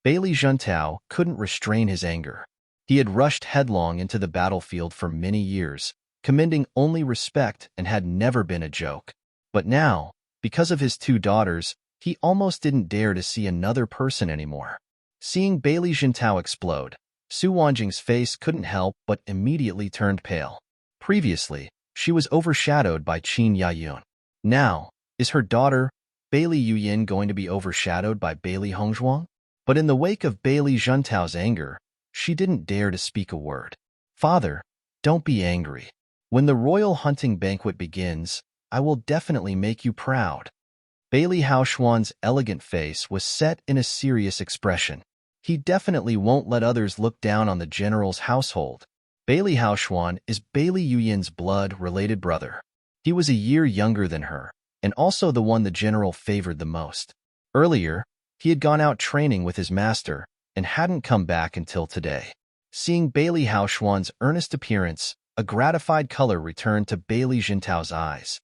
Bailey Juntao couldn't restrain his anger. He had rushed headlong into the battlefield for many years, commending only respect, and had never been a joke. But now, because of his two daughters, he almost didn't dare to see another person anymore. Seeing Bailey Jintao explode, Su Wanjing's face couldn't help but immediately turned pale. Previously, she was overshadowed by Qin Yayun. Now, is her daughter, Bailey Yuyan, going to be overshadowed by Bailey Hongzhuang? But in the wake of Bailey Juntao's anger, she didn't dare to speak a word. "Father, don't be angry. When the royal hunting banquet begins, I will definitely make you proud." Bailey Haoxuan's elegant face was set in a serious expression. He definitely won't let others look down on the general's household. Bailey Haoxuan is Bailey Yuyan's blood-related brother. He was a year younger than her, and also the one the general favored the most. Earlier, he had gone out training with his master, and hadn't come back until today. Seeing Bailey Haoxuan's earnest appearance, a gratified color returned to Bailey Jintao's eyes.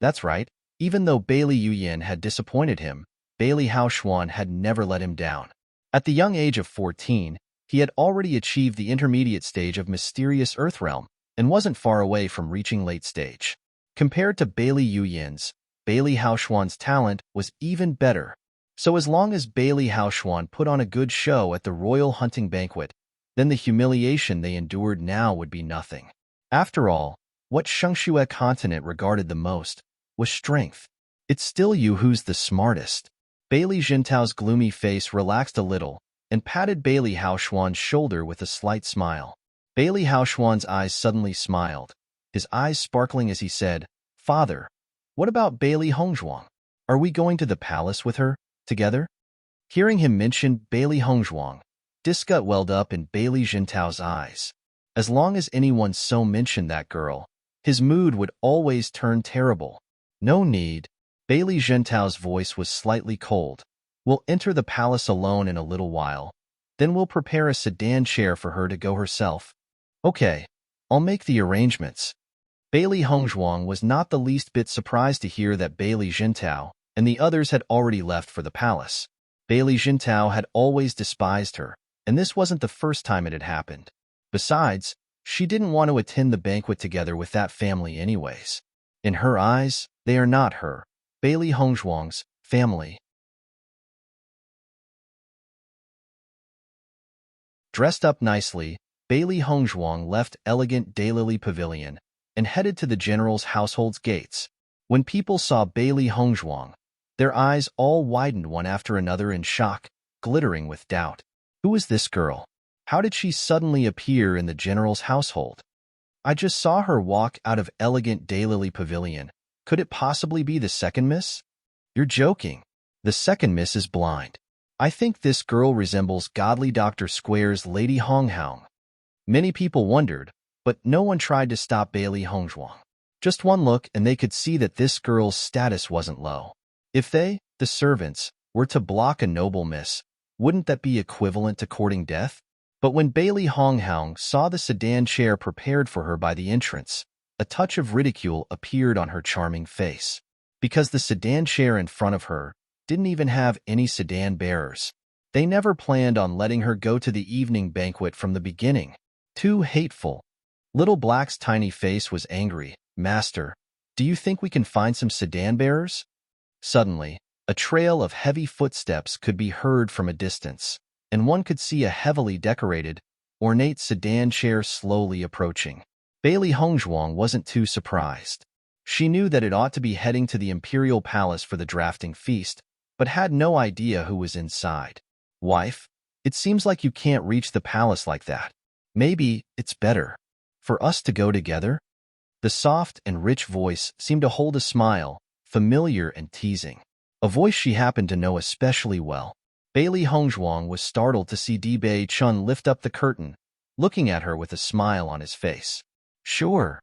That's right, even though Bailey Yuyan had disappointed him, Bailey Haoxuan had never let him down. At the young age of 14, he had already achieved the intermediate stage of Mysterious Earthrealm, and wasn't far away from reaching late stage. Compared to Bailey Yuyan's, Bailey Haoxuan's talent was even better. So as long as Bailey Haoxuan put on a good show at the royal hunting banquet, then the humiliation they endured now would be nothing. After all, what Shengxue continent regarded the most was strength. "It's still you who's the smartest." Bailey Jintao's gloomy face relaxed a little and patted Bailey Haoxuan's shoulder with a slight smile. Bailey Haoxuan's eyes suddenly smiled, his eyes sparkling as he said, "Father, what about Bailey Hongzhuang? Are we going to the palace with her, together?" Hearing him mention Bailey Hongzhuang, disgust welled up in Bailey Jintao's eyes. As long as anyone so mentioned that girl, his mood would always turn terrible. "No need." Bailey Jintao's voice was slightly cold. "We'll enter the palace alone in a little while. Then we'll prepare a sedan chair for her to go herself." "Okay, I'll make the arrangements." Bailey Hongzhuang was not the least bit surprised to hear that Bailey Jintao and the others had already left for the palace. Bailey Jintao had always despised her, and this wasn't the first time it had happened. Besides, she didn't want to attend the banquet together with that family anyways. In her eyes, they are not her, Bailey Hongzhuang's, family. Dressed up nicely, Bailey Hongzhuang left elegant Daylily Pavilion and headed to the general's household's gates. When people saw Bailey Hongzhuang, their eyes all widened one after another in shock, glittering with doubt. Who is this girl? How did she suddenly appear in the general's household? I just saw her walk out of elegant Daylily Pavilion. Could it possibly be the second miss? You're joking. The second miss is blind. I think this girl resembles godly Dr. Square's Lady Honghang. Many people wondered, but no one tried to stop Bailey Hongzhuang. Just one look and they could see that this girl's status wasn't low. If they, the servants, were to block a noble miss, wouldn't that be equivalent to courting death? But when Bailey Honghang saw the sedan chair prepared for her by the entrance, a touch of ridicule appeared on her charming face. Because the sedan chair in front of her didn't even have any sedan bearers. They never planned on letting her go to the evening banquet from the beginning. Too hateful. Little Black's tiny face was angry. Master, do you think we can find some sedan bearers? Suddenly, a trail of heavy footsteps could be heard from a distance, and one could see a heavily decorated, ornate sedan chair slowly approaching. Bailey Hongzhuang wasn't too surprised. She knew that it ought to be heading to the imperial palace for the drafting feast, but had no idea who was inside. Wife, it seems like you can't reach the palace like that. Maybe it's better for us to go together? The soft and rich voice seemed to hold a smile, familiar and teasing. A voice she happened to know especially well. Bailey Hongzhuang was startled to see Dibei Chun lift up the curtain, looking at her with a smile on his face. Sure.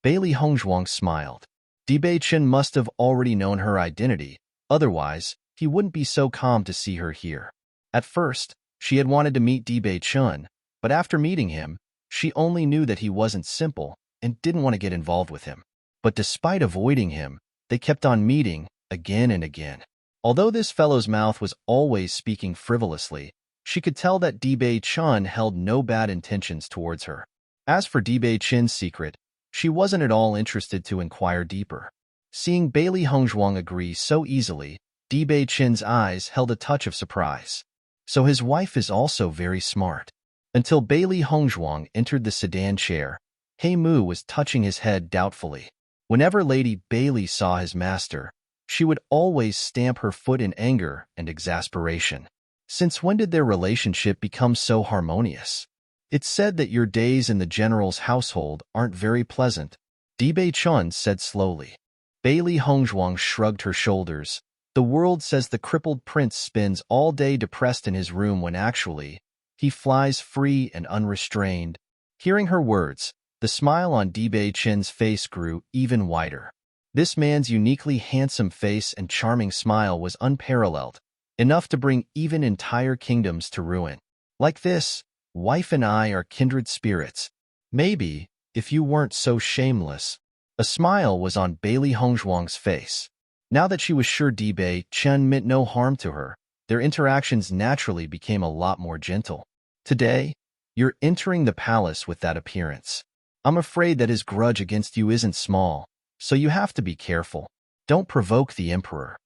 Bailey Hongzhuang smiled. Dibei Chun must have already known her identity, otherwise, he wouldn't be so calm to see her here. At first, she had wanted to meet Dibei Chun, but after meeting him, she only knew that he wasn't simple and didn't want to get involved with him. But despite avoiding him, they kept on meeting again and again. Although this fellow's mouth was always speaking frivolously, she could tell that Dibei Chun held no bad intentions towards her. As for Dibei Chin's secret, she wasn't at all interested to inquire deeper. Seeing Bailey Hongzhuang agree so easily, Dibei Chin's eyes held a touch of surprise. So his wife is also very smart. Until Bailey Hongzhuang entered the sedan chair, He Mu was touching his head doubtfully. Whenever Lady Bailey saw his master, she would always stamp her foot in anger and exasperation. Since when did their relationship become so harmonious? It's said that your days in the general's household aren't very pleasant, Dibei Chun said slowly. Bailey Hongzhuang shrugged her shoulders. The world says the crippled prince spends all day depressed in his room when actually, he flies free and unrestrained. Hearing her words, the smile on Dibei Chin's face grew even wider. This man's uniquely handsome face and charming smile was unparalleled, enough to bring even entire kingdoms to ruin. Like this, wife and I are kindred spirits. Maybe, if you weren't so shameless. A smile was on Bailey Hongzhuang's face. Now that she was sure Dibei Chen meant no harm to her, their interactions naturally became a lot more gentle. Today, you're entering the palace with that appearance. I'm afraid that his grudge against you isn't small, so you have to be careful. Don't provoke the emperor.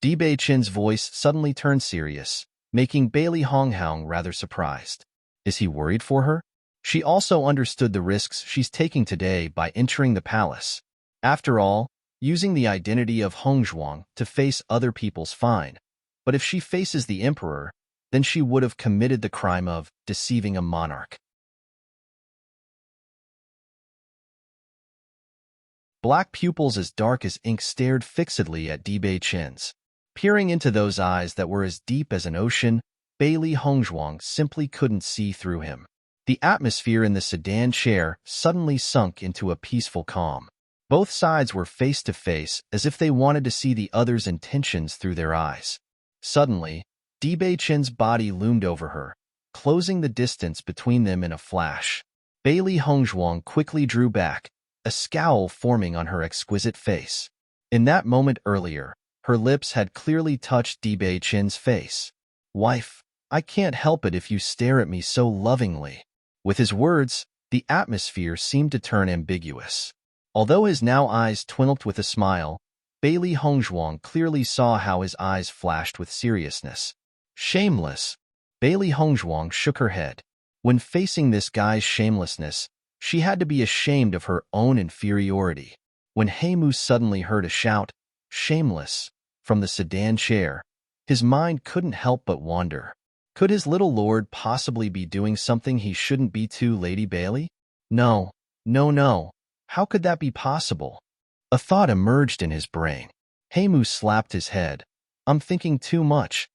Dibei Chen's voice suddenly turned serious, making Bailey Honghang rather surprised. Is he worried for her? She also understood the risks she's taking today by entering the palace. After all, using the identity of Hongzhuang to face other people's fine. But if she faces the emperor, then she would have committed the crime of deceiving a monarch. Black pupils as dark as ink stared fixedly at Dibei Chen's. Peering into those eyes that were as deep as an ocean, Bailey Hongzhuang simply couldn't see through him. The atmosphere in the sedan chair suddenly sunk into a peaceful calm. Both sides were face to face as if they wanted to see the other's intentions through their eyes. Suddenly, Dibei Chen's body loomed over her, closing the distance between them in a flash. Bailey Hongzhuang quickly drew back, a scowl forming on her exquisite face. In that moment earlier, her lips had clearly touched Dibei Chen's face. Wife, I can't help it if you stare at me so lovingly. With his words, the atmosphere seemed to turn ambiguous. Although his now eyes twinkled with a smile, Bailey Hongzhuang clearly saw how his eyes flashed with seriousness. Shameless. Bailey Hongzhuang shook her head. When facing this guy's shamelessness, she had to be ashamed of her own inferiority. When He Mu suddenly heard a shout, "Shameless," from the sedan chair, his mind couldn't help but wander. Could his little lord possibly be doing something he shouldn't be to Lady Bailey? No. How could that be possible? A thought emerged in his brain. He Mu slapped his head. I'm thinking too much.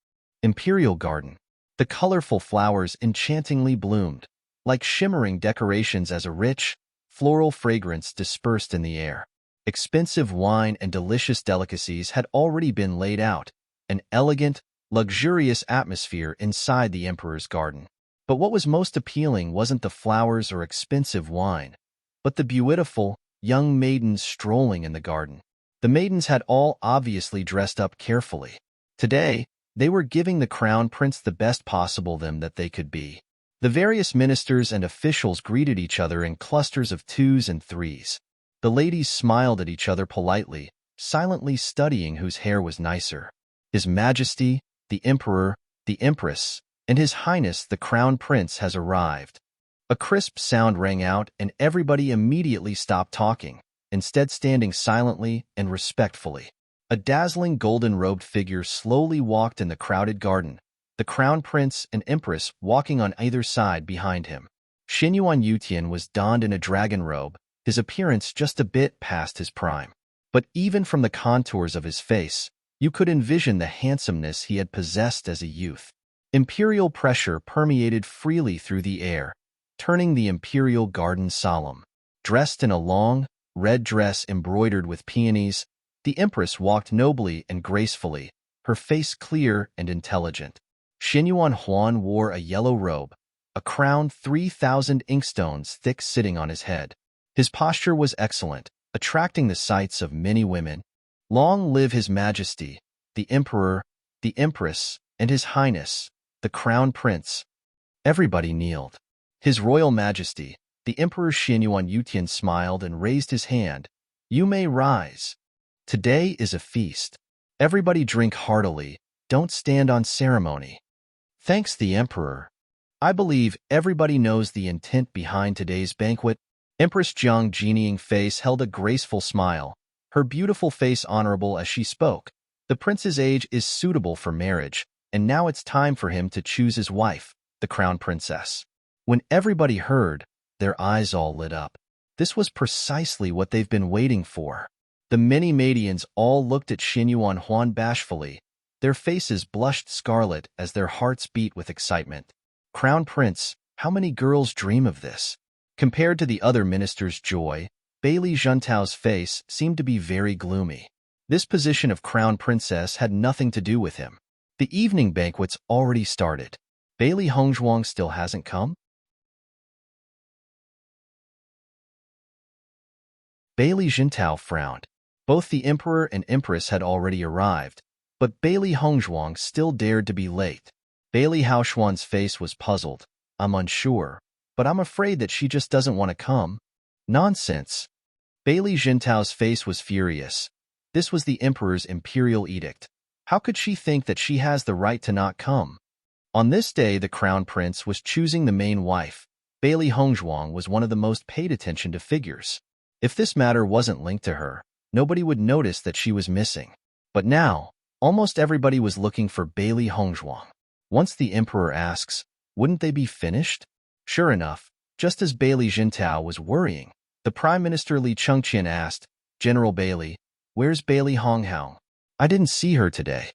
Imperial Garden. The colorful flowers enchantingly bloomed, like shimmering decorations as a rich, floral fragrance dispersed in the air. Expensive wine and delicious delicacies had already been laid out, an elegant, luxurious atmosphere inside the emperor's garden. But what was most appealing wasn't the flowers or expensive wine, but the beautiful, young maidens strolling in the garden. The maidens had all obviously dressed up carefully. Today, they were giving the crown prince the best possible them that they could be. The various ministers and officials greeted each other in clusters of twos and threes. The ladies smiled at each other politely, silently studying whose hair was nicer. His Majesty, the Emperor, the Empress, and His Highness the Crown Prince has arrived. A crisp sound rang out, and everybody immediately stopped talking, instead standing silently and respectfully. A dazzling golden-robed figure slowly walked in the crowded garden, the Crown Prince and Empress walking on either side behind him. Xinyuan Yutian was donned in a dragon robe, his appearance just a bit past his prime. But even from the contours of his face, you could envision the handsomeness he had possessed as a youth. Imperial pressure permeated freely through the air, turning the imperial garden solemn. Dressed in a long, red dress embroidered with peonies, the Empress walked nobly and gracefully, her face clear and intelligent. Xinyuan Huan wore a yellow robe, a crown 3,000 inkstones thick sitting on his head. His posture was excellent, attracting the sights of many women. Long live His Majesty, the Emperor, the Empress, and His Highness, the Crown Prince. Everybody kneeled. His Royal Majesty, the Emperor Xinyuan Yutian smiled and raised his hand. You may rise. Today is a feast. Everybody drink heartily, don't stand on ceremony. Thanks the Emperor. I believe everybody knows the intent behind today's banquet. Empress Jiang Genieing face held a graceful smile, her beautiful face honorable as she spoke. The prince's age is suitable for marriage, and now it's time for him to choose his wife, the crown princess. When everybody heard, their eyes all lit up. This was precisely what they've been waiting for. The many maidens all looked at Xinyuan Huan bashfully. Their faces blushed scarlet as their hearts beat with excitement. Crown Prince, how many girls dream of this? Compared to the other minister's joy, Bailey Juntao's face seemed to be very gloomy. This position of Crown Princess had nothing to do with him. The evening banquet's already started. Bailey Hongzhuang still hasn't come? Bailey Juntao frowned. Both the Emperor and Empress had already arrived, but Bailey Hongzhuang still dared to be late. Bailey Haoshuan's face was puzzled. I'm unsure, but I'm afraid that she just doesn't want to come. Nonsense. Bailey Jintao's face was furious. This was the Emperor's imperial edict. How could she think that she has the right to not come? On this day, the Crown Prince was choosing the main wife. Bailey Hongzhuang was one of the most paid attention to figures. If this matter wasn't linked to her, nobody would notice that she was missing. But now, almost everybody was looking for Bailey Hongzhuang. Once the Emperor asks, wouldn't they be finished? Sure enough, just as Bailey Jintao was worrying, the Prime Minister Li Chengqian asked, General Bailey, where's Bailey Hongzhuang? I didn't see her today.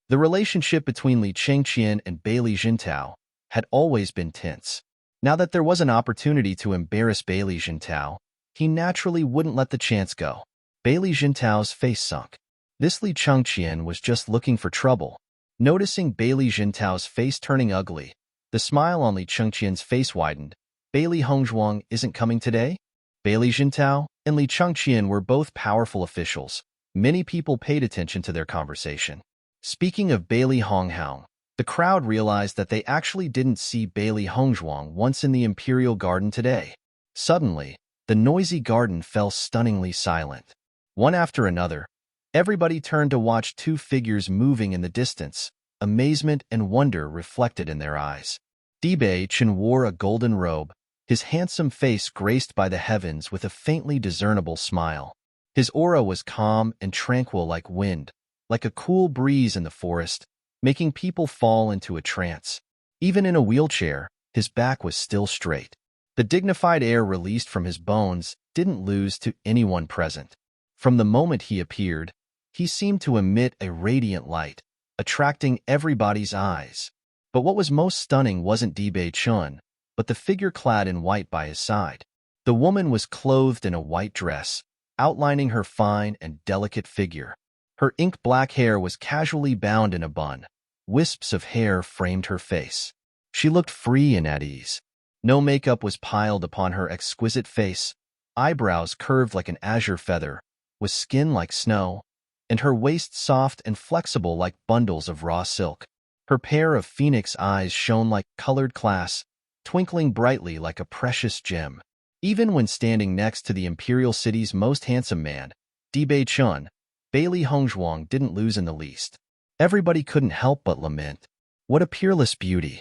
The relationship between Li Chengqian and Bailey Jintao had always been tense. Now that there was an opportunity to embarrass Bailey Jintao, he naturally wouldn't let the chance go. Bailey Jintao's face sunk. This Li Chengqian was just looking for trouble. Noticing Bailey Jintao's face turning ugly, the smile on Li Chengqian's face widened. Bailey Hongzhuang isn't coming today? Bailey Jintao and Li Chengqian were both powerful officials. Many people paid attention to their conversation. Speaking of Bailey Hongzhuang, the crowd realized that they actually didn't see Bailey Hongzhuang once in the Imperial Garden today. Suddenly, the noisy garden fell stunningly silent. One after another, everybody turned to watch two figures moving in the distance, amazement and wonder reflected in their eyes. Dibei Chen wore a golden robe, his handsome face graced by the heavens with a faintly discernible smile. His aura was calm and tranquil like wind, like a cool breeze in the forest, making people fall into a trance. Even in a wheelchair, his back was still straight. The dignified air released from his bones didn't lose to anyone present. From the moment he appeared, he seemed to emit a radiant light, attracting everybody's eyes. But what was most stunning wasn't Dibei Chun, but the figure clad in white by his side. The woman was clothed in a white dress, outlining her fine and delicate figure. Her ink-black hair was casually bound in a bun. Wisps of hair framed her face. She looked free and at ease. No makeup was piled upon her exquisite face, eyebrows curved like an azure feather, with skin like snow, and her waist soft and flexible like bundles of raw silk. Her pair of phoenix eyes shone like colored glass, twinkling brightly like a precious gem. Even when standing next to the imperial city's most handsome man, Chun, Bailey Hongzhuang didn't lose in the least. Everybody couldn't help but lament. What a peerless beauty.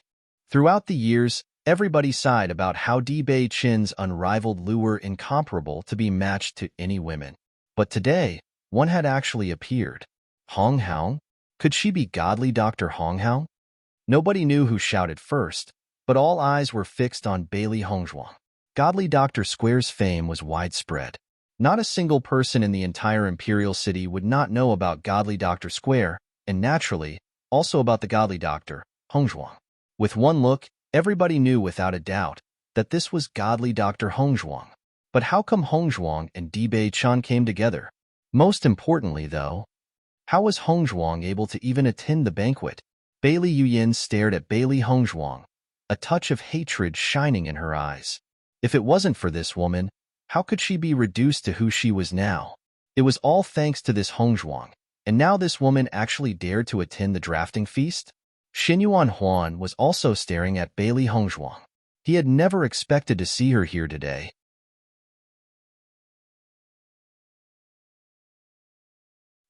Throughout the years, everybody sighed about how Chin's unrivaled lure incomparable to be matched to any women. But today, one had actually appeared. Hong Hao? Could she be godly Dr. Hong Hao? Nobody knew who shouted first, but all eyes were fixed on Bailey Hongzhuang. Godly Dr. Square's fame was widespread. Not a single person in the entire imperial city would not know about Godly Dr. Square, and naturally, also about the Godly Dr. Hongzhuang. With one look, everybody knew without a doubt that this was Godly Dr. Hongzhuang. But how come Hongzhuang and Chan came together? Most importantly, though, how was Hongzhuang able to even attend the banquet? Bailey Yuyin stared at Bailey Hongzhuang, a touch of hatred shining in her eyes. If it wasn't for this woman, how could she be reduced to who she was now? It was all thanks to this Hongzhuang, and now this woman actually dared to attend the drafting feast? Xinyuan Huan was also staring at Bailey Hongzhuang. He had never expected to see her here today.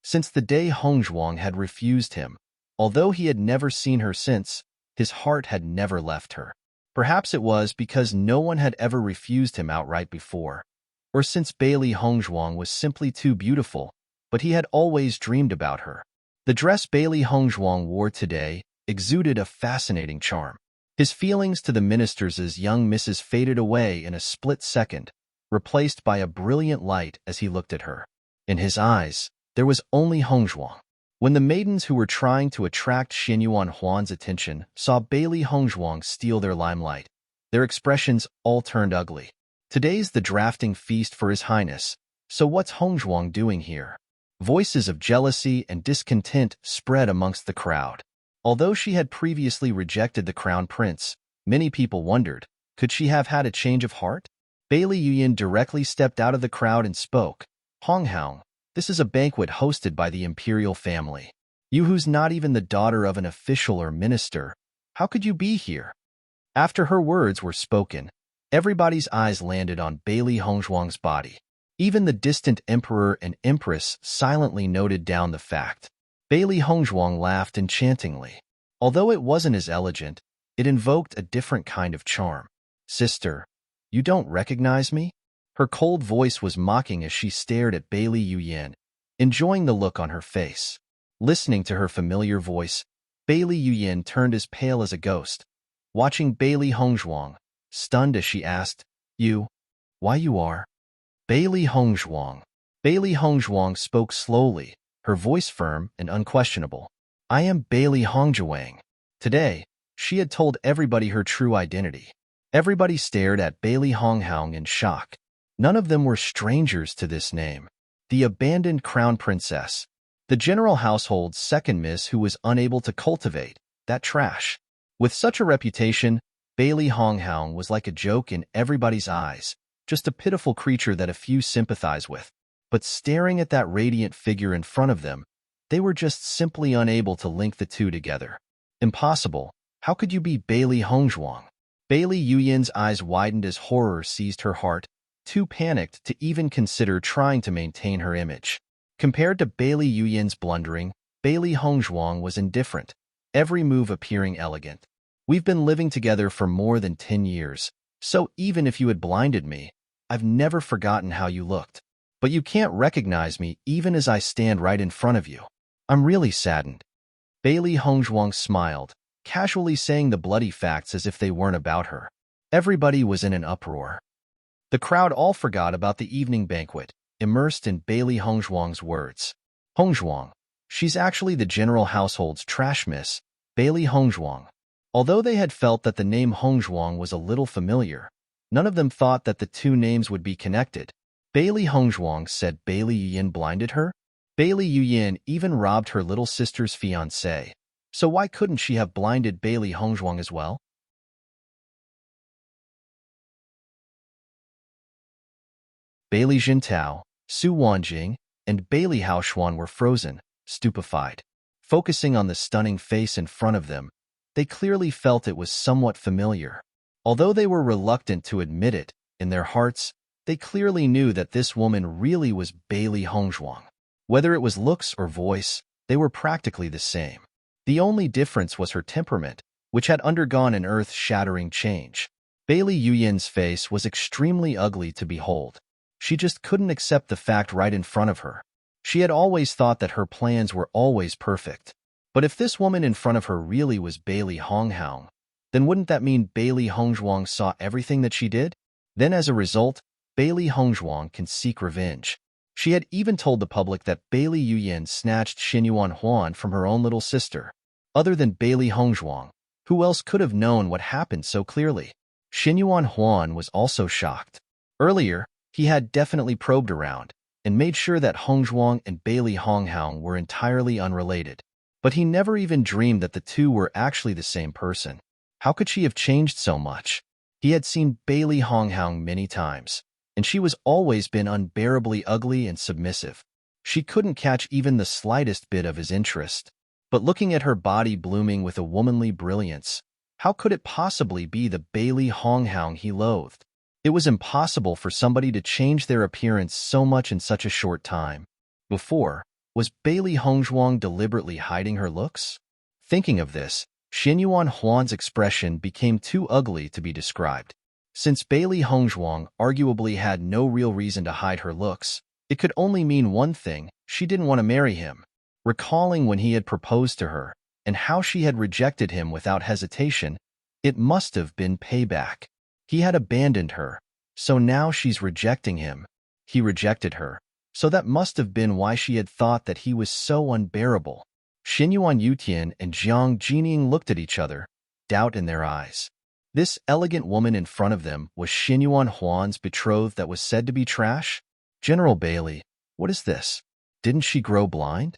Since the day Hongzhuang had refused him, although he had never seen her since, his heart had never left her. Perhaps it was because no one had ever refused him outright before, or since Bailey Hongzhuang was simply too beautiful, but he had always dreamed about her. The dress Bailey Hongzhuang wore today exuded a fascinating charm. His feelings to the minister's young missus faded away in a split second, replaced by a brilliant light as he looked at her. In his eyes, there was only Hongzhuang. When the maidens who were trying to attract Xinyuan Huan's attention saw Bailey Hongzhuang steal their limelight, their expressions all turned ugly. Today's the drafting feast for His Highness, so what's Hongzhuang doing here? Voices of jealousy and discontent spread amongst the crowd. Although she had previously rejected the crown prince, many people wondered, could she have had a change of heart? Bailey Yuyin directly stepped out of the crowd and spoke. Hong Hao, this is a banquet hosted by the imperial family. You who's not even the daughter of an official or minister, how could you be here? After her words were spoken, everybody's eyes landed on Bailey Hongzhuang's body. Even the distant emperor and empress silently noted down the fact. Bailey Hongzhuang laughed enchantingly. Although it wasn't as elegant, it invoked a different kind of charm. Sister, you don't recognize me? Her cold voice was mocking as she stared at Bailey Yuyin, enjoying the look on her face. Listening to her familiar voice, Bailey Yuyin turned as pale as a ghost, watching Bailey Hongzhuang, stunned as she asked, You? Why you are? Bailey Hongzhuang. Bailey Hongzhuang spoke slowly, her voice firm and unquestionable. I am Bailey Hongzhuang. Today, she had told everybody her true identity. Everybody stared at Bailey Hongzhuang in shock. None of them were strangers to this name. The abandoned crown princess. The general household's second miss who was unable to cultivate that trash. With such a reputation, Bailey Hongzhuang was like a joke in everybody's eyes, just a pitiful creature that a few sympathize with. But staring at that radiant figure in front of them, they were just simply unable to link the two together. Impossible. How could you be Bailey Hongzhuang? Bailey Yuyin's eyes widened as horror seized her heart, too panicked to even consider trying to maintain her image. Compared to Bailey Yuyin's blundering, Bailey Hongzhuang was indifferent, every move appearing elegant. We've been living together for more than 10 years, so even if you had blinded me, I've never forgotten how you looked. But you can't recognize me even as I stand right in front of you. I'm really saddened. Bailey Hongzhuang smiled, casually saying the bloody facts as if they weren't about her. Everybody was in an uproar. The crowd all forgot about the evening banquet, immersed in Bailey Hongzhuang's words. Hongzhuang. She's actually the general household's trash miss, Bailey Hongzhuang. Although they had felt that the name Hongzhuang was a little familiar, none of them thought that the two names would be connected. Bailey Hongzhuang said Bailey Yuyin blinded her? Bailey Yuyin even robbed her little sister's fiancé. So why couldn't she have blinded Bailey Hongzhuang as well? Bailey Jintao, Su Wanjing, and Bailey Haoxuan were frozen, stupefied. Focusing on the stunning face in front of them, they clearly felt it was somewhat familiar. Although they were reluctant to admit it, in their hearts, they clearly knew that this woman really was Bailey Hongzhuang. Whether it was looks or voice, they were practically the same. The only difference was her temperament, which had undergone an earth-shattering change. Bailey Yuyan's face was extremely ugly to behold. She just couldn't accept the fact right in front of her. She had always thought that her plans were always perfect. But if this woman in front of her really was Bailey Honghaung, then wouldn't that mean Bailey Hongzhuang saw everything that she did? Then as a result, Bailey Hongzhuang can seek revenge. She had even told the public that Bailey Yuyan snatched Xinyuan Huan from her own little sister. Other than Bailey Hongzhuang, who else could have known what happened so clearly? Xinyuan Huan was also shocked. Earlier, he had definitely probed around and made sure that Hongzhuang and Bailey Honghaung were entirely unrelated. But he never even dreamed that the two were actually the same person. How could she have changed so much? He had seen Bailey Honghaung many times, and she was always been unbearably ugly and submissive. She couldn't catch even the slightest bit of his interest. But looking at her body blooming with a womanly brilliance, how could it possibly be the Bailey Honghaung he loathed? It was impossible for somebody to change their appearance so much in such a short time. Before, was Bailey Hongzhuang deliberately hiding her looks? Thinking of this, Xinyuan Huan's expression became too ugly to be described. Since Bailey Hongzhuang arguably had no real reason to hide her looks, it could only mean one thing: she didn't want to marry him. Recalling when he had proposed to her, and how she had rejected him without hesitation, it must have been payback. He had abandoned her, so now she's rejecting him. He rejected her, so that must have been why she had thought that he was so unbearable. Xinyuan Yutian and Jiang Jining looked at each other, doubt in their eyes. This elegant woman in front of them was Xinyuan Huan's betrothed that was said to be trash? General Bailey, what is this? Didn't she grow blind?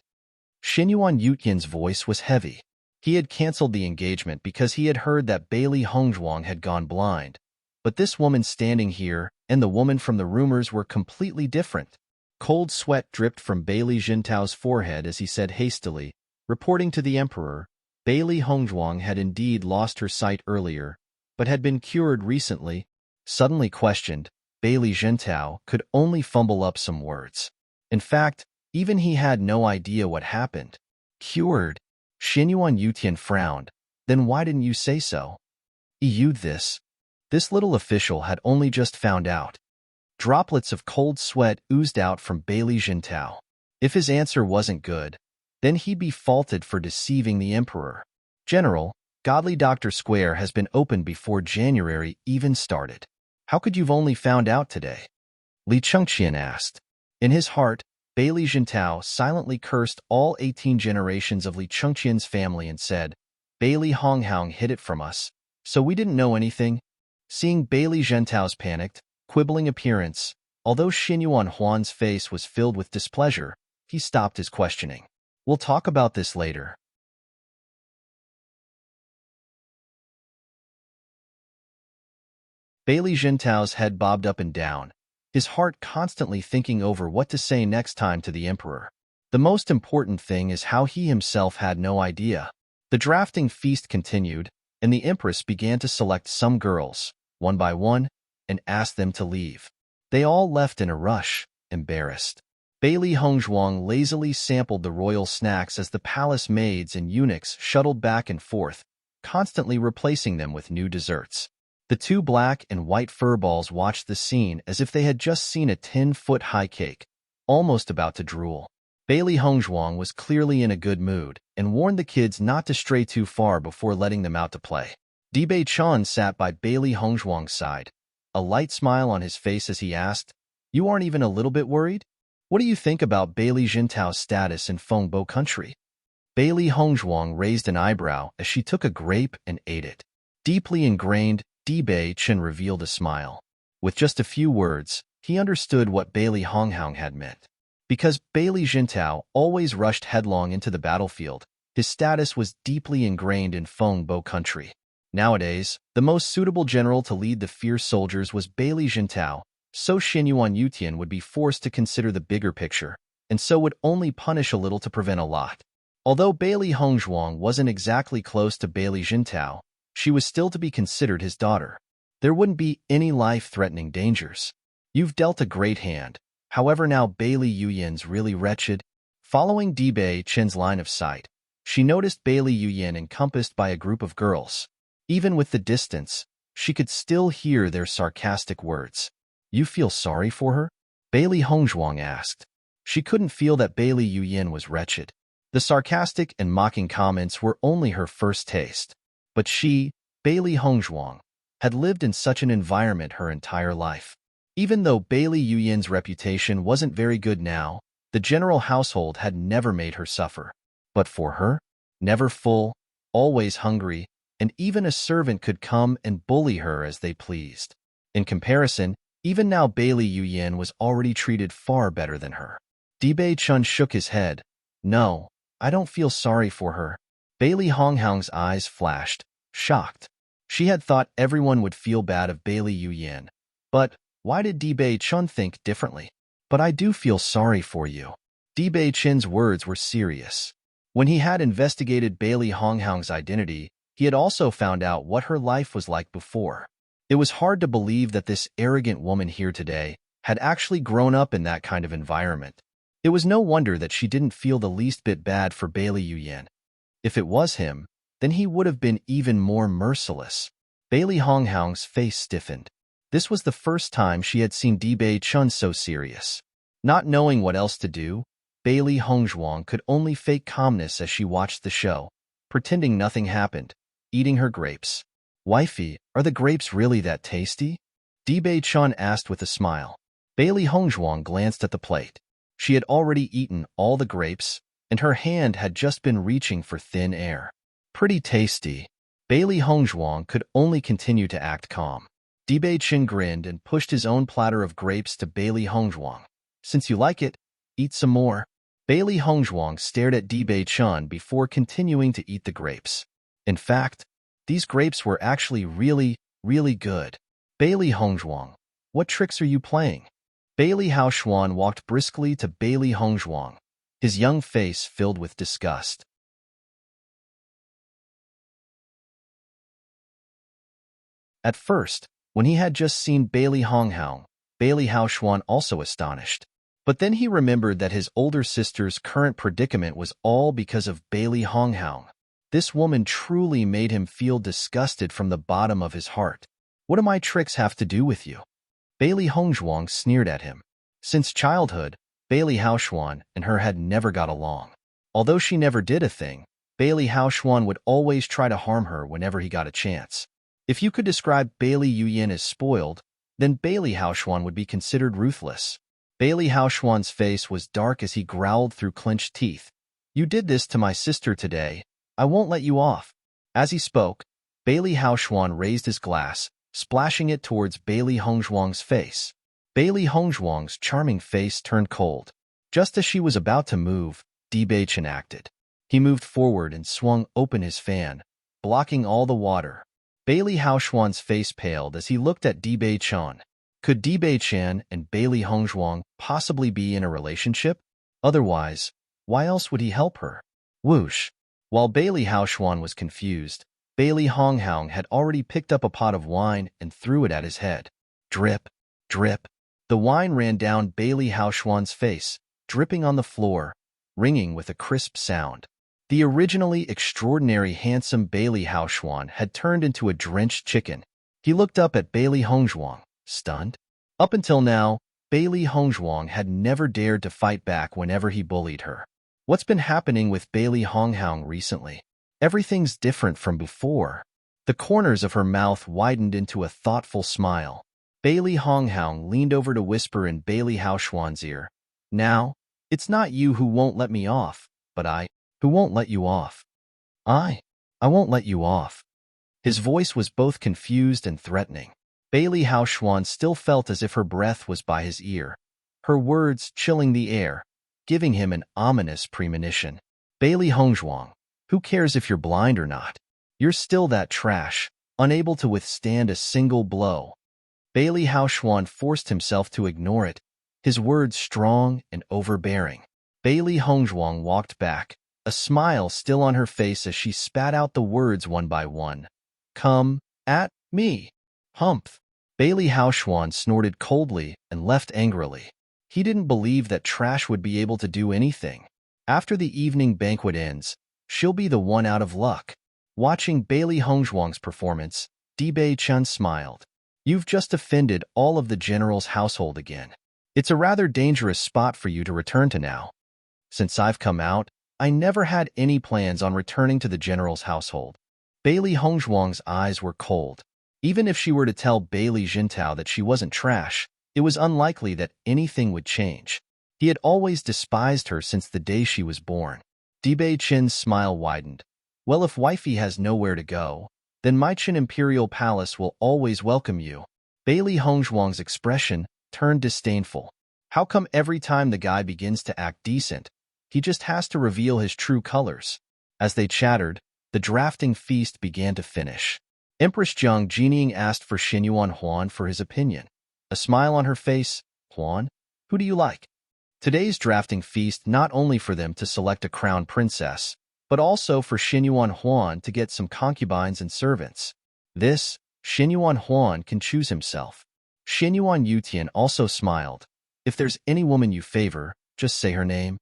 Xinyuan Yutian's voice was heavy. He had canceled the engagement because he had heard that Bailey Hongzhuang had gone blind. But this woman standing here and the woman from the rumors were completely different. Cold sweat dripped from Bailey Jintao's forehead as he said hastily, reporting to the emperor, Bailey Hongzhuang had indeed lost her sight earlier, but had been cured recently. Suddenly questioned, Bailey Jintao could only fumble up some words. In fact, even he had no idea what happened. Cured? Xinyuan Yutian frowned. Then why didn't you say so? This little official had only just found out. Droplets of cold sweat oozed out from Bailey Jintao. If his answer wasn't good, then he'd be faulted for deceiving the emperor. General, Godly Doctor Square has been opened before January even started. How could you've only found out today? Li Chengqian asked. In his heart, Bailey Jintao silently cursed all 18 generations of Li Chengqian's family and said, Bailey Honghaung hid it from us, so we didn't know anything. Seeing Bailey Jintao's panicked, quibbling appearance, although Xinyuan Huan's face was filled with displeasure, he stopped his questioning. We'll talk about this later. Bailey Jintao's head bobbed up and down, his heart constantly thinking over what to say next time to the emperor. The most important thing is how he himself had no idea. The drafting feast continued, and the empress began to select some girls, one by one, and ask them to leave. They all left in a rush, embarrassed. Bailey Hongzhuang lazily sampled the royal snacks as the palace maids and eunuchs shuttled back and forth, constantly replacing them with new desserts. The two black and white furballs watched the scene as if they had just seen a 10-foot-high cake, almost about to drool. Bailey Hongzhuang was clearly in a good mood and warned the kids not to stray too far before letting them out to play. Dibei Chan sat by Bailey Hongzhuang's side, a light smile on his face as he asked, You aren't even a little bit worried? What do you think about Bailey Jintao's status in Fengbo country? Bailey Hongzhuang raised an eyebrow as she took a grape and ate it. Deeply ingrained, Dibei Chen revealed a smile. With just a few words, he understood what Bailey Honghaung had meant. Because Bailey Jintao always rushed headlong into the battlefield, his status was deeply ingrained in Fengbo country. Nowadays, the most suitable general to lead the fierce soldiers was Bailey Jintao, so Xinyuan Yutian would be forced to consider the bigger picture, and so would only punish a little to prevent a lot. Although Bailey Hongzhuang wasn't exactly close to Bailey Jintao, she was still to be considered his daughter. There wouldn't be any life-threatening dangers. You've dealt a great hand. However, now Bailey Yuyan's really wretched. Following Dibei Chen's line of sight, she noticed Bailey Yuyan encompassed by a group of girls. Even with the distance, she could still hear their sarcastic words. You feel sorry for her? Bailey Hongzhuang asked. She couldn't feel that Bailey Yuyan was wretched. The sarcastic and mocking comments were only her first taste. But she, Bailey Hongzhuang, had lived in such an environment her entire life. Even though Bailey Yuyan's reputation wasn't very good now, the general household had never made her suffer. But for her, never full, always hungry, and even a servant could come and bully her as they pleased. In comparison, even now Bailey Yuyan was already treated far better than her. Dibei Chun shook his head. No, I don't feel sorry for her. Bailey Honghaung's eyes flashed, shocked. She had thought everyone would feel bad of Bailey Yuyan. But why did Dibei Chun think differently? But I do feel sorry for you. Dibei Chen's words were serious. When he had investigated Bailey Honghaung's identity, he had also found out what her life was like before. It was hard to believe that this arrogant woman here today had actually grown up in that kind of environment. It was no wonder that she didn't feel the least bit bad for Bailey Yuyan. If it was him, then he would have been even more merciless. Bailey Honghaung's face stiffened. This was the first time she had seen Dibei Chun so serious. Not knowing what else to do, Bailey Hongzhuang could only fake calmness as she watched the show, pretending nothing happened, eating her grapes. Wifey, are the grapes really that tasty? Dibei Chun asked with a smile. Bailey Hongzhuang glanced at the plate. She had already eaten all the grapes, and her hand had just been reaching for thin air. Pretty tasty. Bailey Hongzhuang could only continue to act calm. Dibei Chen grinned and pushed his own platter of grapes to Bailey Hongzhuang. Since you like it, eat some more. Bailey Hongzhuang stared at Dibei Chun before continuing to eat the grapes. In fact, these grapes were actually really, really good. Bailey Hongzhuang, what tricks are you playing? Bailey Haoshuan walked briskly to Bailey Hongzhuang, his young face filled with disgust. At first, when he had just seen Bailey Honghaung, Bailey Haoshuan also astonished. But then he remembered that his older sister's current predicament was all because of Bailey Honghaung. This woman truly made him feel disgusted from the bottom of his heart. What do my tricks have to do with you? Bailey Hongzhuang sneered at him. Since childhood, Bailey Haoshuan and her had never got along. Although she never did a thing, Bailey Haoshuan would always try to harm her whenever he got a chance. If you could describe Bailey Yuyan as spoiled, then Bailey Haoshuan would be considered ruthless. Bailey Haoshuan's face was dark as he growled through clenched teeth. You did this to my sister today. I won't let you off. As he spoke, Bailey Haoshuan raised his glass, splashing it towards Bailey Hongzhuang's face. Bailey Hongzhuang's charming face turned cold. Just as she was about to move, Dibei Chen acted. He moved forward and swung open his fan, blocking all the water. Bailey Haoshuan's face paled as he looked at Dibei Chen. Could Dibei Chen and Bailey Hongzhuang possibly be in a relationship? Otherwise, why else would he help her? Whoosh! While Bailey Haoshuan was confused, Bailey Honghaung had already picked up a pot of wine and threw it at his head. Drip, drip. The wine ran down Bailey Haoshuan's face, dripping on the floor, ringing with a crisp sound. The originally extraordinary handsome Bailey Haoshuan had turned into a drenched chicken. He looked up at Bailey Hongzhuang, stunned. Up until now, Bailey Hongzhuang had never dared to fight back whenever he bullied her. What's been happening with Bailey Honghaung recently? Everything's different from before. The corners of her mouth widened into a thoughtful smile. Bailey Honghaung leaned over to whisper in Bailey Haoshuan's ear. Now, it's not you who won't let me off, but I, who won't let you off. I won't let you off. His voice was both confused and threatening. Bailey Haoshuan still felt as if her breath was by his ear, her words chilling the air, giving him an ominous premonition. Bailey Hongzhuang, who cares if you're blind or not? You're still that trash, unable to withstand a single blow. Bailey Haoshuan forced himself to ignore it, his words strong and overbearing. Bailey Hongzhuang walked back, a smile still on her face as she spat out the words one by one. Come at me. Humph. Bailey Haoshuan snorted coldly and left angrily. He didn't believe that Trash would be able to do anything. After the evening banquet ends, she'll be the one out of luck. Watching Bailey Hongzhuang's performance, Dibei Chun smiled. You've just offended all of the general's household again. It's a rather dangerous spot for you to return to now. Since I've come out, I never had any plans on returning to the general's household. Bailey Hongzhuang's eyes were cold. Even if she were to tell Bailey Jintao that she wasn't Trash, it was unlikely that anything would change. He had always despised her since the day she was born. Dibei Chin's smile widened. Well, if wifey has nowhere to go, then Maichin Imperial Palace will always welcome you. Bailey Hongzhuang's expression turned disdainful. How come every time the guy begins to act decent, he just has to reveal his true colors? As they chattered, the drafting feast began to finish. Empress Jiang Jinying asked for Xinyuan Huan for his opinion. A smile on her face. Huan, who do you like? Today's drafting feast not only for them to select a crown princess, but also for Xinyuan Huan to get some concubines and servants. This, Xinyuan Huan can choose himself. Xinyuan Yutian also smiled. If there's any woman you favor, just say her name.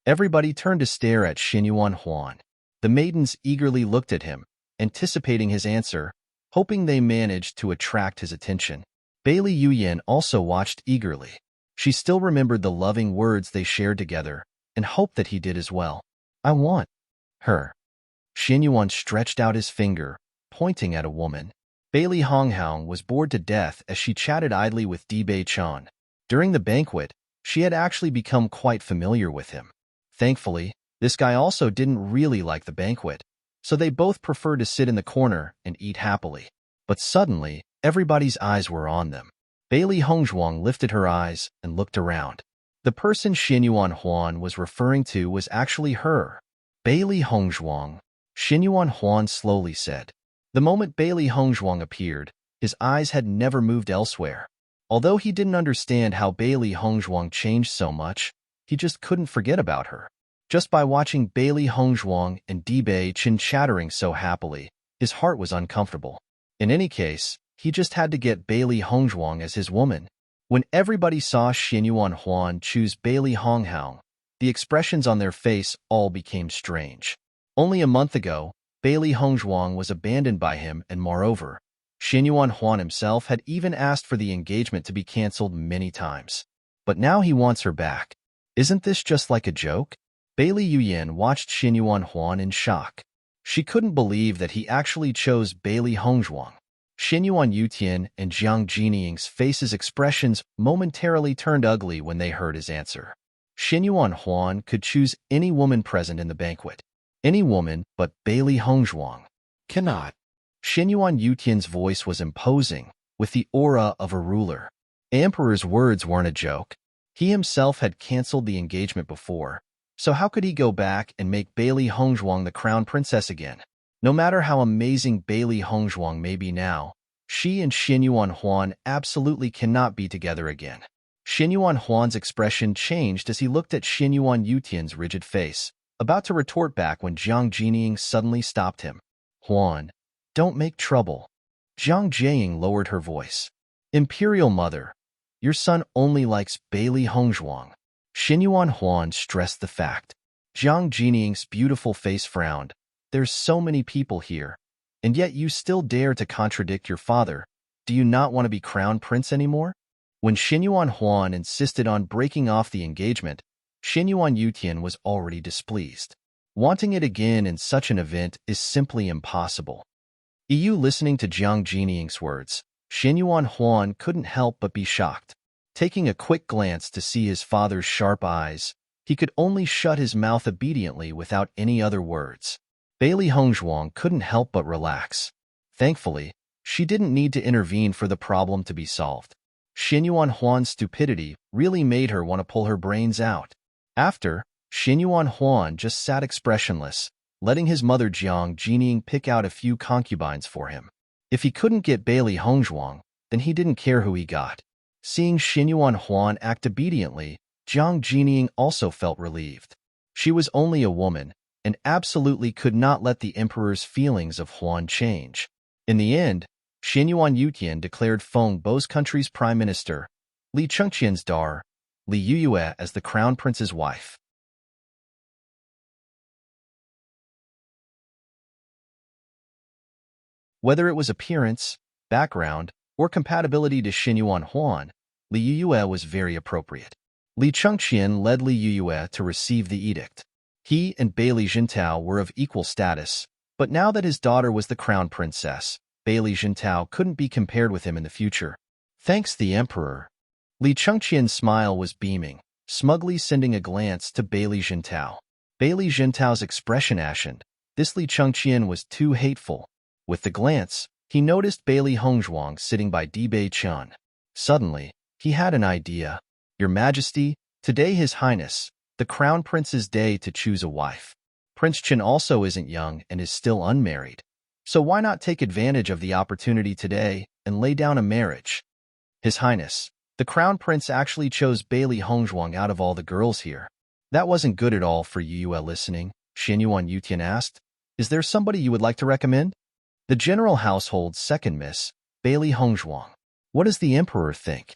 Everybody turned to stare at Xinyuan Huan. The maidens eagerly looked at him, anticipating his answer, hoping they managed to attract his attention. Bailey Yuyan also watched eagerly. She still remembered the loving words they shared together and hoped that he did as well. I want her. Xinyuan stretched out his finger, pointing at a woman. Bailey Honghaung was bored to death as she chatted idly with Dibei Chan. During the banquet, she had actually become quite familiar with him. Thankfully, this guy also didn't really like the banquet, so they both preferred to sit in the corner and eat happily. But suddenly, everybody's eyes were on them. Bailey Hongzhuang lifted her eyes and looked around. The person Xinyuan Huan was referring to was actually her. Bailey Hongzhuang, Xinyuan Huan slowly said. The moment Bailey Hongzhuang appeared, his eyes had never moved elsewhere. Although he didn't understand how Bailey Hongzhuang changed so much, he just couldn't forget about her. Just by watching Bailey Hongzhuang and Dibei Chin chattering so happily, his heart was uncomfortable. In any case, he just had to get Bailey Hongzhuang as his woman. When everybody saw Xinyuan Huan choose Bailey Honghaung, the expressions on their face all became strange. Only a month ago, Bailey Hongzhuang was abandoned by him, and moreover, Xinyuan Huan himself had even asked for the engagement to be cancelled many times. But now he wants her back. Isn't this just like a joke? Bailey Yuyan watched Xinyuan Huan in shock. She couldn't believe that he actually chose Bailey Hongzhuang. Xinyuan Yutian and Jiang Jinying's faces' expressions momentarily turned ugly when they heard his answer. Xinyuan Huan could choose any woman present in the banquet. Any woman but Bailey Hongzhuang. Cannot. Xinyuan Yutian's voice was imposing, with the aura of a ruler. The emperor's words weren't a joke. He himself had cancelled the engagement before, so how could he go back and make Bailey Hongzhuang the crown princess again? No matter how amazing Bailey Hongzhuang may be now, she and Xinyuan Huan absolutely cannot be together again. Xinyuan Huan's expression changed as he looked at Xinyuan Yutian's rigid face, about to retort back when Jiang Jinying suddenly stopped him. Huan, don't make trouble. Jiang Jinying lowered her voice. Imperial Mother, your son only likes Bailey Hongzhuang. Xinyuan Huan stressed the fact. Jiang Jinying's beautiful face frowned. There's so many people here, and yet you still dare to contradict your father. Do you not want to be crown prince anymore? When Xinyuan Huan insisted on breaking off the engagement, Xinyuan Yutian was already displeased. Wanting it again in such an event is simply impossible. EU listening to Jiang Jinying's words, Xinyuan Huan couldn't help but be shocked. Taking a quick glance to see his father's sharp eyes, he could only shut his mouth obediently without any other words. Bailey Hongzhuang couldn't help but relax. Thankfully, she didn't need to intervene for the problem to be solved. Xinyuan Huan's stupidity really made her want to pull her brains out. After, Xinyuan Huan just sat expressionless, letting his mother Jiang Jining pick out a few concubines for him. If he couldn't get Bailey Hongzhuang, then he didn't care who he got. Seeing Xinyuan Huan act obediently, Jiang Jining also felt relieved. She was only a woman, and absolutely could not let the emperor's feelings of Huan change. In the end, Xinyuan Yutian declared Feng Bo's country's prime minister, Li Chengqian's daughter, Li Yuyue, as the crown prince's wife. Whether it was appearance, background, or compatibility to Xinyuan Huan, Li Yuyue was very appropriate. Li Chengqian led Li Yuyue to receive the edict. He and Bailey Jintao were of equal status, but now that his daughter was the crown princess, Bailey Jintao couldn't be compared with him in the future. Thanks the emperor. Li Chengqian's smile was beaming, smugly sending a glance to Bailey Jintao. Bailey Jintao's expression ashened. This Li Chengqian was too hateful. With the glance, he noticed Bailey Hongzhuang sitting by Dibei Chun. Suddenly, he had an idea. Your Majesty, today His Highness, the Crown Prince's day to choose a wife. Prince Chen also isn't young and is still unmarried. So why not take advantage of the opportunity today and lay down a marriage? His Highness, the Crown Prince actually chose Bailey Hongzhuang out of all the girls here. That wasn't good at all for Yuyue listening, Xinyuan Yutian asked. Is there somebody you would like to recommend? The general household's second miss, Bailey Hongzhuang. What does the emperor think?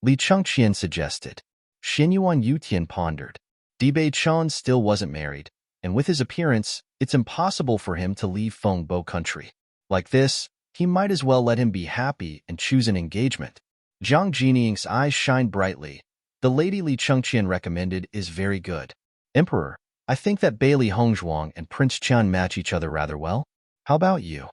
Li Chengqian suggested. Xinyuan Yutian pondered. Dibei Chun still wasn't married, and with his appearance, it's impossible for him to leave Feng Bo country. Like this, he might as well let him be happy and choose an engagement. Jiang Jining's eyes shined brightly. The lady Li Chengqian recommended is very good. Emperor, I think that Bailey Hongzhuang and Prince Chen match each other rather well. How about you?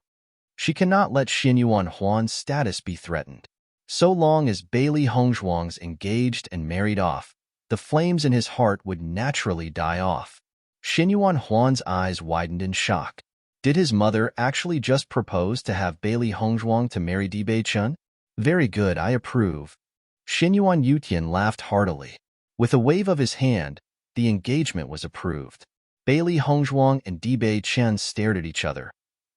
She cannot let Xinyuan Huan's status be threatened. So long as Bailey Hongzhuang's engaged and married off, the flames in his heart would naturally die off. Xinyuan Huan's eyes widened in shock. Did his mother actually just propose to have Bailey Hongzhuang to marry Dibei Chun? Very good, I approve. Xinyuan Yutian laughed heartily. With a wave of his hand, the engagement was approved. Bailey Hongzhuang and Dibei Chen stared at each other,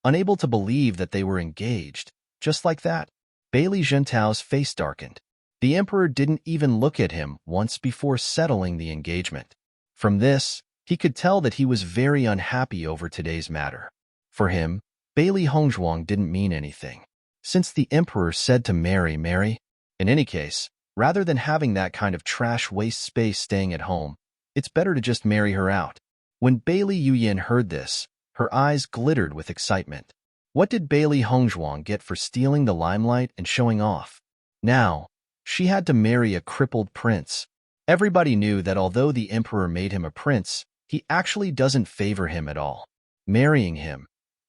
unable to believe that they were engaged. Just like that, Bailey Jintao's face darkened. The emperor didn't even look at him once before settling the engagement. From this, he could tell that he was very unhappy over today's matter. For him, Bailey Hongzhuang didn't mean anything. Since the emperor said to marry. In any case, rather than having that kind of trash waste space staying at home, it's better to just marry her out. When Bailey Yuyin heard this, her eyes glittered with excitement. What did Bailey Hongzhuang get for stealing the limelight and showing off? Now, she had to marry a crippled prince. Everybody knew that although the emperor made him a prince, he actually doesn't favor him at all. Marrying him,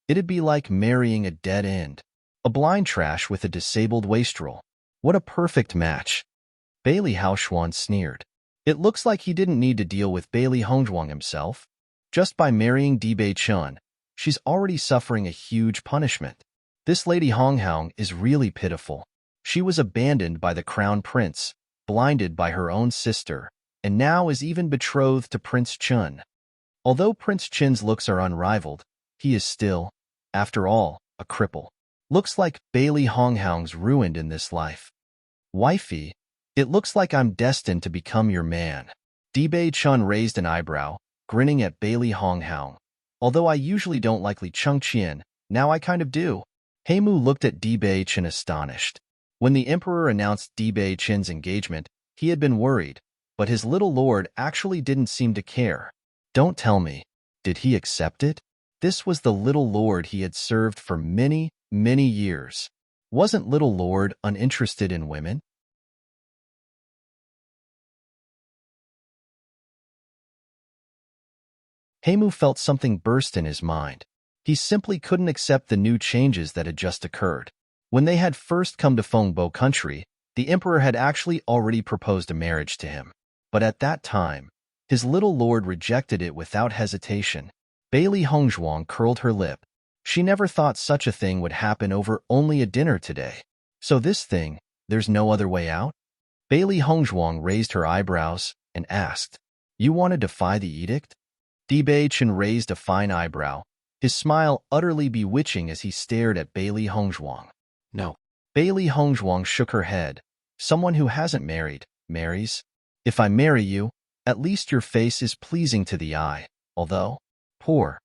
it'd be like marrying a dead end. A blind trash with a disabled wastrel. What a perfect match. Bailey Haoxuan sneered. It looks like he didn't need to deal with Bailey Hongzhuang himself. Just by marrying Dibei Chun, she's already suffering a huge punishment. This Lady Honghaung is really pitiful. She was abandoned by the crown prince, blinded by her own sister, and now is even betrothed to Prince Chun. Although Prince Chin's looks are unrivaled, he is still, after all, a cripple. Looks like Bailey Honghaung's ruined in this life. Wifey, it looks like I'm destined to become your man. Dibei Chun raised an eyebrow, grinning at Bailey Honghaung. Although I usually don't like Li Chengqian, now I kind of do. Heimu looked at Dibei Chen astonished. When the emperor announced Dibei Chen's engagement, he had been worried, but his little lord actually didn't seem to care. Don't tell me, did he accept it? This was the little lord he had served for many, many years. Wasn't little lord uninterested in women? Heimu felt something burst in his mind. He simply couldn't accept the new changes that had just occurred. When they had first come to Fengbo country, the emperor had actually already proposed a marriage to him. But at that time, his little lord rejected it without hesitation. Bailey Hongzhuang curled her lip. She never thought such a thing would happen over only a dinner today. So this thing, there's no other way out? Bailey Hongzhuang raised her eyebrows and asked, You want to defy the edict? Bewitching raised a fine eyebrow, his smile utterly bewitching as he stared at Bailey Hongzhuang. No. Bailey Hongzhuang shook her head. Someone who hasn't married, marries. If I marry you, at least your face is pleasing to the eye, although poor.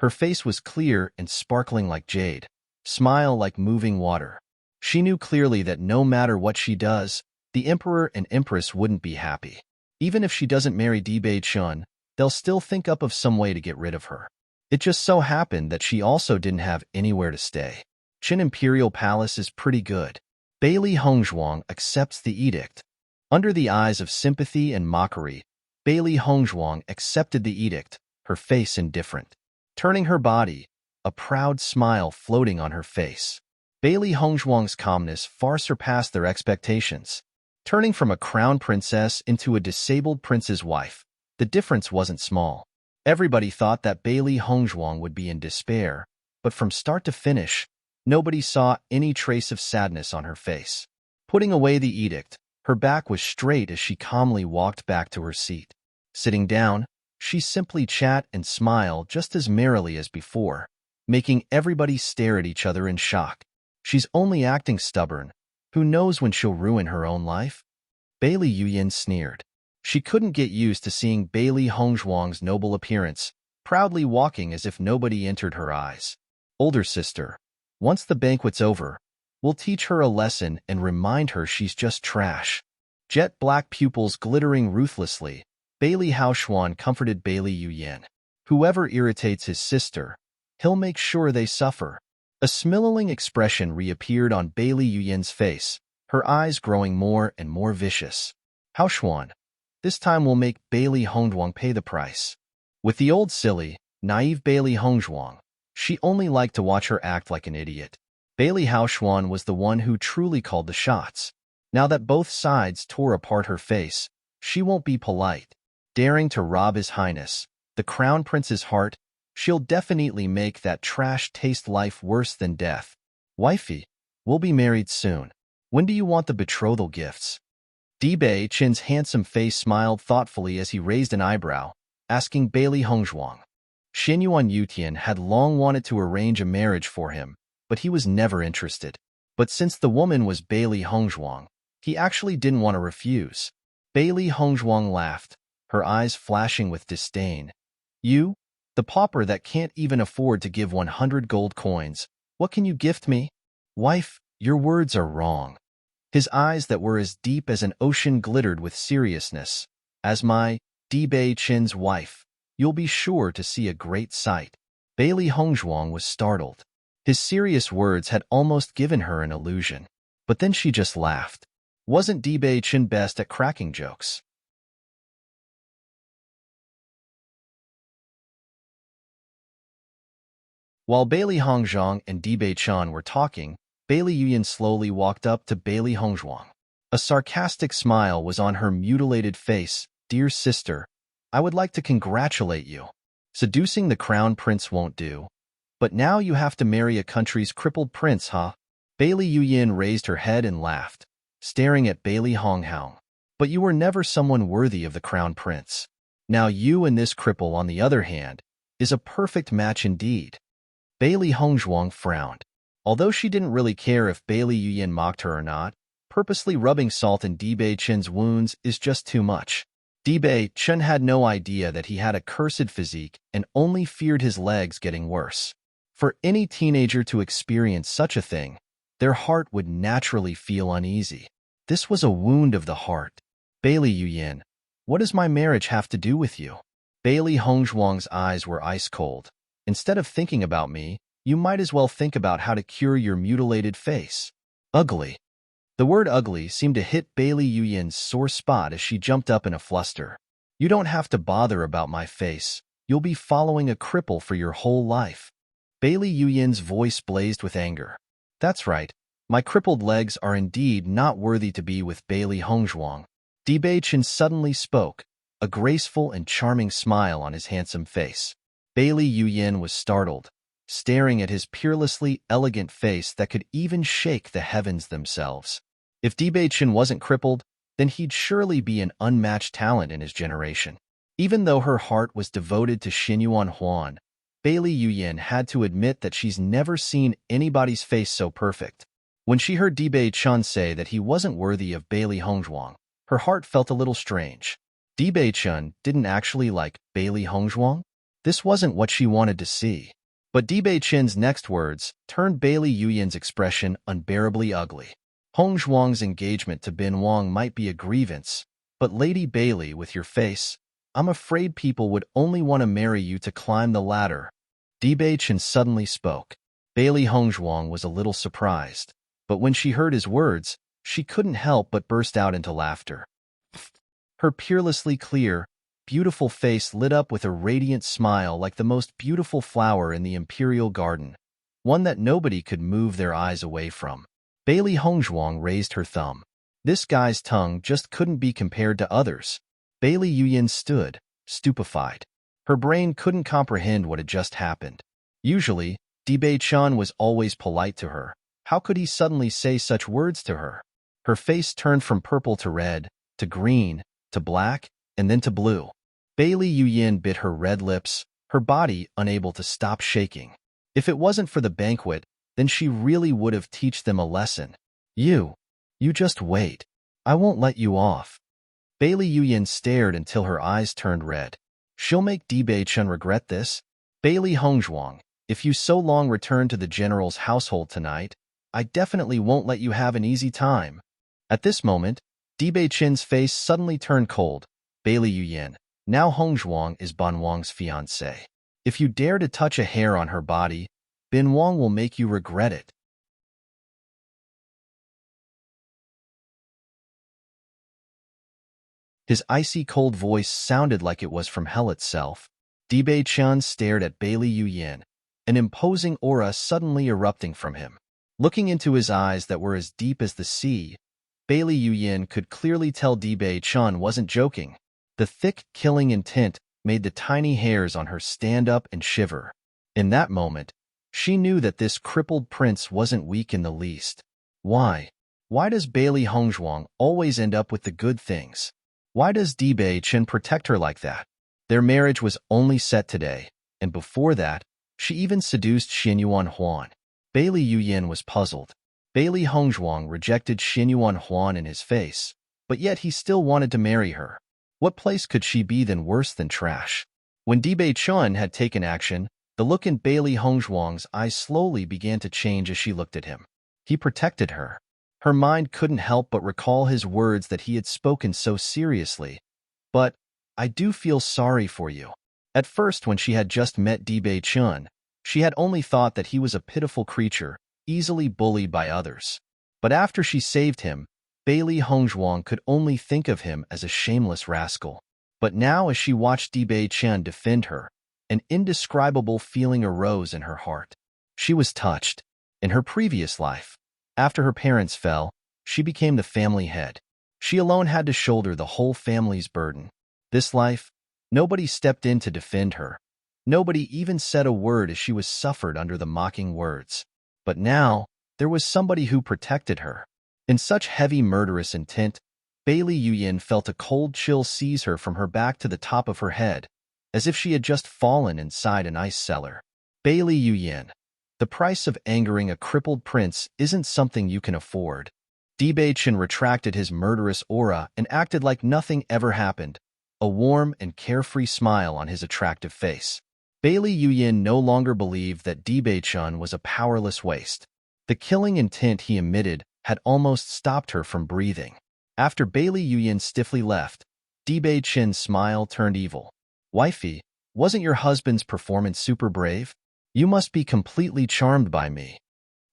Her face was clear and sparkling like jade, smile like moving water. She knew clearly that no matter what she does, the emperor and empress wouldn't be happy. Even if she doesn't marry Bewitching, they'll still think up of some way to get rid of her. It just so happened that she also didn't have anywhere to stay. Qin Imperial Palace is pretty good. Bailey Hongzhuang accepts the edict. Under the eyes of sympathy and mockery, Bailey Hongzhuang accepted the edict, her face indifferent. Turning her body, a proud smile floating on her face. Bailey Hongzhuang's calmness far surpassed their expectations. Turning from a crown princess into a disabled prince's wife, the difference wasn't small. Everybody thought that Bailey Hongzhuang would be in despair, but from start to finish, nobody saw any trace of sadness on her face. Putting away the edict, her back was straight as she calmly walked back to her seat. Sitting down, she simply chat and smile just as merrily as before, making everybody stare at each other in shock. She's only acting stubborn. Who knows when she'll ruin her own life? Bailey Yuyin sneered. She couldn't get used to seeing Bailey Hongzhuang's noble appearance, proudly walking as if nobody entered her eyes. Older sister, once the banquet's over, we'll teach her a lesson and remind her she's just trash. Jet black pupils glittering ruthlessly, Bailey Haoxuan comforted Bailey Yuyin. Whoever irritates his sister, he'll make sure they suffer. A smiling expression reappeared on Bailey Yuyin's face, her eyes growing more and more vicious. Haoxuan, this time we'll make Bailey Hongzhuang pay the price. With the old silly, naive Bailey Hongzhuang, she only liked to watch her act like an idiot. Bailey Haoxuan was the one who truly called the shots. Now that both sides tore apart her face, she won't be polite. Daring to rob His Highness, the Crown Prince's heart, she'll definitely make that trash taste life worse than death. Wifey, we'll be married soon. When do you want the betrothal gifts? Bewitching's handsome face smiled thoughtfully as he raised an eyebrow, asking Bailey Hongzhuang. Xinyuan Yutian had long wanted to arrange a marriage for him, but he was never interested. But since the woman was Bailey Hongzhuang, he actually didn't want to refuse. Bailey Hongzhuang laughed, her eyes flashing with disdain. You? The pauper that can't even afford to give 100 gold coins, what can you gift me? Wife, your words are wrong. His eyes that were as deep as an ocean glittered with seriousness. As my Bewitching's wife, you'll be sure to see a great sight. Bailey Hongzhuang was startled. His serious words had almost given her an illusion. But then she just laughed. Wasn't Bewitching best at cracking jokes? While Bailey Hongzhuang and Bewitching were talking, Bailey Yuyin slowly walked up to Bailey Hongzhuang. A sarcastic smile was on her mutilated face. Dear sister, I would like to congratulate you. Seducing the crown prince won't do. But now you have to marry a country's crippled prince, huh? Bailey Yuyin raised her head and laughed, staring at Bailey Hongzhuang. But you were never someone worthy of the crown prince. Now you and this cripple, on the other hand, is a perfect match indeed. Bailey Hongzhuang frowned. Although she didn't really care if Bailey Yuyin mocked her or not, purposely rubbing salt in Bewitching's wounds is just too much. Bewitching had no idea that he had a cursed physique and only feared his legs getting worse. For any teenager to experience such a thing, their heart would naturally feel uneasy. This was a wound of the heart. Bailey Yuyin, what does my marriage have to do with you? Bailey Hongzhuang's eyes were ice cold. Instead of thinking about me, you might as well think about how to cure your mutilated face. Ugly. The word ugly seemed to hit Bailey Yuyin's sore spot as she jumped up in a fluster. You don't have to bother about my face. You'll be following a cripple for your whole life. Bailey Yuyin's voice blazed with anger. That's right. My crippled legs are indeed not worthy to be with Bailey Hongzhuang. Bewitching suddenly spoke, a graceful and charming smile on his handsome face. Bailey Yuyin was startled, staring at his peerlessly elegant face that could even shake the heavens themselves. If Bewitching wasn't crippled, then he'd surely be an unmatched talent in his generation. Even though her heart was devoted to Xinyuan Huan, Bailey Yuyin had to admit that she's never seen anybody's face so perfect. When she heard Dibei Chun say that he wasn't worthy of Bailey Hongzhuang, her heart felt a little strange. Dibei Chun didn't actually like Bailey Hongzhuang? This wasn't what she wanted to see. But Dibei Chin's next words turned Bailey Yuyin's expression unbearably ugly. Hongzhuang's engagement to Bin Wang might be a grievance, but Lady Bailey, with your face, I'm afraid people would only want to marry you to climb the ladder. Dibei Chin suddenly spoke. Bailey Hongzhuang was a little surprised, but when she heard his words, she couldn't help but burst out into laughter. Her peerlessly clear, beautiful face lit up with a radiant smile like the most beautiful flower in the imperial garden, one that nobody could move their eyes away from. Bailey Hongzhuang raised her thumb. This guy's tongue just couldn't be compared to others. Bailey Yuyin stood, stupefied. Her brain couldn't comprehend what had just happened. Usually, Dibei Chun was always polite to her. How could he suddenly say such words to her? Her face turned from purple to red, to green, to black, and then to blue. Bailey Yuyin bit her red lips, her body unable to stop shaking. If it wasn't for the banquet, then she really would have teach them a lesson. You just wait. I won't let you off. Bailey Yuyin stared until her eyes turned red. She'll make Dibei Chun regret this. Bailey Hongzhuang, if you so long return to the general's household tonight, I definitely won't let you have an easy time. At this moment, Dibei Chin's face suddenly turned cold. Bailey Yuyin, now Hongzhuang is Bin Wang's fiancé. If you dare to touch a hair on her body, Bin Wang will make you regret it. His icy cold voice sounded like it was from hell itself. Dibei Chun stared at Bailey Yuyin, an imposing aura suddenly erupting from him. Looking into his eyes that were as deep as the sea, Bailey Yuyin could clearly tell Dibei Chun wasn't joking. The thick, killing intent made the tiny hairs on her stand up and shiver. In that moment, she knew that this crippled prince wasn't weak in the least. Why? Why does Bailey Hongzhuang always end up with the good things? Why does Dibei Chun protect her like that? Their marriage was only set today, and before that, she even seduced Xinyuan Huan. Bailey Yuyin was puzzled. Bailey Hongzhuang rejected Xinyuan Huan in his face, but yet he still wanted to marry her. What place could she be then worse than trash? When Dibei Chun had taken action, the look in Bailey Hongzhuang's eyes slowly began to change as she looked at him. He protected her. Her mind couldn't help but recall his words that he had spoken so seriously. But, I do feel sorry for you. At first, when she had just met Dibei Chun, she had only thought that he was a pitiful creature, easily bullied by others. But after she saved him, Bailey Hongzhuang could only think of him as a shameless rascal. But now as she watched Dibei Chun defend her, an indescribable feeling arose in her heart. She was touched. In her previous life, after her parents fell, she became the family head. She alone had to shoulder the whole family's burden. This life, nobody stepped in to defend her. Nobody even said a word as she was suffered under the mocking words. But now, there was somebody who protected her. In such heavy murderous intent, Bailey Yuyin felt a cold chill seize her from her back to the top of her head, as if she had just fallen inside an ice cellar. Bailey Yuyin, the price of angering a crippled prince isn't something you can afford. Dibei Chun retracted his murderous aura and acted like nothing ever happened, a warm and carefree smile on his attractive face. Bailey Yuyin no longer believed that Dibei Chun was a powerless waste. The killing intent he emitted had almost stopped her from breathing. After Bailey Yuyin stiffly left, Dibei Chun's smile turned evil. Wifey, wasn't your husband's performance super brave? You must be completely charmed by me.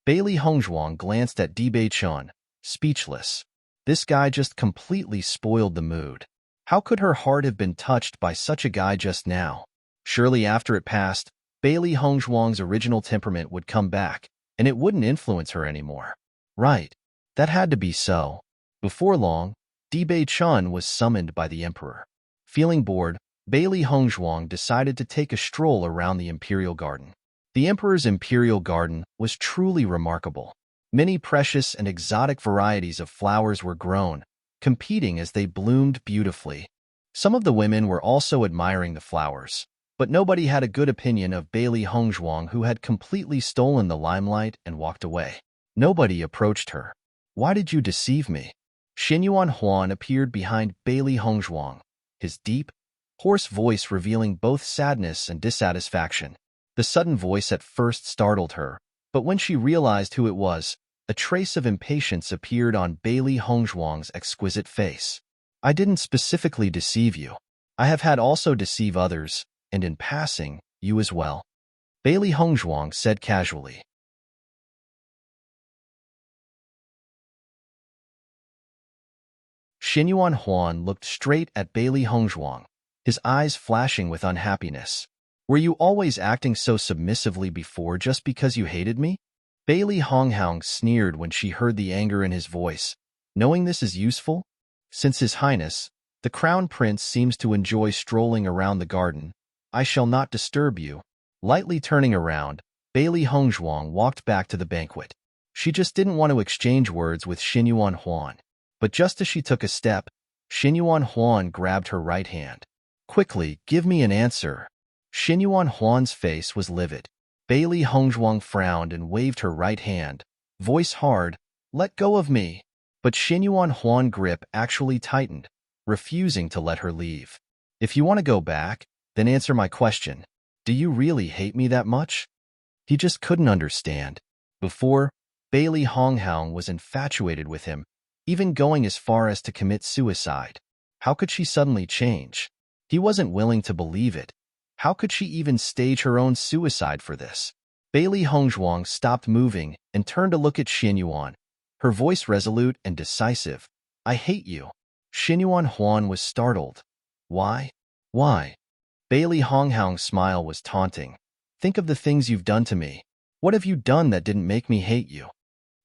Bailey Hongzhuang glanced at Dibei Chun, speechless. This guy just completely spoiled the mood. How could her heart have been touched by such a guy just now? Surely after it passed, Bailey Hongzhuang's original temperament would come back, and it wouldn't influence her anymore. Right. That had to be so. Before long, Dibei Chun was summoned by the emperor. Feeling bored, Bailey Hongzhuang decided to take a stroll around the imperial garden. The emperor's imperial garden was truly remarkable. Many precious and exotic varieties of flowers were grown, competing as they bloomed beautifully. Some of the women were also admiring the flowers, but nobody had a good opinion of Bailey Hongzhuang, who had completely stolen the limelight and walked away. Nobody approached her. Why did you deceive me? Xinyuan Huan appeared behind Bailey Hongzhuang, his deep, hoarse voice revealing both sadness and dissatisfaction. The sudden voice at first startled her, but when she realized who it was, a trace of impatience appeared on Bailey Hongzhuang's exquisite face. I didn't specifically deceive you. I have had also deceive others, and in passing, you as well. Bailey Hongzhuang said casually. Xinyuan Huan looked straight at Bailey Hongzhuang, his eyes flashing with unhappiness. Were you always acting so submissively before just because you hated me? Bailey Hongzhuang sneered when she heard the anger in his voice. Knowing this is useful? Since His Highness, the Crown Prince, seems to enjoy strolling around the garden, I shall not disturb you. Lightly turning around, Bailey Hongzhuang walked back to the banquet. She just didn't want to exchange words with Xinyuan Huan. But just as she took a step, Xinyuan Huan grabbed her right hand. Quickly, give me an answer. Xinyuan Huan's face was livid. Bailey Hongzhuang frowned and waved her right hand, voice hard, let go of me. But Xinyuan Huan's grip actually tightened, refusing to let her leave. If you want to go back, then answer my question. Do you really hate me that much? He just couldn't understand. Before, Bailey Hongzhuang was infatuated with him, even going as far as to commit suicide. How could she suddenly change? He wasn't willing to believe it. How could she even stage her own suicide for this? Bailey Hongzhuang stopped moving and turned to look at Xinyuan, her voice resolute and decisive. I hate you. Xinyuan Huan was startled. Why? Why? Bailey Hongzhuang's smile was taunting. Think of the things you've done to me. What have you done that didn't make me hate you?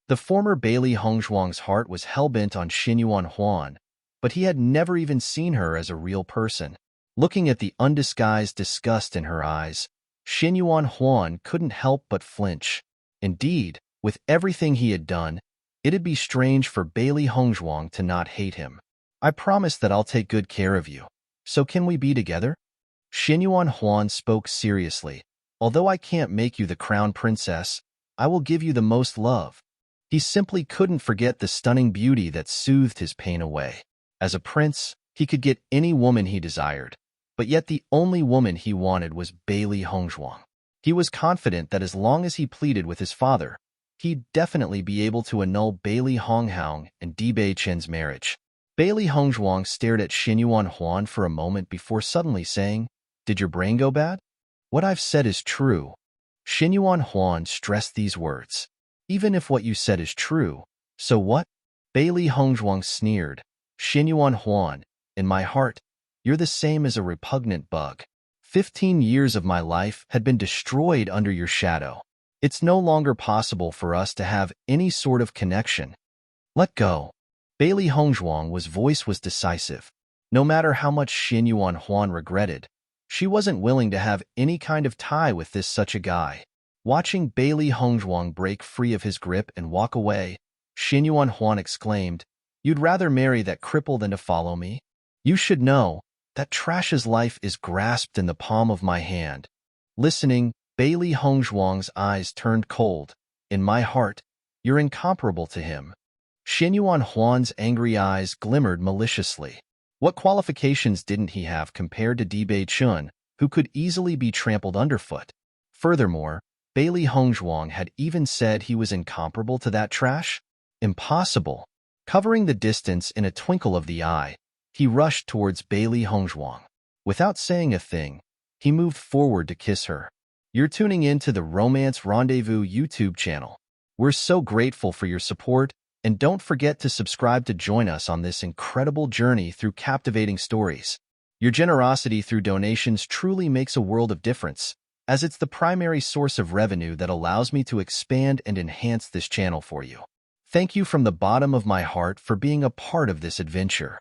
The former Bailey Hongzhuang's heart was hell-bent on Xinyuan Huan, but he had never even seen her as a real person. Looking at the undisguised disgust in her eyes, Xinyuan Huan couldn't help but flinch. Indeed, with everything he had done, it'd be strange for Bailey Hongzhuang to not hate him. I promise that I'll take good care of you. So can we be together? Xinyuan Huan spoke seriously. Although I can't make you the crown princess, I will give you the most love. He simply couldn't forget the stunning beauty that soothed his pain away. As a prince, he could get any woman he desired, but yet the only woman he wanted was Bailey Hongzhuang. He was confident that as long as he pleaded with his father, he'd definitely be able to annul Bailey Hongzhuang and Dibei Chen's marriage. Bailey Hongzhuang stared at Xinyuan Huan for a moment before suddenly saying, Did your brain go bad? What I've said is true. Xinyuan Huan stressed these words. Even if what you said is true, so what? Bailey Hongzhuang sneered. Xinyuan Huan, in my heart, you're the same as a repugnant bug. 15 years of my life had been destroyed under your shadow. It's no longer possible for us to have any sort of connection. Let go. Bailey Hongzhuang's voice was decisive. No matter how much Xinyuan Huan regretted, she wasn't willing to have any kind of tie with this such a guy. Watching Bailey Hongzhuang break free of his grip and walk away, Xinyuan Huan exclaimed, You'd rather marry that cripple than to follow me? You should know, that trash's life is grasped in the palm of my hand. Listening, Bailey Hongzhuang's eyes turned cold. In my heart, you're incomparable to him. Xinyuan Huan's angry eyes glimmered maliciously. What qualifications didn't he have compared to Dibei Chun, who could easily be trampled underfoot? Furthermore, Bailey Hongzhuang had even said he was incomparable to that trash? Impossible. Covering the distance in a twinkle of the eye, he rushed towards Bailey Hongzhuang. Without saying a thing, he moved forward to kiss her. You're tuning in to the Romance Rendezvous YouTube channel. We're so grateful for your support, and don't forget to subscribe to join us on this incredible journey through captivating stories. Your generosity through donations truly makes a world of difference, as it's the primary source of revenue that allows me to expand and enhance this channel for you. Thank you from the bottom of my heart for being a part of this adventure.